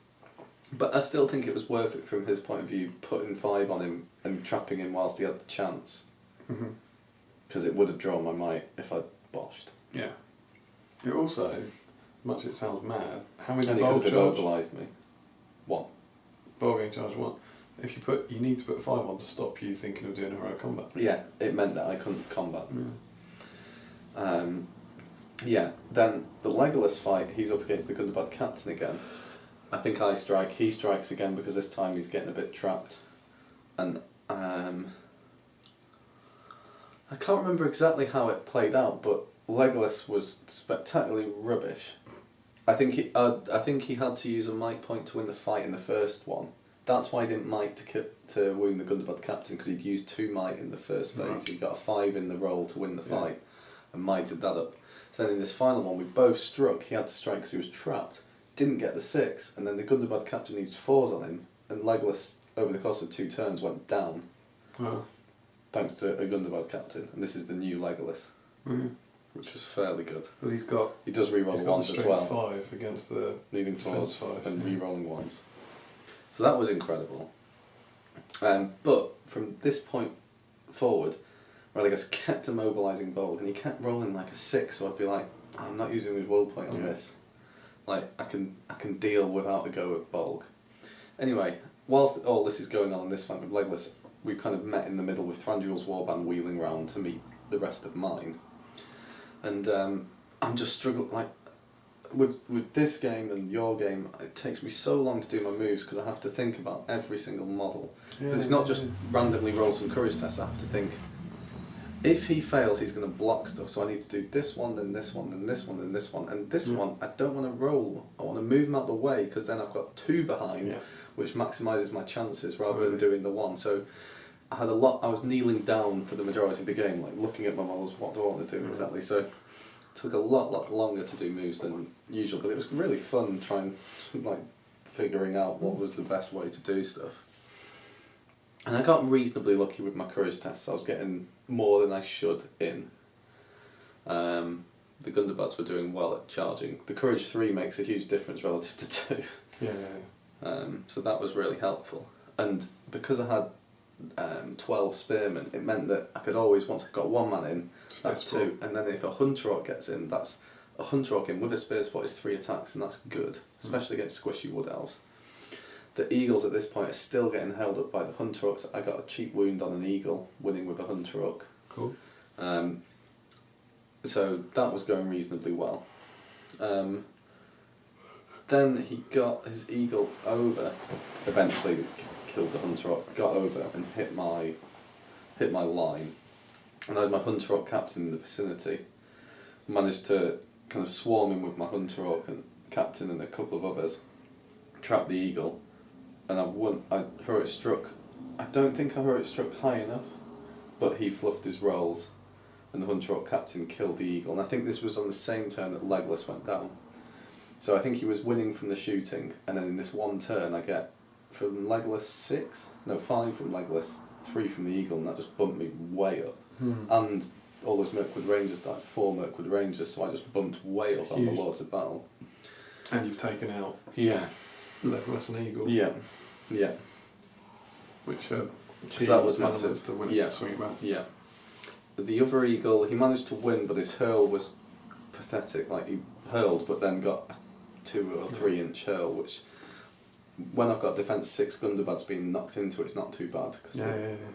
But I still think it was worth it from his point of view, putting 5 on him and trapping him whilst he had the chance. Because it would have drawn my might if I'd botched. Yeah. It also, much as it sounds mad, how many and he could have immobilised me. 1. Bolging charge 1. If you need to put 5 on to stop you thinking of doing heroic combat. Yeah, it meant that I couldn't combat. Yeah. Then the Legolas fight, he's up against the Gundabad captain again. I think I strike, he strikes again because this time he's getting a bit trapped. And I can't remember exactly how it played out, but Legolas was spectacularly rubbish. I think he had to use a might point to win the fight in the first one. That's why he didn't might to wound the Gundabad captain, because he'd used 2 might in the first phase. Right. He got a 5 in the roll to win the fight, and mighted that up. So then in this final one, we both struck. He had to strike because he was trapped. didn't get the 6, and then the Gundabad captain needs 4s on him, and Legolas, over the course of 2 turns, went down. Wow. Thanks to a Gundabad captain, and this is the new Legolas, which was fairly good. Well, he does re-roll ones as well. 5 against the needing 4s 5 and re-rolling 1s. So that was incredible. But from this point forward, Radagast kept immobilising Bolg, and he kept rolling like a 6. So I'd be like, I'm not using his will point on this. Like I can deal without a go at Bolg. Anyway, whilst all this is going on in this fight with Legolas, we kind of met in the middle with Thranduil's warband wheeling round to meet the rest of mine. And I'm just struggling, like, with this game and your game, it takes me so long to do my moves because I have to think about every single model. Because it's not just randomly roll some courage tests, I have to think, if he fails, he's going to block stuff, so I need to do this one, then this one, then this one, then this one. And this one, I don't want to roll. I want to move him out the way because then I've got 2 behind, which maximises my chances rather than doing the 1. So I was kneeling down for the majority of the game, like looking at my models, what do I want to do exactly. So it took a lot longer to do moves than usual, but it was really fun trying, like, figuring out what was the best way to do stuff. And I got reasonably lucky with my courage tests. I was getting more than I should in. The Gundabads were doing well at charging. The courage 3 makes a huge difference relative to 2. So that was really helpful. And because I had 12 spearmen, it meant that I could always, once I got 1 man in, that's 2. And then if a Hunter Orc gets in, that's a Hunter Orc in with a spear spot is 3 attacks, and that's good, especially against squishy wood elves. The eagles at this point are still getting held up by the Hunter Orcs. I got a cheap wound on an eagle, winning with a Hunter Orc. Cool. So that was going reasonably well. Then he got his eagle over, eventually killed the Hunter Orc, got over and hit my line. And I had my Hunter Orc captain in the vicinity. Managed to kind of swarm him with my Hunter Orc and captain and a couple of others. Trapped the eagle. And I heroic struck. I don't think I heroic struck high enough, but he fluffed his rolls, and the Hunter Orc captain killed the eagle. And I think this was on the same turn that Legolas went down. So I think he was winning from the shooting, and then in this 1 turn I get from Legolas 5 from Legolas, 3 from the eagle, and that just bumped me way up. And all those Mirkwood Rangers died, 4 Mirkwood Rangers, so I just bumped way up on the Lords of Battle. And you've taken out Legolas and Eagle. Yeah. Which so that was massive. To win swing back. Yeah. The other eagle, he managed to win, but his hurl was pathetic. Like, he hurled, but then got a 2 or 3 inch hurl, which, when I've got defense 6 Gundabads being knocked into, it's not too bad because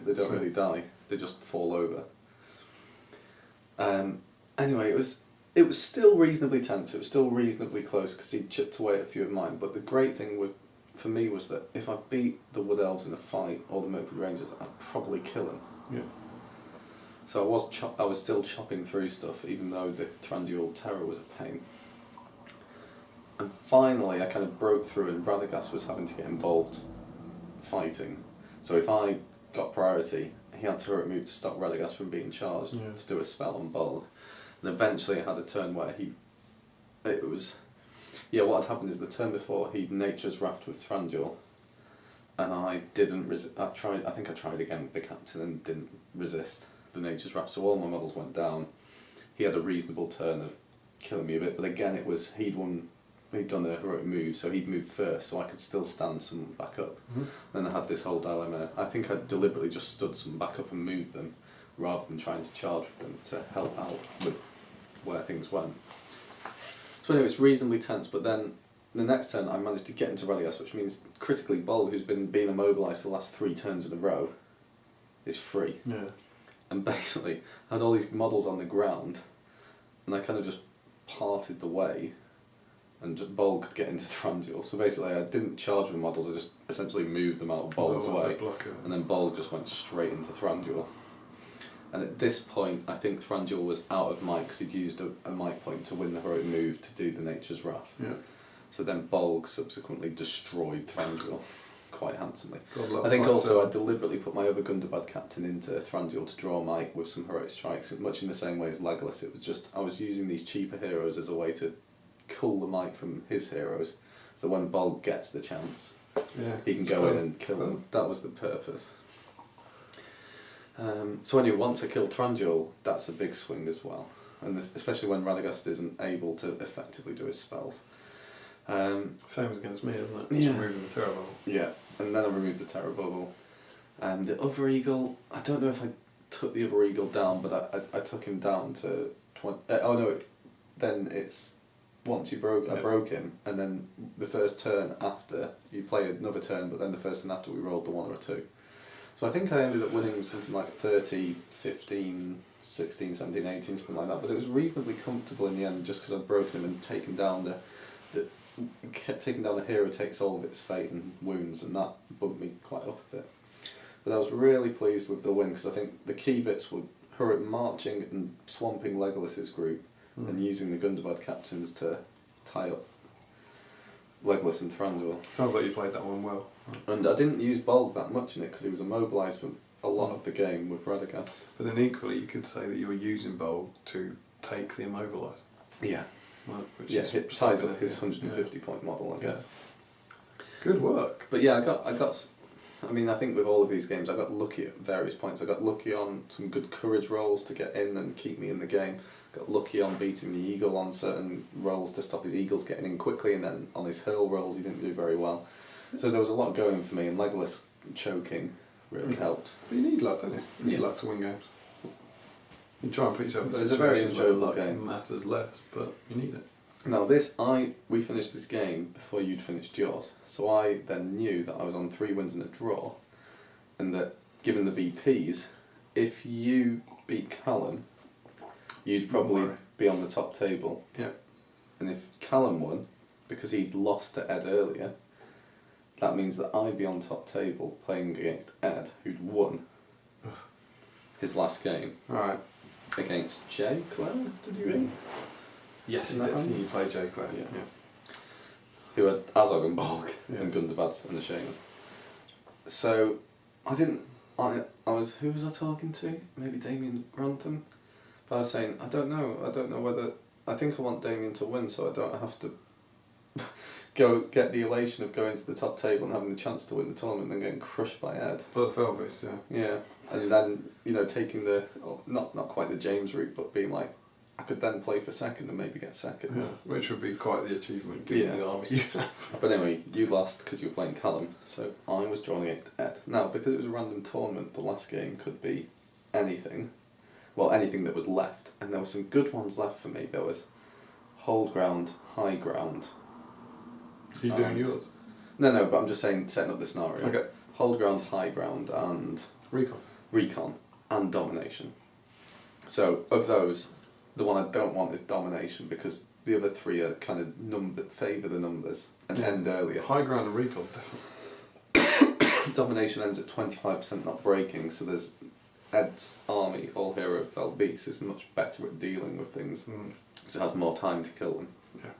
they don't really die. They just fall over. Anyway, it was still reasonably tense. It was still reasonably close because he chipped away at a few of mine. But the great thing for me was that if I beat the Wood Elves in a fight or the Mirkwood Rangers, I'd probably kill him. Yeah. So I was still chopping through stuff, even though the Thranduil Terror was a pain. And finally, I kind of broke through, and Radagast was having to get involved fighting. So if I got priority, he had to move to stop Radagast from being charged to do a spell on Bolg. And eventually I had a turn where what had happened is the turn before he'd Nature's Wrath with Thranduil, and I didn't resist. I think I tried again with the captain and didn't resist the Nature's Wrath, so all my models went down. He had a reasonable turn of killing me a bit, but again it was he'd done a heroic move, so he'd moved first, so I could still stand someone back up. Then I had this whole dilemma. I think I deliberately just stood someone back up and moved them, rather than trying to charge with them to help out with where things went. So anyway, it's reasonably tense, but then the next turn I managed to get into Radagast, which means critically Bolg, who's been being immobilised for the last 3 turns in a row, is free. Yeah. And basically, I had all these models on the ground, and I kind of just parted the way, and just Bolg could get into Thranduil. So basically I didn't charge with models, I just essentially moved them out of Bolg's way, and then Bolg just went straight into Thranduil. And at this point, I think Thranduil was out of might because he'd used a might point to win the heroic move to do the Nature's Wrath. Yeah. So then Bolg subsequently destroyed Thranduil quite handsomely. I think also I deliberately put my other Gundabad captain into Thranduil to draw might with some heroic strikes, much in the same way as Legolas. It was just, I was using these cheaper heroes as a way to cull the might from his heroes, So when Bolg gets the chance, Yeah. he can go in and kill them. That was the purpose. So anyway, once I kill Tranduil, that's a big swing as well. And especially when Radagast isn't able to effectively do his spells. Same as against me, isn't it? Yeah. Just removing the terror bubble. Yeah, and then I removed the terror bubble. The other eagle, I don't know if I took the other eagle down, but I took him down to 20. Then it's once you broke, I broke him, and then the first turn after you play another turn, but then the first turn after we rolled the 1 or a 2. So I think I ended up winning something like 30, 15, 16, 17, 18, something like that. But it was reasonably comfortable in the end, just because I'd broken him and taken down the hero takes all of its fate and wounds, and that bumped me quite up a bit. But I was really pleased with the win, because I think the key bits were her marching and swamping Legolas's group and using the Gundabad captains to tie up Legolas and Thranduil. Sounds like you played that one well. And I didn't use Bolg that much in it because he was immobilised for a lot of the game with Radagast. But then equally, you could say that you were using Bolg to take the immobilise. Yeah. Right, which It ties up his 150 point model, I guess. Yeah. Good work. But yeah, I mean, I think with all of these games, I got lucky at various points. I got lucky on some good courage rolls to get in and keep me in the game. Got lucky on beating the eagle on certain rolls to stop his eagles getting in quickly, and then on his hill rolls he didn't do very well. So there was a lot going for me, and Legolas choking really helped. But you need luck, don't you? You need luck to win games. You try and put yourself in It's a very situations where enjoyable luck game. matters less, but you need it. Now we finished this game before you'd finished yours, so I then knew that I was on 3 wins and a draw, and that given the VPs, if you beat Callum, you'd probably be on the top table. Yeah. And if Callum won, because he'd lost to Ed earlier, that means that I'd be on top table playing against Ed, who'd won his last game. Alright. Against Jay Clare, did you win? Yes, Isn't that right? You played Jay Clare. Yeah. Who had Azog and Bolg and Yeah. Gundabad and the Shaman. So I was, who was I talking to? Maybe Damian Grantham? But I was saying, I don't know whether, I think I want Damian to win so I don't have to go get the elation of going to the top table and having the chance to win the tournament and then getting crushed by Ed. But the Felvis, yeah. Yeah, and then, taking the, not quite the James route, but being like, I could then play for second and maybe get second. Yeah, which would be quite the achievement given the army you have. But anyway, you lost because you were playing Callum, so I was drawn against Ed. Now, because it was a random tournament, the last game could be anything. Well, anything that was left. And there were some good ones left for me. There was hold ground, high ground. Are you doing yours? No, but I'm just saying, setting up the scenario. Okay. Hold ground, high ground, and recon, and domination. So, of those, the one I don't want is domination because the other 3 are kind of favour the numbers and end earlier. High ground and recon, definitely. Domination ends at 25% not breaking, so there's Ed's army, all hero of Fell Beasts, is much better at dealing with things because it has more time to kill them. Yeah.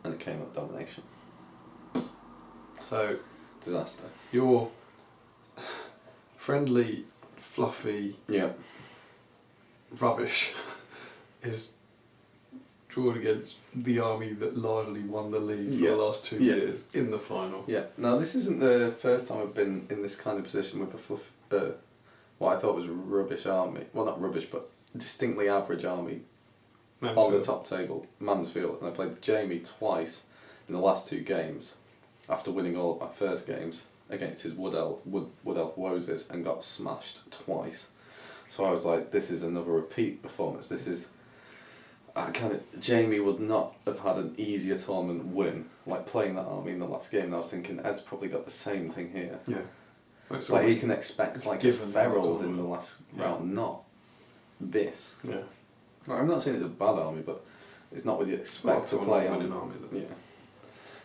And it came up domination. So, Disaster. your friendly, fluffy rubbish is drawn against the army that largely won the league for the last 2 years in the final. Yeah. Now, this isn't the first time I've been in this kind of position with a what I thought was a rubbish army. Well, not rubbish, but distinctly average army on the top table, Mansfield. And I played Jamie twice in the last 2 games after winning all of my first games against his Wood Elf Wozes and got smashed twice. So I was like, this is another repeat performance. Jamie would not have had an easier tournament win, like playing that army in the last game. And I was thinking, Ed's probably got the same thing here. Yeah. Like he can expect like ferals in the last round, not this. Yeah. Like, I'm not saying it's a bad army, but it's not what you expect to play on. Army, yeah.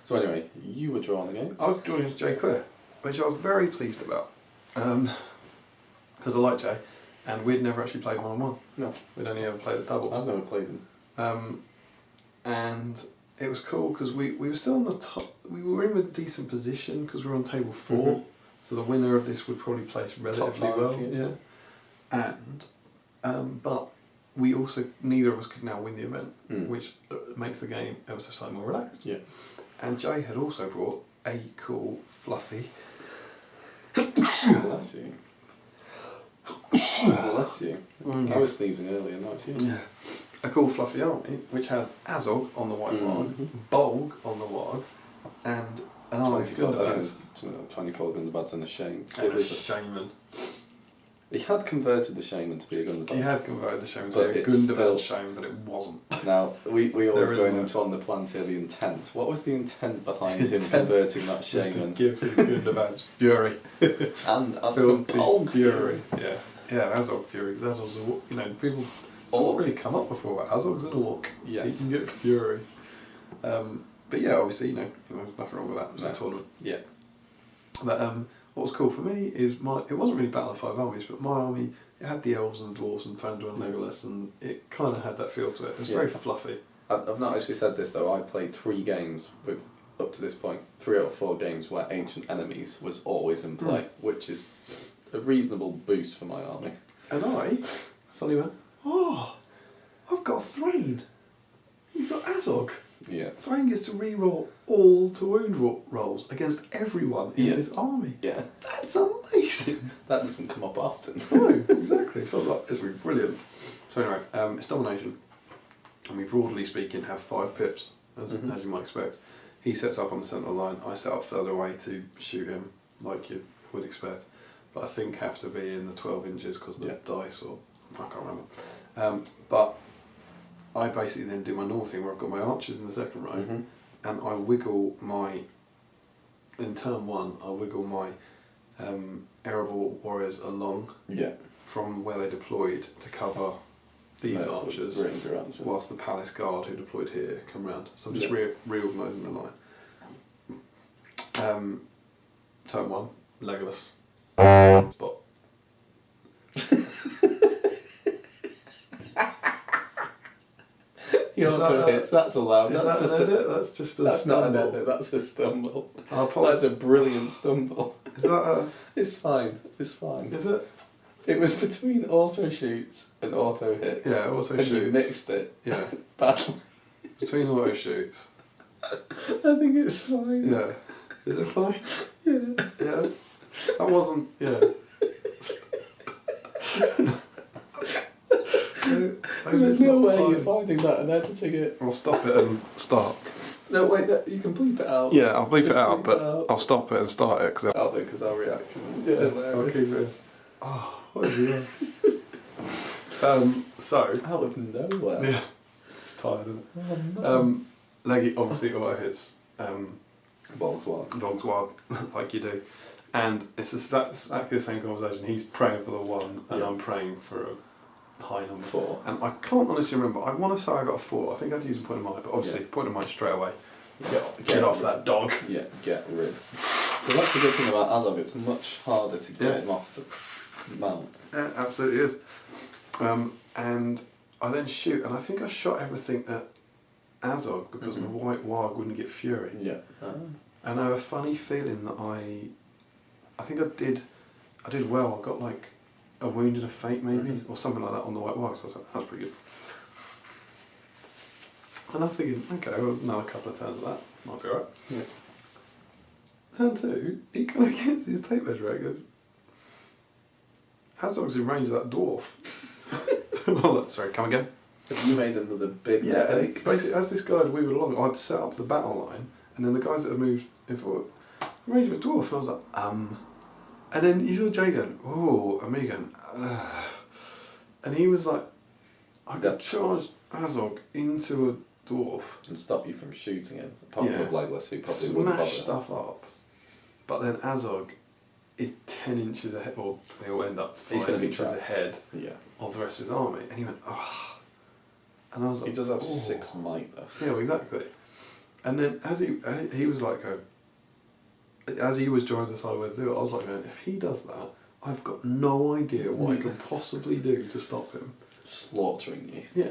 So anyway, you were drawn against? I was drawn against Jay Clare, which I was very pleased about. Because I like Jay, and we'd never actually played 1-on-1. No. We'd only ever played a doubles. I've never played them. And it was cool because we were still on the top, we were in a decent position because we were on table 4. So the winner of this would probably place relatively well. Yeah. And but we also, neither of us could now win the event, which makes the game ever so slightly more relaxed. Yeah. And Jay had also brought a cool, fluffy. Bless you. Bless you. Mm. I was sneezing earlier, now it's you. Yeah. A cool, fluffy army, which has Azog on the white warg, Bolg on the warg, and an army of 24, I think it Gundabad. was something like 24 Gundabads and a Shame. And It a was Shaman. He had converted the Shaman to be a Gundabad. He had converted the Shaman to But be a it's Gundabad still- Shaman, but it wasn't. Now, we always There going isn't into on the plant here the intent. What was the intent behind him Intent converting that Just to Shaman? give his Gundabad's fury. And as a Filthy Bolg fury. Yeah. Yeah, Azog fury. Because Azog's a walk. You know, people. It's not Orc. really come up before. Azog's an orc. Yes. He can get fury. But yeah, obviously, you know, there's nothing wrong with that. It's No. a tournament. Yeah. But what was cool for me is it wasn't really Battle of Five Armies, but my army, it had the elves and the dwarves and Thranduil and Legolas, and it kind of had that feel to it. It was very fluffy. I've not actually said this though. I played 3 games with, up to this point, 3 out of 4 games where Ancient Enemies was always in play, which is a reasonable boost for my army. And I suddenly went, oh, I've got Thrain. You've got Azog. Yeah. Thrain gets to reroll all to wound rolls against everyone in his army. Yeah. That's amazing. That doesn't come up often. No, exactly. So I was like, it's going to be brilliant. So anyway, it's domination. And we, broadly speaking, have 5 pips, as you might expect. He sets up on the centre line. I set up further away to shoot him, like you would expect. But I think have to be in the 12 inches because of the dice, or I can't remember. But I basically then do my normal thing where I've got my archers in the second row, and I wiggle my, in turn 1, I wiggle my Erebor warriors along from where they deployed to cover these archers, Ranger archers. whilst the palace guard who deployed here come round. So I'm just reorganising the line. Turn 1, Legolas. Spot. You auto hits, that's allowed. Is That's that just an edit? That's just a that's stumble. not an edit, that's a stumble. Oh, That's a brilliant stumble. Is that a... It's fine, it's fine. Is it? It was between auto shoots and auto hits. Yeah, auto and shoots. you mixed it Yeah. badly. Between auto shoots. I think it's fine. Yeah. Is it fine? Yeah. Yeah. That wasn't... Yeah. There's no way you're finding that and editing it. I'll stop it and start. No, wait, you can bleep it out. Yeah, I'll bleep Just it out, bleep but it out. I'll stop it and start it because Out there because our reactions. I'll Hilarious. keep it. Oh, what is it? So. Out of nowhere. Yeah. It's tired, isn't it? Oh, no. Leggy obviously auto hits. Balls wild. Dogs wild, like you do. And it's exactly the same conversation. He's praying for the 1 and I'm praying for a high number. 4. And I can't honestly remember. I want to say I got a 4. I think I'd use a point of might, but obviously point of might straight away. Get off that dog. Yeah, get rid. Well, that's the good thing about Azov. It's much harder to get him off the mount. Yeah, absolutely is. And I then shoot, and I think I shot everything at Azog because the white warg wouldn't get fury. Yeah. And I have a funny feeling that I think I did well. I got like a wound and a fate maybe, or something like that on the white warg. So I was like, that's pretty good. And I'm thinking, okay, well, another couple of turns of that might be alright. Yeah. Turn 2, he kind of gets his tape measure out and goes, Azog's in range of that dwarf. And I'm like, sorry, come again? Have you made another big Yeah, mistake? and basically, as this guy had wheeled along, I'd set up the battle line, and then the guys that had moved in forward, range of a dwarf, and I was like, And then you saw Jay going, oh, and me going, and he was like, I got charged Azog into a dwarf. And stop you from shooting him. Apart from with Legolas, who probably wouldn't smash bother. stuff up, but then Azog is 10 inches ahead, or he'll end up 5 He's gonna be inches trapped. ahead Yeah. of the rest of his army, and he went, oh. And I was like, He does have oh. 6 might though. Yeah, well, exactly. And then as he was like, as he was trying to decide where to do it, I was like, man, if he does that, I've got no idea what I could possibly do to stop him. Slaughtering you. Yeah.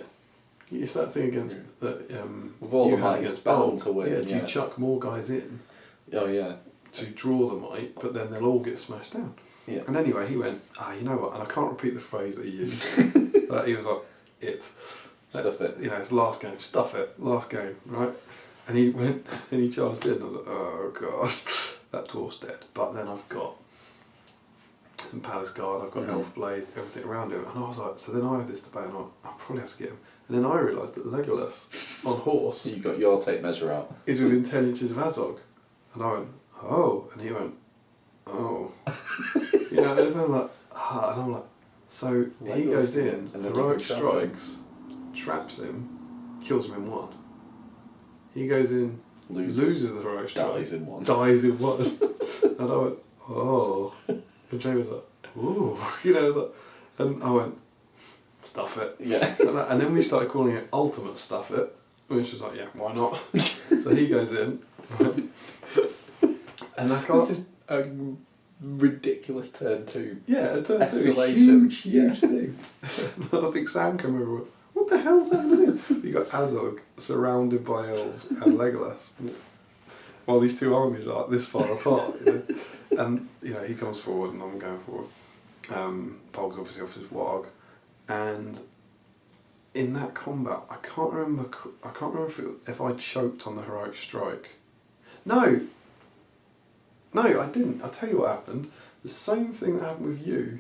It's that thing against that With all you the had might, against it's bound Bolg. to win. Yeah, you chuck more guys in Oh yeah. to draw the might, but then they'll all get smashed down. Yeah. And anyway, he went, you know what? And I can't repeat the phrase that he used. But he was like, Stuff it. You know, it's last game. Stuff it. Last game, right? And he went and he charged in. I was like, oh god, that dwarf's dead. But then I've got some Palace Guard, I've got Elf Blades, everything around him. And I was like, so then I had this debate and I'll probably have to get him. And then I realised that Legolas on horse You got your tape measure out. is within 10 inches of Azog. And I went, oh. And he went, oh. You know, and it's like, ah. And I'm like, so Legolas he goes in, and heroic strikes, traps him, kills him in one. He goes in, loses the heroic strike, dies in one. And I went, oh. And Jay was like, ooh. You know, it was like, and I went, stuff it. Yeah. And then we started calling it ultimate stuff it, which was like, yeah, why not? So he goes in, and I can't. This is a ridiculous turn two. Yeah, a turn escalation. Huge thing. I think Sam came over and went, what the hell's happening here? You got Azog surrounded by elves and Legolas, while these two armies are like this far apart. You know? And you know, he comes forward and I'm going forward. Polg's obviously off his warg, and in that combat, I can't remember if I choked on the heroic strike. No, I didn't. I'll tell you what happened. The same thing that happened with you.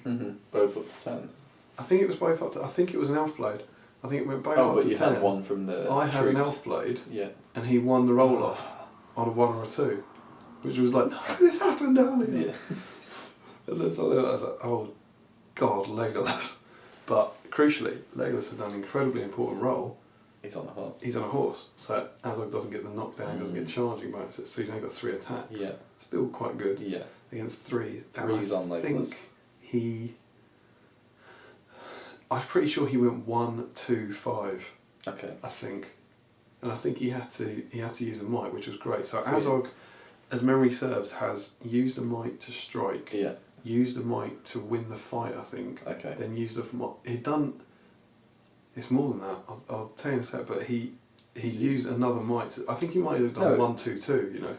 Both up to 10. I think it was both up to. I think it was an elf blade. I think it went both up to 10. Oh, but you had one from the I had troops. an elf blade. Yeah. And he won the roll off on a 1 or a 2, which was like, no, this happened earlier. Yeah. And then suddenly I was like, oh, God, Legolas. But crucially, Legolas had done an incredibly important role. He's on a horse. He's on a horse, so Azog doesn't get the knockdown, he doesn't get charging bonuses, so he's only got 3 attacks. Yeah. Still quite good. Yeah. Against 3. Three's on Legolas. I'm pretty sure he went 1, 2, 5. Okay. I think. And I think he had to use a might, which was great. So Azog, as memory serves, has used a might to strike. Yeah. Used a might to win the fight, I think. Okay. Then used a might. He'd done. It's more than that. I'll tell you in a sec. But he used another might. I think he might have done 1, 2, 2. You know.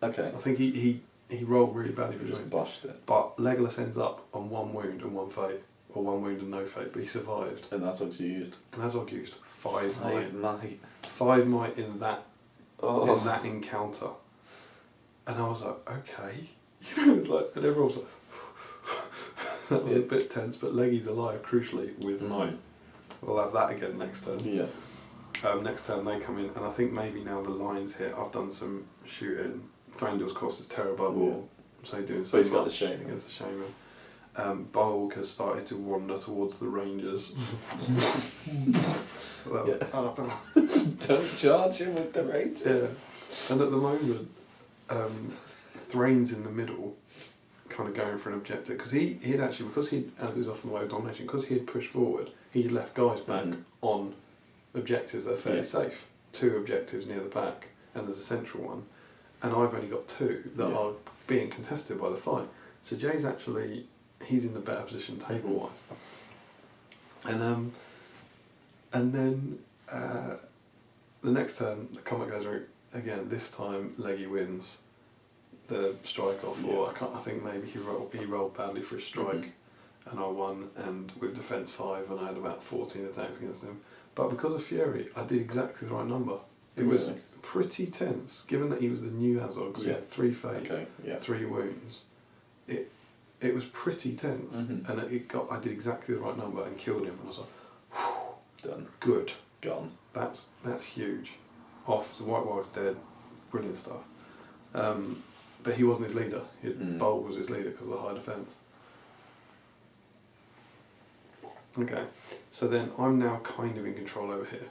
Okay. I think he rolled really badly for just botched it. But Legolas ends up on 1 wound and 1 fate, or 1 wound and no fate. But he survived. And that's what you used. And Azog used 5 might. 5 might. 5 might in that encounter. And I was like, okay. You know, it was like, and everyone was like, that was a bit tense, but Leggy's alive, crucially, with might. We'll have that again next turn. Yeah. Next turn they come in, and I think maybe now the lines hit. I've done some shooting. Thranduil's cost is Terror Bubble, so doing so he's got much the shaman. against the shaman. Bolg has started to wander towards the Rangers. Don't charge him with the Rangers. Yeah. And at the moment, Thrain's in the middle, kind of going for an objective, because he'd actually, because he, as is often the way of domination, because he had pushed forward, he'd left guys back on objectives that are fairly safe. 2 objectives near the back, and there's a central one, and I've only got 2 that are being contested by the fight. So Jay's actually, he's in the better position table wise. And then the next turn, the combat goes again. This time, Leggy wins the strike off, or I think maybe he rolled badly for a strike, and I won. And with defense 5, and I had about 14 attacks against him. But because of Fury, I did exactly the right number. It was pretty tense, given that he was the new Azog. So he had 3 fate, 3 wounds. It was pretty tense, and I did exactly the right number and killed him. And I was like, whew, done, good, gone. That's huge. Off, the White Wild's dead, brilliant stuff. But he wasn't his leader. Bolg was his leader because of the high defence. Okay, so then I'm now kind of in control over here.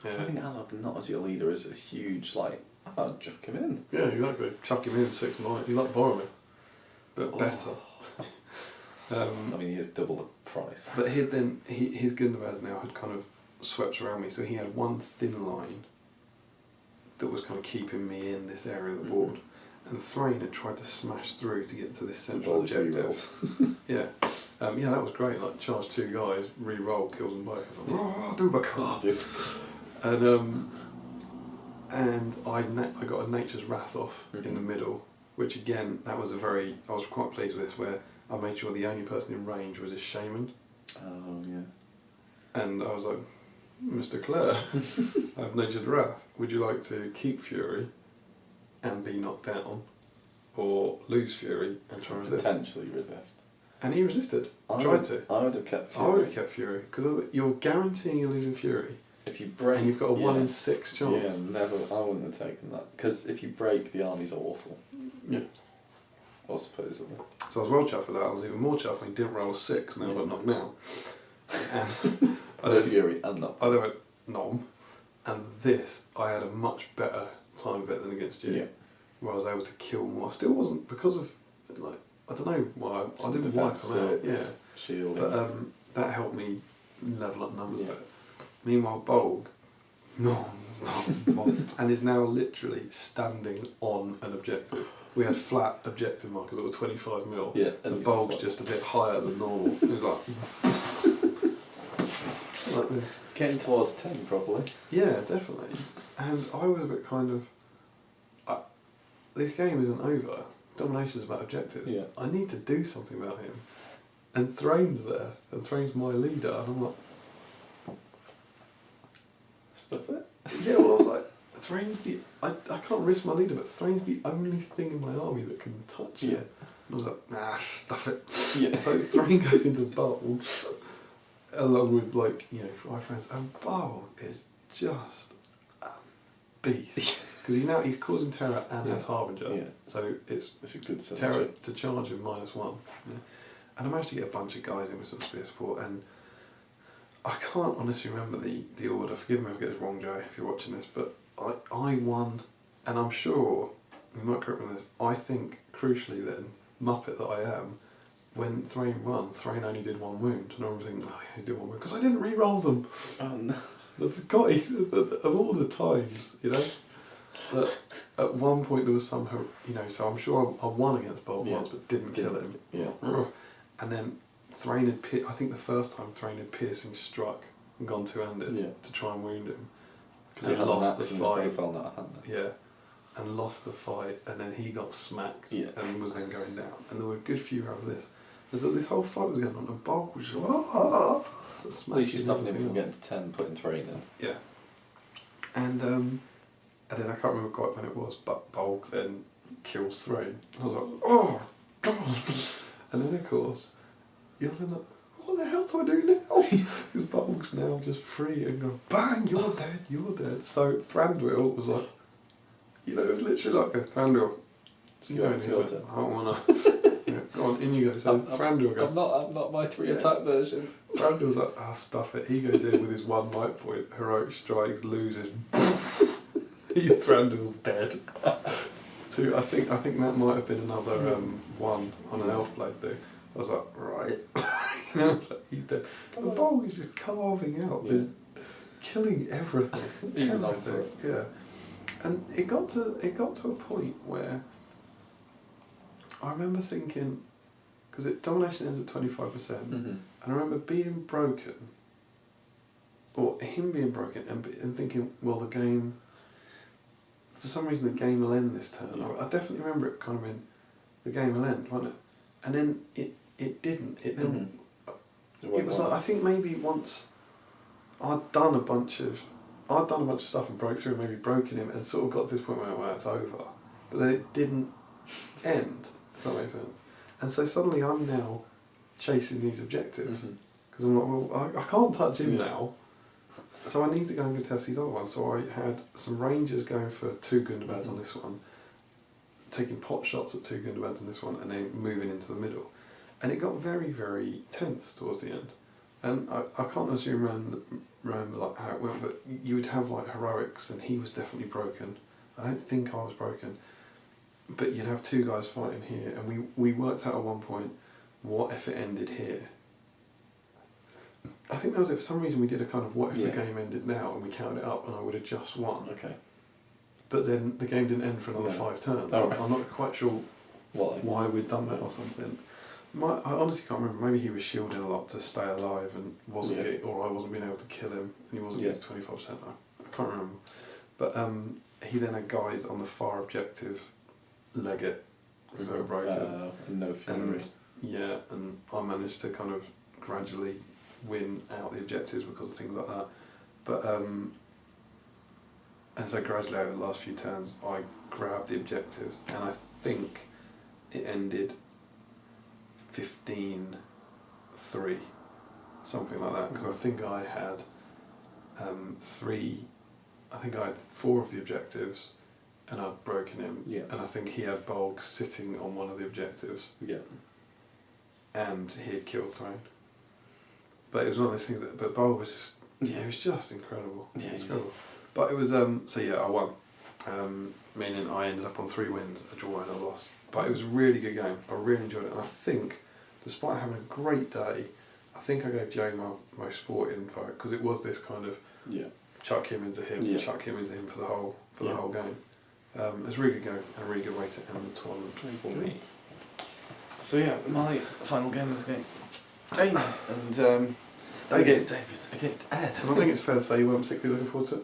I think Azog not as your leader is a huge, like, I'll chuck him in. Yeah, exactly. Chuck him in 6 might. You like Boromir, but better. I mean, he is double the price. But his Gundabad now had kind of swept around me, so he had one thin line that was kind of keeping me in this area of the board. And Thrain had tried to smash through to get to this central objective. Yeah, that was great. Like, charge 2 guys, re-roll, kills them both. I was like, do my card. And I got a Nature's Wrath off in the middle, which again, I was quite pleased with this, where I made sure the only person in range was a shaman. Oh, yeah. And I was like, Mr. Clare, I have natured wrath. Would you like to keep fury and be knocked down, or lose fury and try and resist? Potentially resist. And he resisted. I Tried to. I would have kept fury. I would have kept fury because you're guaranteeing you're losing fury, If you break, and you've got a 1 in 6 chance. Yeah, never. I wouldn't have taken that because if you break, the army's awful. Yeah. Or supposedly. So I was well chuffed with that. I was even more chuffed when he didn't roll a 6 and then got knocked down. And No fury and not. I then went nom, and this I had a much better time of it than against you. Yeah. Where I was able to kill more. I still wasn't because of like I don't know why I didn't wipe them out. Yeah. Shield. But that helped me level up numbers a Yeah. bit. Meanwhile, Bolg, no, and is now literally standing on an objective. We had flat objective markers that were 25 mil. Yeah. So and Bolg's like, just a bit higher than normal. It was like this. getting towards 10 probably. Yeah, definitely. And I was a bit kind of, this game isn't over. Domination's about objective. Yeah. I need to do something about him. And Thrain's there, and Thrain's my leader, and I'm like, Stuff it. yeah, well I was like, Thrain's I can't risk my leader, but Thrain's the only thing in my army that can touch him. Yeah. And I was like, nah, stuff it. Yeah. So Thrain goes into Bulb, along with 5 friends, and Bulb is just a beast. Because he's causing terror and has Harbinger. Yeah. So it's It's a good synergy. terror to charge him -1. Yeah. And I managed to get a bunch of guys in with some spear support, and I can't honestly remember the order. Forgive me if I get this wrong, Joe, if you're watching this, but I won, and I'm sure, you might correct me on this, I think, crucially then, Muppet that I am, when Thrain won, Thrain only did 1 wound, and I remember thinking, oh yeah, he did 1 wound, because I didn't re-roll them. Oh no. I forgot of all the times, But at one point there was some, so I'm sure I won against Bob once, but didn't kill him. Yeah. And then Thrain had, I think the first time Thrain had piercing struck and gone two-handed to try and wound him. Because he lost the fight. Yeah. And lost the fight, and then he got smacked and was then going down. And there were a good few rounds of this. This whole fight was going on, and Bob was just At least you're stopping him from getting to 10, putting Thrain in. Yeah. And then I can't remember quite when it was, but Bolg then kills Thrain. I was like, oh, God. And then, of course, you're then like, what the hell do I do now? Because Bolg's now just free and going, bang, you're dead, you're dead. So Thranduil was like, it was literally like, Thranduil, It's your turn. I don't want to. Yeah, go on, in you go. So Thranduil goes, I'm not my 3 attack version. Thranduil's like, stuff it. He goes in with his 1 might point, heroic strikes, loses. Thranduil's dead. So I think that might have been another one on an elf blade though. I was like, right. I was like, he's dead. The Bolg is just carving out. There's killing everything. Even everything. Yeah. And it got to a point where I remember thinking, because domination ends at 25%, and I remember being broken, or him being broken, and thinking, well, the game, for some reason, the game will end this turn. Yeah. I definitely remember it kind of meant the game will end, wasn't it? And then it didn't. It then it was like, I think maybe once I'd done a bunch of stuff and broke through, and maybe broken him, and sort of got to this point where it's over. But then it didn't end. If that makes sense. And so suddenly I'm now chasing these objectives because I'm like, well, I can't touch him now. So I need to go and contest these other ones. So I had some rangers going for 2 Gundabad on this one, taking pot shots at 2 Gundabad on this one, and then moving into the middle. And it got very, very tense towards the end. And I can't assume remember like how it went, but you would have like heroics, and he was definitely broken. I don't think I was broken. But you'd have 2 guys fighting here, and we worked out at one point, what if it ended here? I think that was it. For some reason we did a kind of what if the game ended now, and we counted it up, and I would have just won. Okay. But then the game didn't end for another 5 turns. Oh, right. I'm not quite sure why we'd done that or something. I honestly can't remember. Maybe he was shielding a lot to stay alive and or I wasn't being able to kill him, and he wasn't getting 25%. I can't remember. But he then had guys on the far objective leg it because they were broken. No fury. And I managed to kind of gradually win out the objectives because of things like that. But as I gradually over the last few turns, I grabbed the objectives, and I think it ended 15-3, something like that. Because I think I had I had 4 of the objectives, and I'd broken him. Yeah. And I think he had Bulk sitting on one of the objectives. Yeah. And he had kill thrown. But it was one of those things that. But Bulk was just. Yeah, it was just incredible. Yeah, it was incredible. But it was so yeah, I won. Meaning I ended up on 3 wins, a draw and a loss. But it was a really good game. I really enjoyed it, and I think, despite having a great day, I think I gave Joe my sporting vote because it was this kind of chuck him into him, chuck him into him for the whole game. It was a really good game and a really good way to end the tournament for me. So yeah, my final game was against Damian and against Ed. And I think it's fair to say you weren't particularly looking forward to it.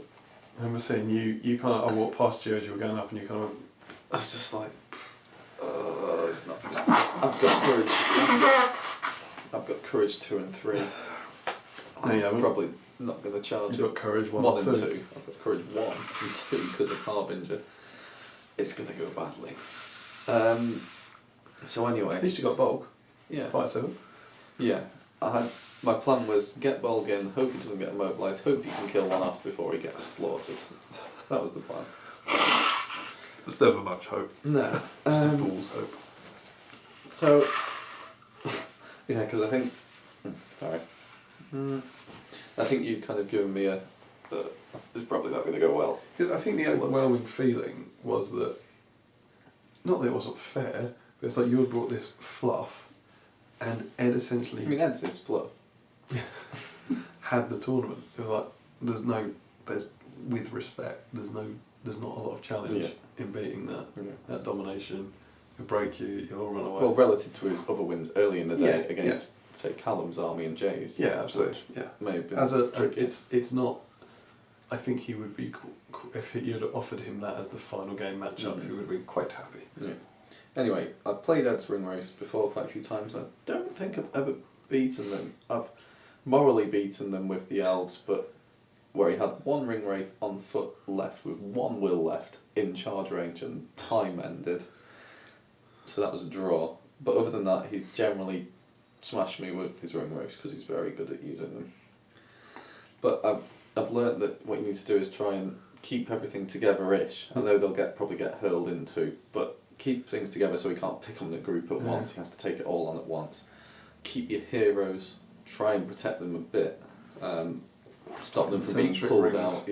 I remember seeing you kind of, I walked past you as you were going up and you kind of went, I was just like, it's not. I've got courage. I've got courage 2 and 3. No, you haven't. Probably not going to charge it. You've got courage 1 and and 2. 2. I've got courage 1 and 2 because of Harbinger. It's going to go badly. So anyway. At least you got Bulk. Yeah. 5-7. Yeah. My plan was get Bulk in, hope he doesn't get immobilised, hope he can kill one off before he gets slaughtered. That was the plan. There's never much hope. No. Just a fool's hope. So, yeah, because I think, sorry, I think you've kind of given me it's probably not going to go well. Because I think the overwhelming feeling was that, not that it wasn't fair, but it's like you had brought this fluff, and Ed essentially. I mean, Ed's his fluff. had the tournament. It was like with respect. There's not a lot of challenge in beating that. Yeah. That domination. It'll break you. You'll all run away. Well, relative to his other wins early in the day against, say, Callum's army and Jay's. Yeah, absolutely. Yeah. May have been as a tricky. It's not. I think he would be if you'd offered him that as the final game matchup. He would be quite happy. Yeah. Anyway, I've played Ed's ring race before quite a few times. I don't think I've ever beaten them. I've morally beaten them with the elves, but where he had 1 ring wraith on foot left with 1 will left in charge range and time ended. So that was a draw. But other than that, he's generally smashed me with his ring wraiths because he's very good at using them. But I've learnt that what you need to do is try and keep everything together-ish. I know they'll probably get hurled into, but keep things together so he can't pick on the group at once. He has to take it all on at once. Keep your heroes, try and protect them a bit. Stop them from being pulled out,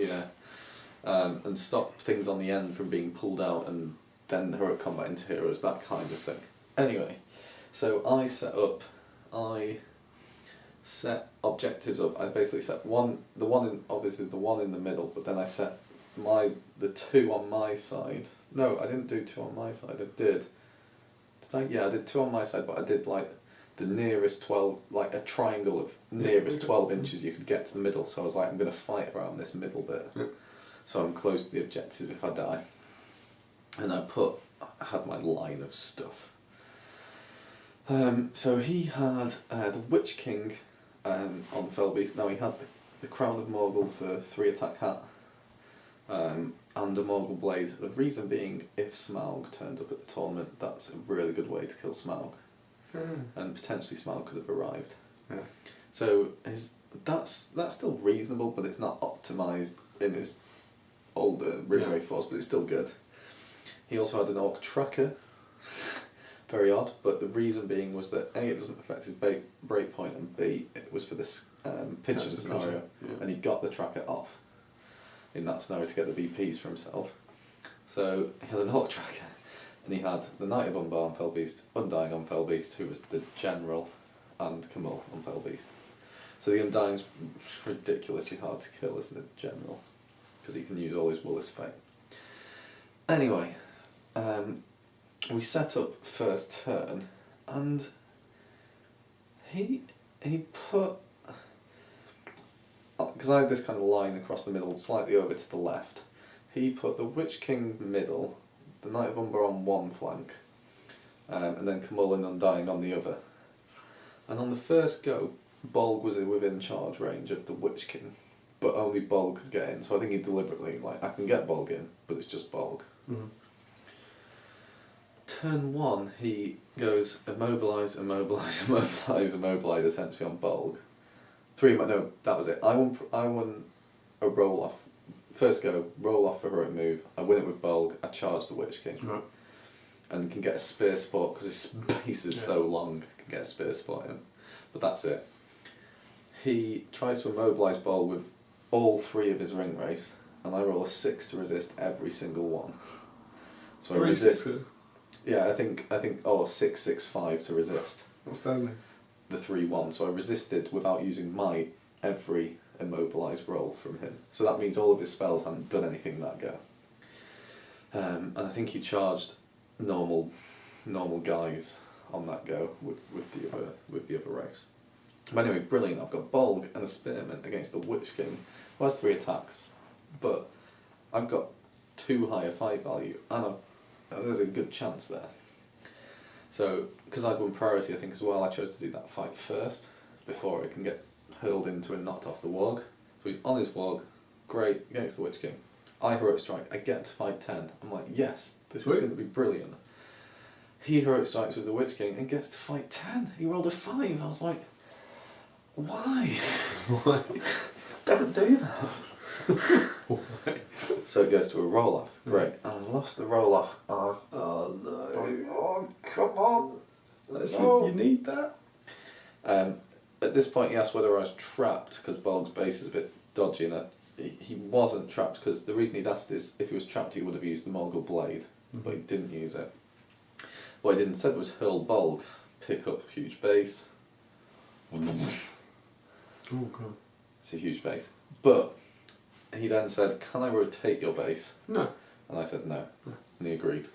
and stop things on the end from being pulled out and then heroic combat into heroes, that kind of thing. Anyway, so I set objectives up. I basically set the one in the middle, but then I set the 2 on my side. No, I didn't do 2 on my side. I did. I did 2 on my side, but I did like the nearest 12, like a triangle of nearest 12 inches you could get to the middle. So I was like, I'm going to fight around this middle bit. Yep. So I'm close to the objective if I die. And I had my line of stuff. So he had the Witch King on Felbeast. Now he had the Crown of Morgul, the 3 attack hat, and a Morgul Blade. The reason being, if Smaug turned up at the tournament, that's a really good way to kill Smaug. And potentially Smaug could have arrived. Yeah. So that's still reasonable, but it's not optimised in his older ring wraith force, but it's still good. He also had an Orc Tracker. Very odd, but the reason being was that A, it doesn't affect his breakpoint, and B, it was for this pigeon scenario, and he got the tracker off in that scenario to get the BPs for himself. So he had an Orc Tracker, and he had the Knight of Umbar on Felbeast, Undying on Felbeast, who was the General, and Camille on Felbeast. So the Undying's ridiculously hard to kill as the General, because he can use all his Willis Fate. Anyway, we set up first turn, and he put, because I had this kind of line across the middle, slightly over to the left, he put the Witch King middle, the Knight of Umbar on one flank, and then Camille and Undying on the other. And on the first go, Bolg was within charge range of the Witch King, but only Bolg could get in. So I think he deliberately, like, I can get Bolg in, but it's just Bolg. Mm-hmm. Turn 1, he goes immobilise, essentially on Bolg. No, that was it. I won a roll off. First go, roll off for heroic move. I win it with Bolg. I charge the Witch King. Right. And can get a spear spot because his space is so long. Can get a spear spot in. But that's it. He tries to immobilise Bolg with all 3 of his ring race, and I roll a 6 to resist every single one. So I resist. 6s? Yeah, I think 6, 6, 5 to resist. Outstanding. The 3-1. So I resisted without using might every immobilised roll from him. So that means all of his spells hadn't done anything that go. And I think he charged normal guys on that go with the other race. But anyway, brilliant. I've got Bolg and a Spearman against the Witch King, who has 3 attacks, but I've got 2 higher fight value, and there's a good chance there. So, because I'd won priority, I think as well, I chose to do that fight first before it can get hurled into and knocked off the Warg. So he's on his Warg, great, against the Witch King. I heroic strike, I get to fight 10. I'm like, yes, this is going to be brilliant. He heroic strikes with the Witch King and gets to fight 10. He rolled a 5. I was like, why? Why? Don't do that. Why? So it goes to a roll off. Great. And I lost the roll off. And I was, Oh no. oh, come on. You need that? At this point, he asked whether I was trapped because Bolg's base is a bit dodgy, and he wasn't trapped because the reason he'd asked is if he was trapped, he would have used the Mongol Blade, but he didn't use it. What he didn't said was hurl Bolg, pick up huge base. Oh god. It's a huge base. But he then said, "Can I rotate your base?" No. And I said no, and he agreed.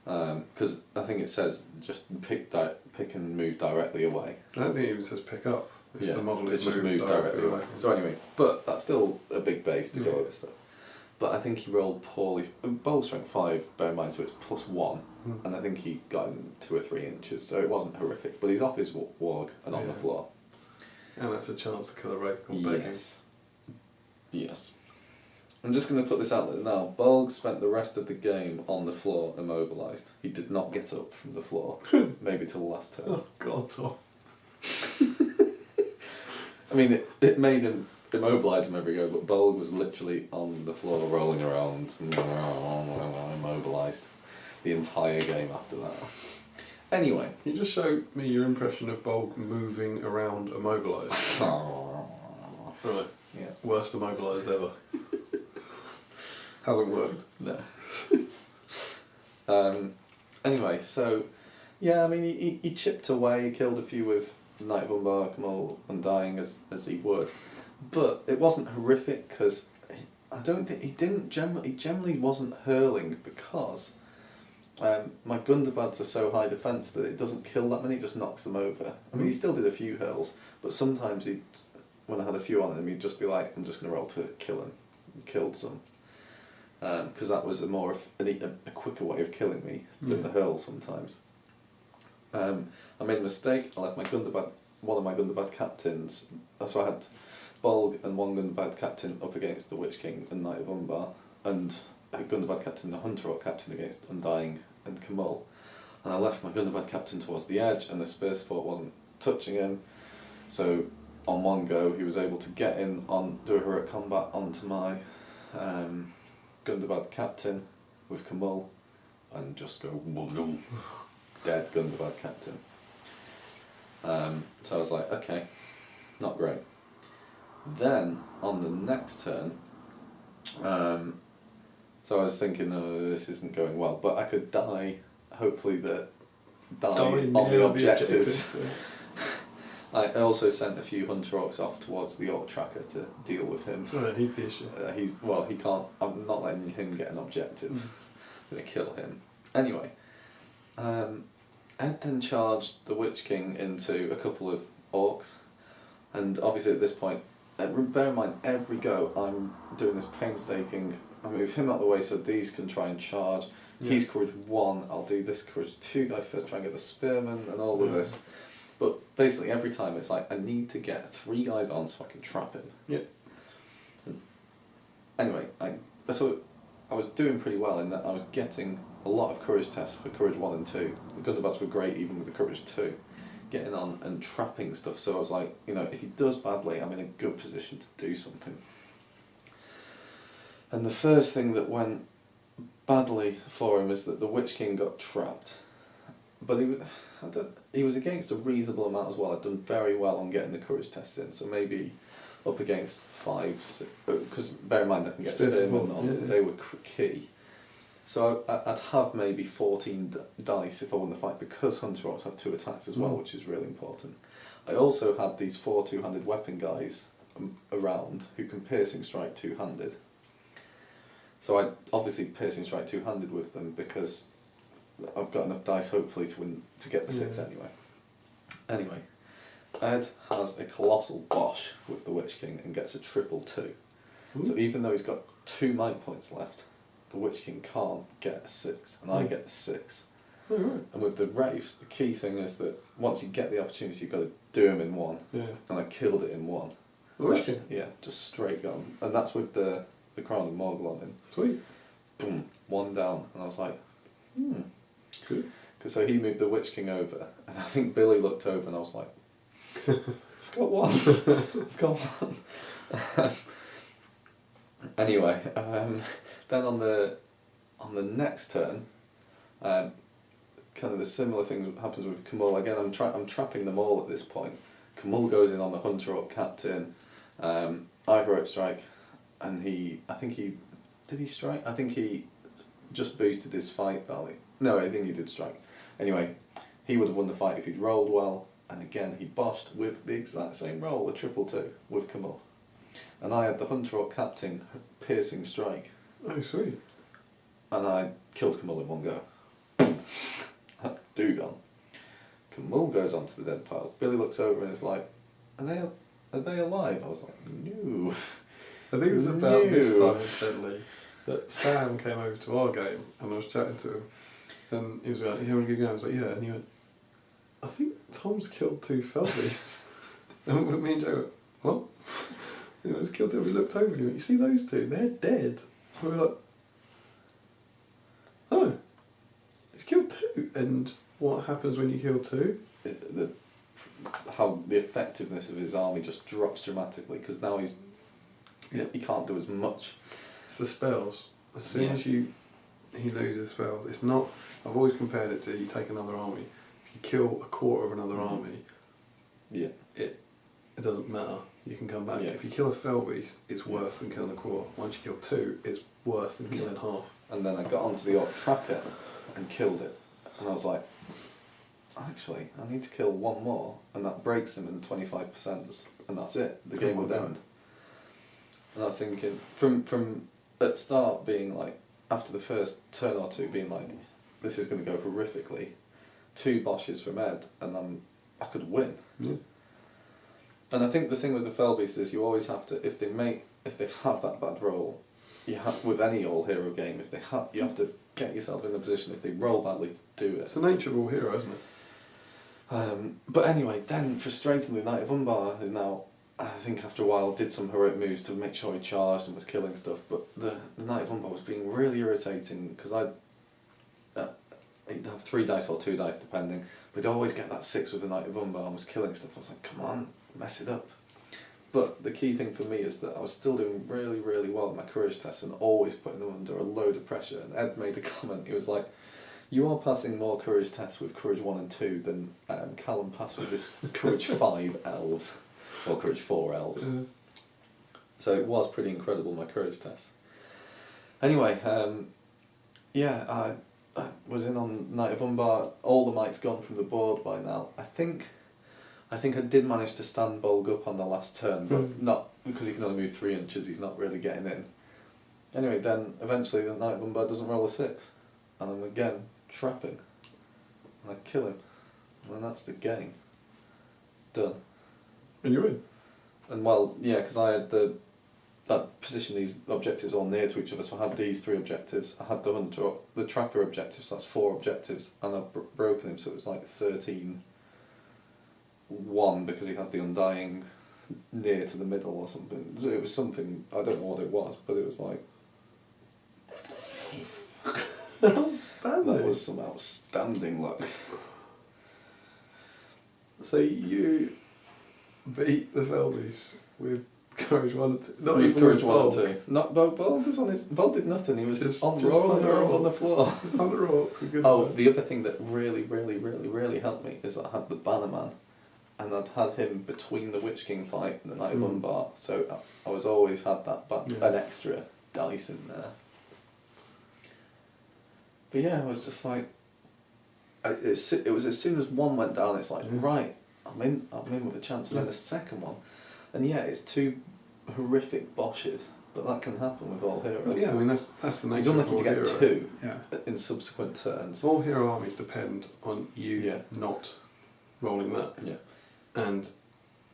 Because I think it says just pick and move directly away. I don't think it even says pick up. It's the model is just moved directly away. So anyway, but that's still a big base to go over stuff. But I think he rolled poorly. Bowl strength 5, bear in mind, so it's +1. And I think he got him 2 or 3 inches, so it wasn't horrific. But he's off his Warg and on the floor. And that's a chance to kill a Rake or Begging. Yes. I'm just going to put this out there now. Bolg spent the rest of the game on the floor immobilised. He did not get up from the floor, maybe till the last turn. Oh god, Tom. I mean, it made him immobilise him every go, but Bolg was literally on the floor rolling around, immobilised the entire game after that. Anyway. Can you just show me your impression of Bolg moving around immobilised? Right. Yeah. Worst immobilised ever. Hasn't worked. No. Anyway, so yeah, I mean, he chipped away, he killed a few with Knight of Umbar, Kamal, Undying as he would, but it wasn't horrific because I don't think he generally wasn't hurling because my Gundabad's are so high defence that it doesn't kill that many, it just knocks them over. I mean, he still did a few hurls, but sometimes when I had a few on him, he'd just be like, I'm just going to roll to kill him. And killed some. Because that was a quicker way of killing me than the hurl sometimes. I made a mistake. I left one of my Gundabad captains. So I had Bolg and one Gundabad captain up against the Witch King and Knight of Umbar, and a Gundabad captain, a Hunter Rock captain against Undying and Kamal. And I left my Gundabad captain towards the edge, and the spear support wasn't touching him. So on one go, he was able to get in do a heroic combat onto my Gundabad captain with Kamal and just go dead Gundabad captain. So I was like, okay, not great. Then on the next turn, so I was thinking, oh, this isn't going well, but I could die on the objectives. I also sent a few Hunter Orcs off towards the Orc Tracker to deal with him. Oh, he's the issue. He can't. I'm not letting him get an objective. I'm going to kill him. Anyway, Ed then charged the Witch King into a couple of Orcs, and obviously at this point, bear in mind, every go I'm doing this painstaking. I move him out of the way so these can try and charge. Yeah. He's courage 1. I'll do this courage 2 guy first, try and get the Spearman and all of this. But basically every time it's like, I need to get 3 guys on so I can trap him. Yep. anyway, so I was doing pretty well in that I was getting a lot of courage tests for courage 1 and 2. The Gundabats were great even with the courage 2. Getting on and trapping stuff, so I was like, if he does badly, I'm in a good position to do something. And the first thing that went badly for him is that the Witch King got trapped. But he was against a reasonable amount as well. I'd done very well on getting the courage tests in, so maybe up against 5, 6, because bear in mind I can get spearmen on, yeah. they were key. So I'd have maybe 14 dice if I won the fight, because Hunter Orcs have 2 attacks as well, which is really important. I also had these 4 two-handed weapon guys around who can piercing strike two-handed. So I obviously piercing strike two-handed with them because I've got enough dice hopefully to win to get the 6 anyway. Anyway, Ed has a colossal bosh with the Witch King and gets a 2-2. So even though he's got 2 might points left, the Witch King can't get a 6, and I get the 6. Oh, right. And with the Wraiths, the key thing is that once you get the opportunity, you've got to do them in 1. Yeah. And I killed it in 1. Yeah, just straight gone. And that's with the Crown of Morgul on him. Sweet. Boom, 1 down. And I was like, Good. So he moved the Witch King over, and I think Billy looked over and I was like, I've got 1. I've got 1. Anyway, then on the next turn, kind of the similar thing happens with Kamul. Again, I'm trapping them all at this point. Kamul goes in on the Hunter Orc Captain. I heroic strike, and did he strike? I think he just boosted his fight value. No, I think he did strike. Anyway, he would have won the fight if he'd rolled well, and again he boshed with the exact same roll, a 2-2 with Kamul. And I had the Hunter Orc Captain piercing strike. Oh, sweet. And I killed Kamul in 1 go. That's Dugon. Kamul goes onto the dead pile. Billy looks over and is like, are they alive? I was like, no. I think it was about this time, incidentally, that Sam came over to our game and I was chatting to him. And he was like, you having a good game? I was like, yeah. And he went, I think Tom's killed 2 fell beasts. And me and Joe went, what? He was killed 2. We looked over and he went, you see those 2? They're dead. And we were like, oh, he's killed 2. And what happens when you kill 2? How the effectiveness of his army just drops dramatically, because now he can't do as much. It's the spells. As soon as he loses spells, it's not. I've always compared it to you take another army. If you kill a quarter of another army, it doesn't matter. You can come back. If you kill a fell beast, it's worse than killing a quarter. Once you kill 2, it's worse than killing half. And then I got onto the Orc Tracker and killed it, and I was like, actually, I need to kill 1 more, and that breaks him in 25%, and that's it. The game would end. And I was thinking, from at start being like, after the first turn or 2 being like, this is going to go horrifically, 2 boshes from Ed, and I could win. Yeah. And I think the thing with the fell beast is you always have to, if they have that bad roll, you have, with any all hero game, you have to get yourself in the position if they roll badly to do it. It's the nature of all hero, isn't it? But anyway, then frustratingly, Knight of Umbar is now, I think after a while, did some heroic moves to make sure he charged and was killing stuff. But the Knight of Umbar was being really irritating because he'd have 3 dice or 2 dice depending, but he'd always get that 6 with the Knight of Umbar and was killing stuff. I was like, come on, mess it up. But the key thing for me is that I was still doing really, really well at my courage tests and always putting them under a load of pressure. And Ed made a comment, he was like, you are passing more courage tests with courage 1 and 2 than Callum passed with this courage 5 elves, or courage 4 elves. So it was pretty incredible, my courage tests. Anyway, I was in on Knight of Umbar. All the might's gone from the board by now. I think I did manage to stand Bolg up on the last turn, but not because he can only move 3 inches. He's not really getting in. Anyway, then eventually the Knight of Umbar doesn't roll a 6, and I'm again trapping, and I kill him, and that's the game. Done. And you're in. And well, yeah, because I had that position these objectives all near to each other, so I had these 3 objectives. I had the tracker objectives, that's 4 objectives, and I've broken him, so it was like 13-1 because he had the Undying near to the middle or something. So it was something, I don't know what it was, but it was like... Outstanding. That was some outstanding luck. So you beat the Felbies with Courage 1 and 2. Not With even Courage with 1 and Bulk. 2. Not Bulk was on his... Bulk did nothing, he was Just on on the floor. Just on the rocks. Oh, the other thing that really, really, really, really helped me is that I had the Bannerman, and I'd had him between the Witch King fight and the Knight of Umbar, so I was always had that an extra dice in there. But yeah, I was just like, it was as soon as one went down, it's like, right, I'm in with a chance, and then the second one, and yeah, it's two horrific boshes, but that can happen with all hero. Well, yeah, I mean that's the nature. He's unlucky to get hero. two Yeah. in subsequent turns. All hero armies depend on you not rolling that. Yeah. And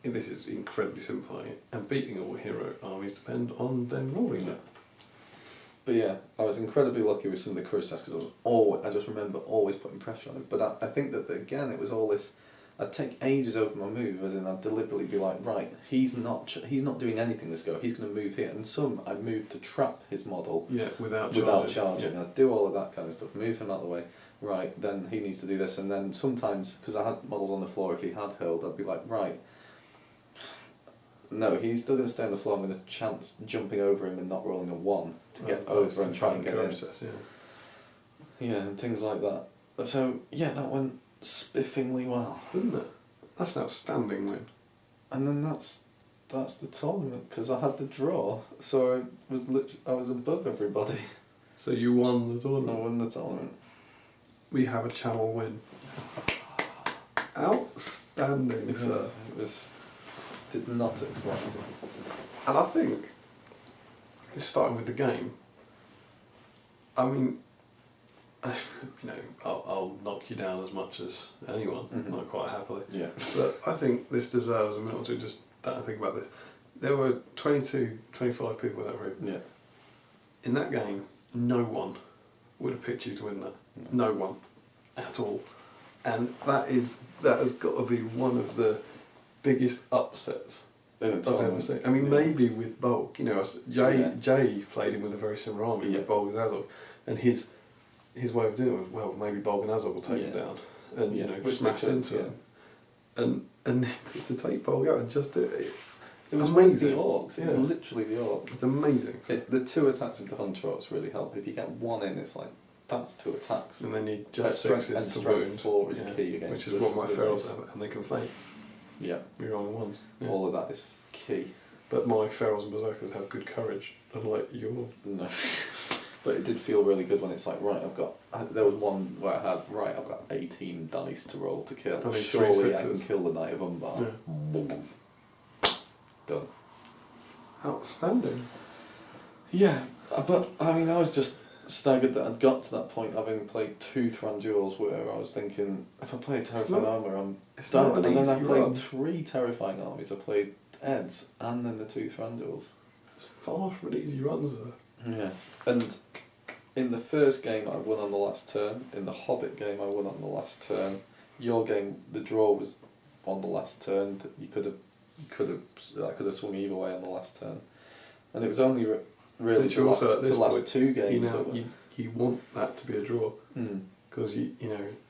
this is incredibly simplifying it. And beating all hero armies depend on them rolling that. But yeah, I was incredibly lucky with some of the courage tests because I just remember always putting pressure on him. But I think that again it was all this. I'd take ages over my move, as in I'd deliberately be like, right, he's not doing anything this go. He's going to move here, and some I moved to trap his model. Yeah, without charging. Yeah. I'd do all of that kind of stuff, move him out of the way. Right, then he needs to do this, and then sometimes because I had models on the floor, if he had hurled, I'd be like, right. No, he's still going to stay on the floor. I'm going to chance jumping over him and not rolling a 1 to get over and try and get in. Yeah, and things like that. So yeah, that went spiffingly well, didn't it? That's an outstanding win. And then that's the tournament because I had the draw, so I was above everybody. So you won the I tournament. won the tournament. We have a channel win. Outstanding, sir. It was. Did not expect it. And I think, starting with the game, I mean, I'll knock you down as much as anyone, like quite happily. Yeah. But I think this deserves a minute or two just to think about this. There were 22, 25 people in that room. Yeah. In that game, no one would have picked you to win that. No one. At all. And that has got to be one of the biggest upsets I've ever seen. I mean, maybe with Bulk, Jay played him with a very similar army with Bulk and Azog, and his way of doing it was, well, maybe Bulk and Azog will take him down, and smashed into him, and to take Bulk out and just do it. It was amazing. The orcs. It was literally the orcs. It's amazing. The 2 attacks with the Hunter Orcs really help. If you get 1 in, it's like that's 2 attacks. And then you just strength 6s to strength wound. 4 is key against. Which is what my ferals have, and they can feint. Yeah. You're on ones. Yeah. All of that is key. But my ferals and berserkers have good courage, unlike yours. No. But it did feel really good when it's like, right, there was one where I had, right, I've got 18 dice to roll to kill. I mean, surely I can kill the Knight of Umbar. Yeah. Done. Outstanding. Yeah, but I mean, I was just staggered that I'd got to that point having played 2 Thranduils where I was thinking, if I play a Terrifying Armour, I'm done. And then I played 3 Terrifying Armies. I played Eds and then the 2 Thranduils. It's far from an easy run, sir. Yeah. And in the first game I won on the last turn. In the Hobbit game I won on the last turn. Your game, the draw was on the last turn. I could have swung either way on the last turn. And it was only really the last 2 games. You want that to be a draw. Because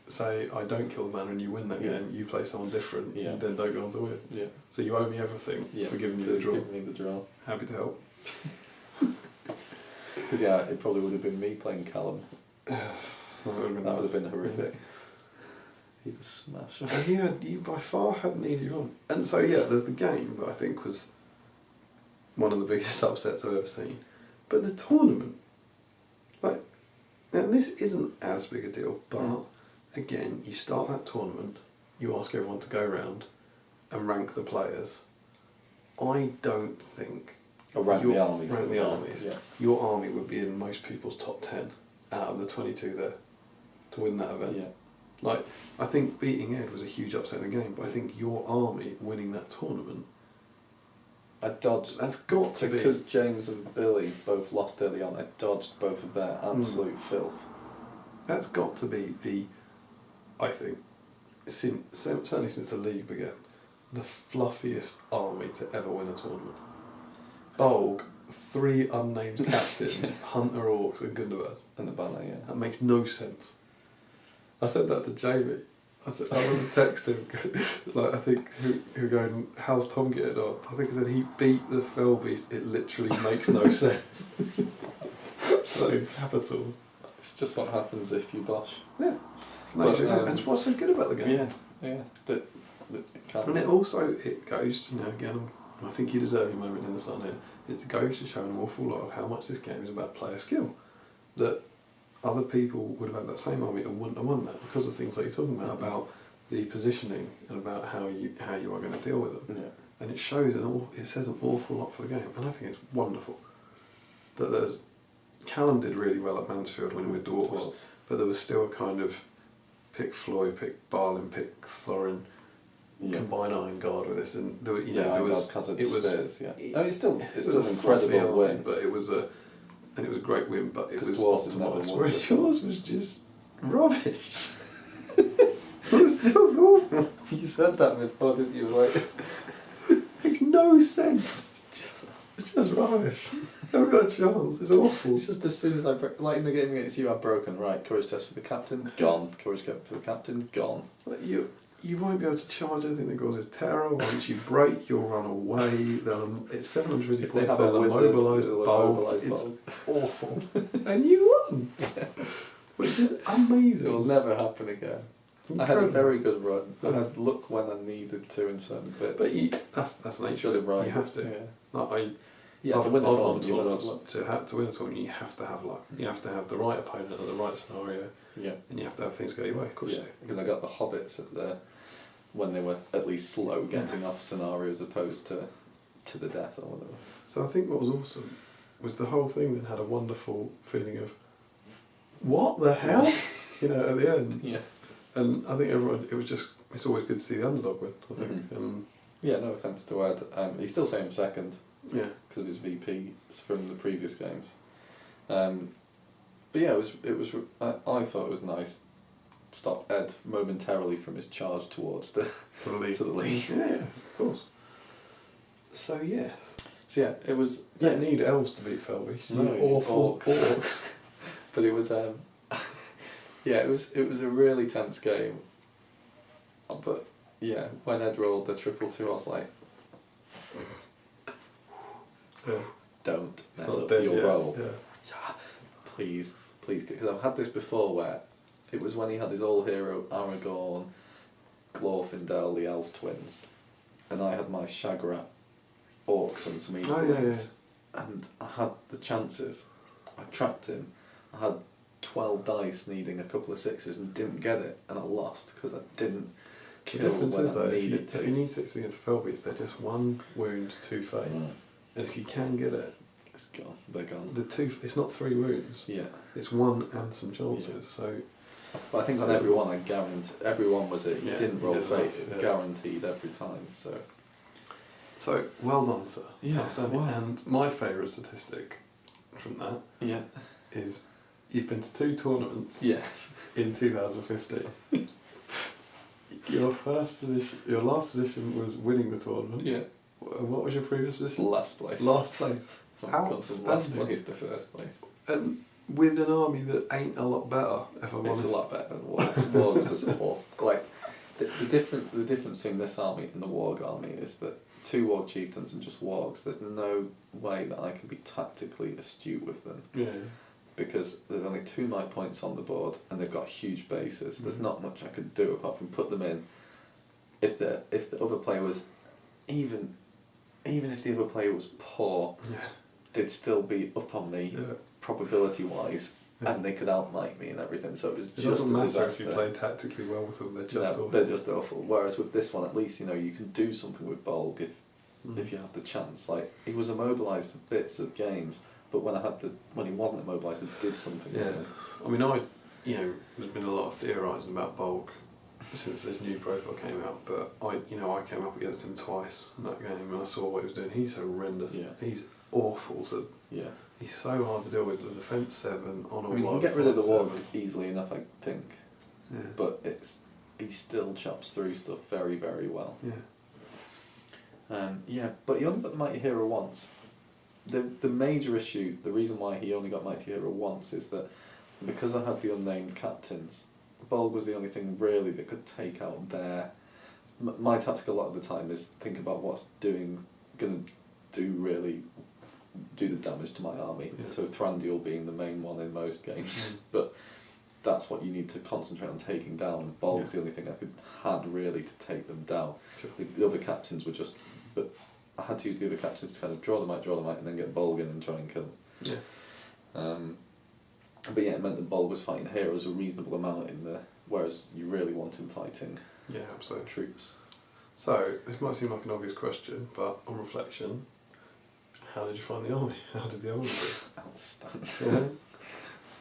say I don't kill the man and you win that game, you play someone different, you then don't go on to win. Yeah. So you owe me everything for giving you the draw. Giving me the draw. Happy to help. Because it probably would have been me playing Callum. That would have been horrific. He was smashed. You by far had an easy run. And so there's the game that I think was one of the biggest upsets I've ever seen. But the tournament, and this isn't as big a deal, but again, you start that tournament, you ask everyone to go around and rank the players. I don't think rank the armies. Yeah. Your army would be in most people's top 10 out of the 22 there to win that event. Yeah. I think beating Ed was a huge upset in the game, but I think your army winning that tournament, I dodged. That's got to be. Because James and Billy both lost early on, I dodged both of their absolute filth. That's got to be I think, certainly since the league began, the fluffiest army to ever win a tournament. Bolg, 3 unnamed captains, Hunter, Orcs and Gundabad. And the banner, yeah. That makes no sense. I said that to Jamie. I want to text him, like, I think, who going, how's Tom getting on? I think I said he beat the Felbeast, it literally makes no sense. So, capitals. It's just what happens if you bosh. Yeah. It's what's so good about the game. Yeah. That it can't. And it also, it goes, again, I think you deserve your moment in the sun here. It goes to show an awful lot of how much this game is about player skill. That other people would have had that same army and wouldn't have won that because of things that you're talking about the positioning and about how you are going to deal with them. Yeah. And it shows it says an awful lot for the game, and I think it's wonderful that Callum did really well at Mansfield winning with Dwarves, but there was still a kind of pick Floyd, pick Barlin, pick Thorin, combine Iron Guard with this, and there was Spears. Yeah, it's still an incredible win, but it was a great win, but it was optimised. Whereas yours was just rubbish. It was just awful. You said that before, didn't you? Like, makes no sense. It's just rubbish. Never got a chance. It's awful. It's just as soon as like in the game against you, I've broken. Right, courage test for the captain, gone. Courage test for the captain, gone. Like you won't be able to charge anything that causes terror. Once you break, you'll run away. It's 750 points. They'll immobilise Bulk. It's awful. And you won. Yeah. Which is amazing. It will never happen again. Incredible. I had a very good run. I had luck when I needed to in certain bits. But that's nature. Should have right. You have to. Yeah. To win a tournament, you have luck. To win a tournament, you have to have luck. You have to have the right opponent at the right scenario. Yeah. And you have to have things go your way. Of course. Yeah. Because I got the hobbits when they were at least slow getting off scenarios opposed to the death or whatever. So I think what was awesome was the whole thing then had a wonderful feeling of what the hell? At the end. Yeah. And I think it's always good to see the underdog win, I think. Mm-hmm. Yeah, no offence to Ed. He's still saying second. Yeah. Because of his VPs from the previous games. But yeah, I thought it was nice. Stop Ed momentarily from his charge towards to the league. Yeah, of course. So yes. So yeah, it was. You don't need elves to beat Felby. No, awful orcs. But it was yeah, it was a really tense game. But yeah, when Ed rolled the 2-2, I was like, don't mess up your roll. Yeah. Please, because I've had this before where it was when he had his all-hero Aragorn, Glorfindel, the elf twins, and I had my Shagrat orcs and some Easterlings, and I had the chances. I trapped him. I had 12 dice needing a couple of 6s and didn't get it, and I lost because I didn't kill when I needed to. If you need 6 against Felbeats, they're just 1 wound, 2 fate. And if you can get it, it's gone. They're gone. It's not 3 wounds. Yeah. It's 1 and some chances. Yeah. So. But I think on everyone, I guaranteed everyone was it. You didn't roll fate. Yeah. Guaranteed every time. So well done, sir. Yeah. Wow. And my favourite statistic from that is you've been to 2 tournaments. Yes. In 2015. Your last position was winning the tournament. Yeah. And what was your previous position? Last place. Last place. Last place to first place. And with an army that ain't a lot better, if I'm honest. It's a lot better than Wargs. Wargs was awful. Like the difference between this army and the Warg army is that 2 Warg chieftains and just Wargs. There's no way that I can be tactically astute with them. Yeah. Because there's only 2 might points on the board and they've got huge bases. There's not much I could do apart from put them in. If the other player was even if the other player was poor, they'd still be up on me probability wise, and they could outmight me and everything. So it was just doesn't a matter disaster. if you play tactically well with them. They're just awful. They're just awful. Whereas with this one, at least you can do something with Bolg if you have the chance. Like he was immobilised for bits of games. But when he wasn't immobilised, he did something. Yeah, I mean, there's been a lot of theorising about Bulk since this new profile came out. But I came up against him twice in that game, and I saw what he was doing. He's horrendous. Yeah. He's awful. He's so hard to deal with. The defence 7 on a. You can get rid of the Warg easily enough, I think. Yeah. But he still chops through stuff very, very well. Yeah. Yeah, but he only got the Mighty Hero once. The major issue, the reason why he only got Mighty Hero once is that because I had the unnamed captains, Bolg was the only thing really that could take out their... My tactic a lot of the time is think about what's going to do the damage to my army. Yeah. So Thranduil being the main one in most games. But that's what you need to concentrate on taking down, and Bolg's the only thing I had really to take them down. Sure. The other captains were just... But I had to use the other captains to kind of draw them out, and then get Bolg in and try and kill them. Yeah. But yeah, it meant that Bolg was fighting heroes a reasonable amount in there, whereas you really want him fighting absolutely. troops. So, this might seem like an obvious question, but on reflection, how did you find the army? How did the army do? Outstanding. Yeah.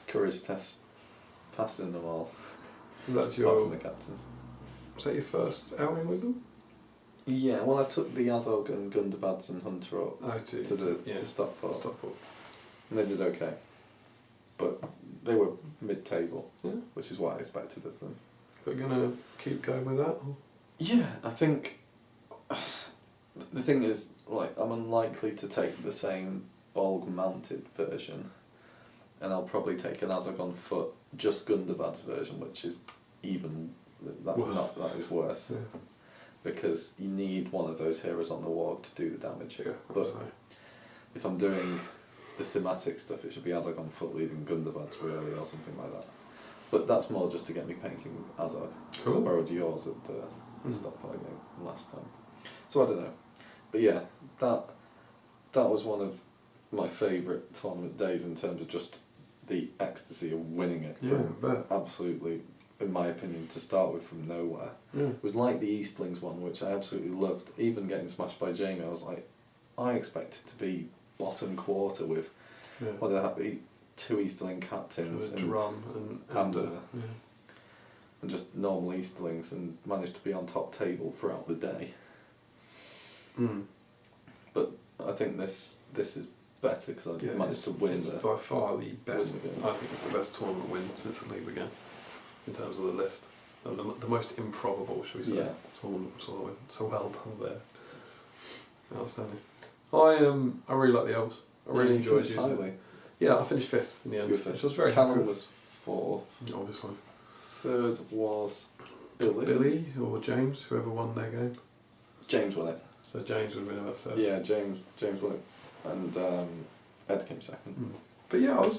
Courage test, passing them all. That's Apart from the captains. Was that your first outing with them? Yeah, well, I took the Azog and Gundabad's and Hunter Orcs to Stockport. And they did okay. But they were mid-table, which is what I expected of them. But going to keep going with that? Or? Yeah, I think the thing is, like, I'm unlikely to take the same Bolg mounted version, and I'll probably take an Azog on foot, just Gundabad's version, which is that is worse. Yeah. Because you need one of those heroes on the warg to do the damage. Yeah, but if I'm doing the thematic stuff, it should be Azog on foot leading Gundabad really, or something like that. But that's more just to get me painting Azog. Cool. I borrowed yours at the stockpile game last time. So I don't know. But yeah, that was one of my favourite tournament days in terms of just the ecstasy of winning it. Absolutely, in my opinion, to start with from nowhere. It was like the Eastlings one, which I absolutely loved. Even getting smashed by Jamie, I was like, I expected to be bottom quarter with what did I have? 2 Easterling captains and drum and just normal Easterlings, and managed to be on top table throughout the day. But I think this is better because I managed to win. It's by far the best. I think it's the best tournament win since the league began, in terms of the list. And the most improbable, should we say? Tournament sort of win. So well done there. Outstanding. I really like the elves. I really enjoyed using it. Yeah, I finished 5th in the end, which was very happy. Callum was 4th. Obviously. 3rd was Billy or James, whoever won their game. James won it. So James would have been about 3rd. Yeah, James won it, and Ed came 2nd. But yeah,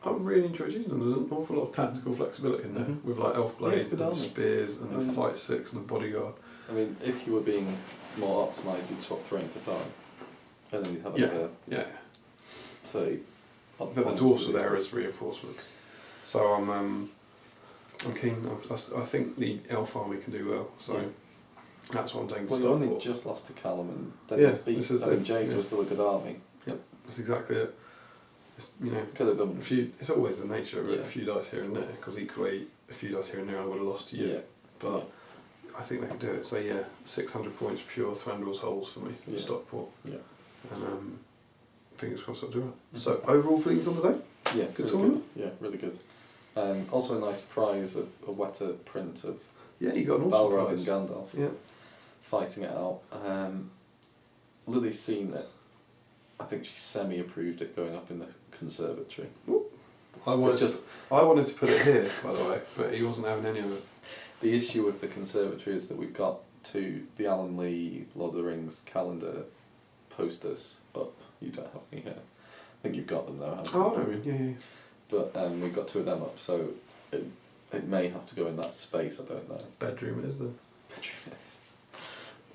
I really enjoyed using them. There's an awful lot of tactical flexibility in there, with like elf blades and spears and the fight 6 and the bodyguard. I mean, if you were being more optimised, you'd swap Thrain for Thorn, and then you'd have another 30. But the dwarves were there as reinforcements. So I'm keen. I think the elf army can do well. So that's what I'm taking to start. Well, you only just lost to Callum, and then James was still a good army. Yeah, that's exactly it. It's, could have done. It's always the nature of it. A few dice here and there, because equally a few dice here and there I would have lost to you. But I think they can do it. So 600 points pure Thranduil's holes for me at Stockport. Yeah. And fingers crossed I'll do it. So overall feelings on the day? Yeah, good tournament. Yeah, really good. Also a nice prize of a wetter print of you got an awesome Balrog prize. and Gandalf fighting it out. Lily's seen it. I think she semi-approved it going up in the conservatory. I wanted to put it here, by the way, but he wasn't having any of it. The issue with the conservatory is that we've got the Alan Lee Lord of the Rings calendar posters up. You don't have any here. I think you've got them though, haven't you? Oh, I mean, But we've got 2 of them up, so it may have to go in that space, I don't know. Bedroom it is then. Bedroom is.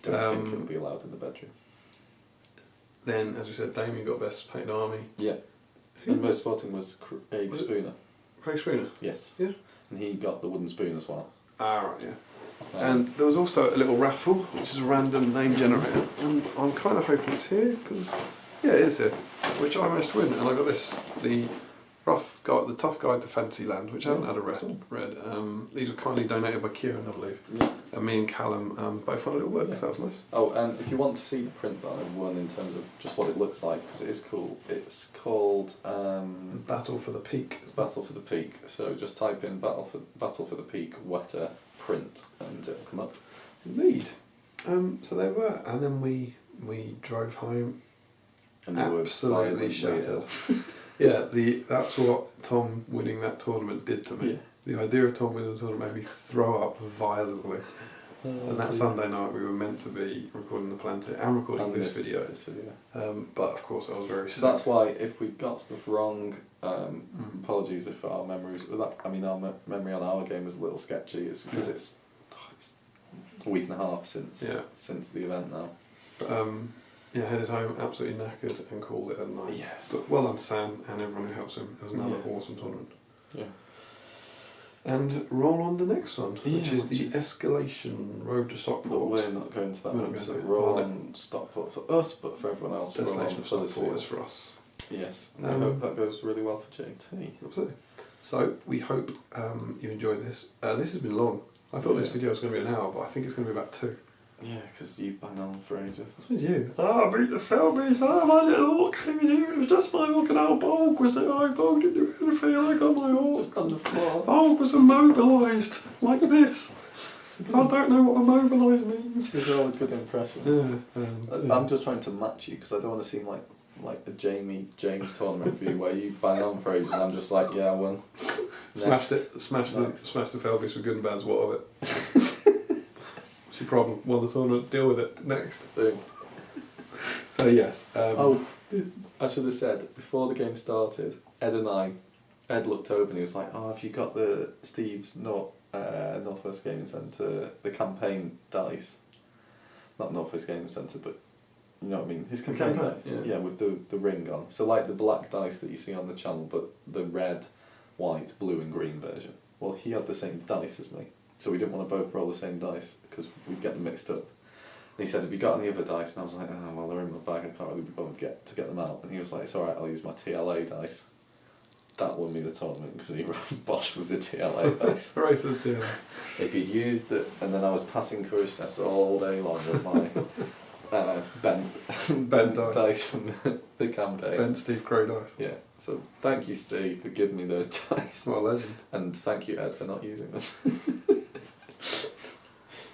Don't think it'll be allowed in the bedroom. Then, as we said, Damian got best painted army. Yeah. And most sporting was Craig Spooner. Craig Spooner? Yes. Yeah. And he got the wooden spoon as well. Ah, right, and there was also a little raffle, which is a random name generator, and I'm kind of hoping it's here, because, it is here, which I managed to win, and I got this, the Tough Guide to Fantasyland, which I haven't had a read. These were kindly donated by Kieran, I believe. Yeah. And me and Callum both had a little work, so that was nice. Oh, and if you want to see the print that I won in terms of just what it looks like, because it is cool, it's called... Battle for the Peak. Battle for the Peak. So just type in Battle for the Peak wetter print and it'll come up. Indeed. So they were, and then we drove home And you were absolutely violently shattered. ill. Yeah, that's what Tom winning that tournament did to me. Yeah. The idea of Tom winning the tournament made me throw up violently. And that Sunday night we were meant to be recording the Planted and recording this video. But of course I was very sick. So that's why if we got stuff wrong, apologies if our memories. Our memory on our game is a little sketchy. It's because it's a week and a half since the event now. But headed home absolutely knackered and called it a night. Yes. But well done Sam and everyone who helps him. It was another awesome tournament. Yeah. And roll on the next one, which is the Escalation Road to Stockport. But we're not going to that one, so roll on Stockport for us, but for everyone else, roll on Stockport is for us. Yes, I hope that goes really well for JT. Absolutely. So we hope you enjoyed this. This has been long. I thought this video was going to be an hour, but I think it's going to be about 2. Yeah, because you bang on for ages. So did you. I beat the Felbies. My little orc came in here. It was just my fucking old Bolg was there. I Bolg didn't do anything. I got my orc. Just on the floor. Bolg was immobilised like this. I don't know what immobilised means. This is all a good impression. Yeah. I'm just trying to match you because I don't want to seem like a James tournament view where you bang on for ages and I'm just like, yeah, I won. Smash the Felbies for good and bad's what of it. What's your problem? Won the tournament, deal with it. Next. Boom. So yes. I should have said, before the game started, Ed looked over and he was like, oh, have you got the Steve's Northwest Gaming Centre, the campaign dice? Not Northwest Gaming Centre, but you know what I mean? His campaign dice. Yeah, with the ring on. So like the black dice that you see on the channel, but the red, white, blue and green version. Well, he had the same dice as me. So we didn't want to both roll the same dice because we'd get them mixed up. And he said, have you got any other dice? And I was like, oh, well, they're in my bag. I can't really be bothered to get them out. And he was like, it's alright, I'll use my TLA dice. That won me the tournament because he boshed with the TLA dice. Right for the TLA. If you used it, and then I was passing courage tests all day long with my bent dice from the campaign. Bent Steve Crow dice. Yeah. So thank you, Steve, for giving me those dice. What a legend. And thank you, Ed, for not using them.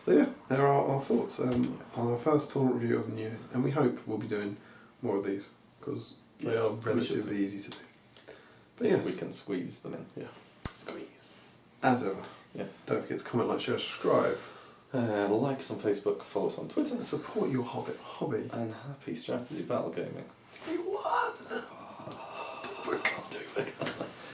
So yeah, there are our thoughts on our first tournament review of the year, and we hope we'll be doing more of these because they are relatively easy to do. But yes, we can squeeze them in. Yeah, Squeeze. as ever. Yes. Don't forget to comment, like, share, subscribe. Like us on Facebook, follow us on Twitter. Support your hobby. And happy strategy battle gaming.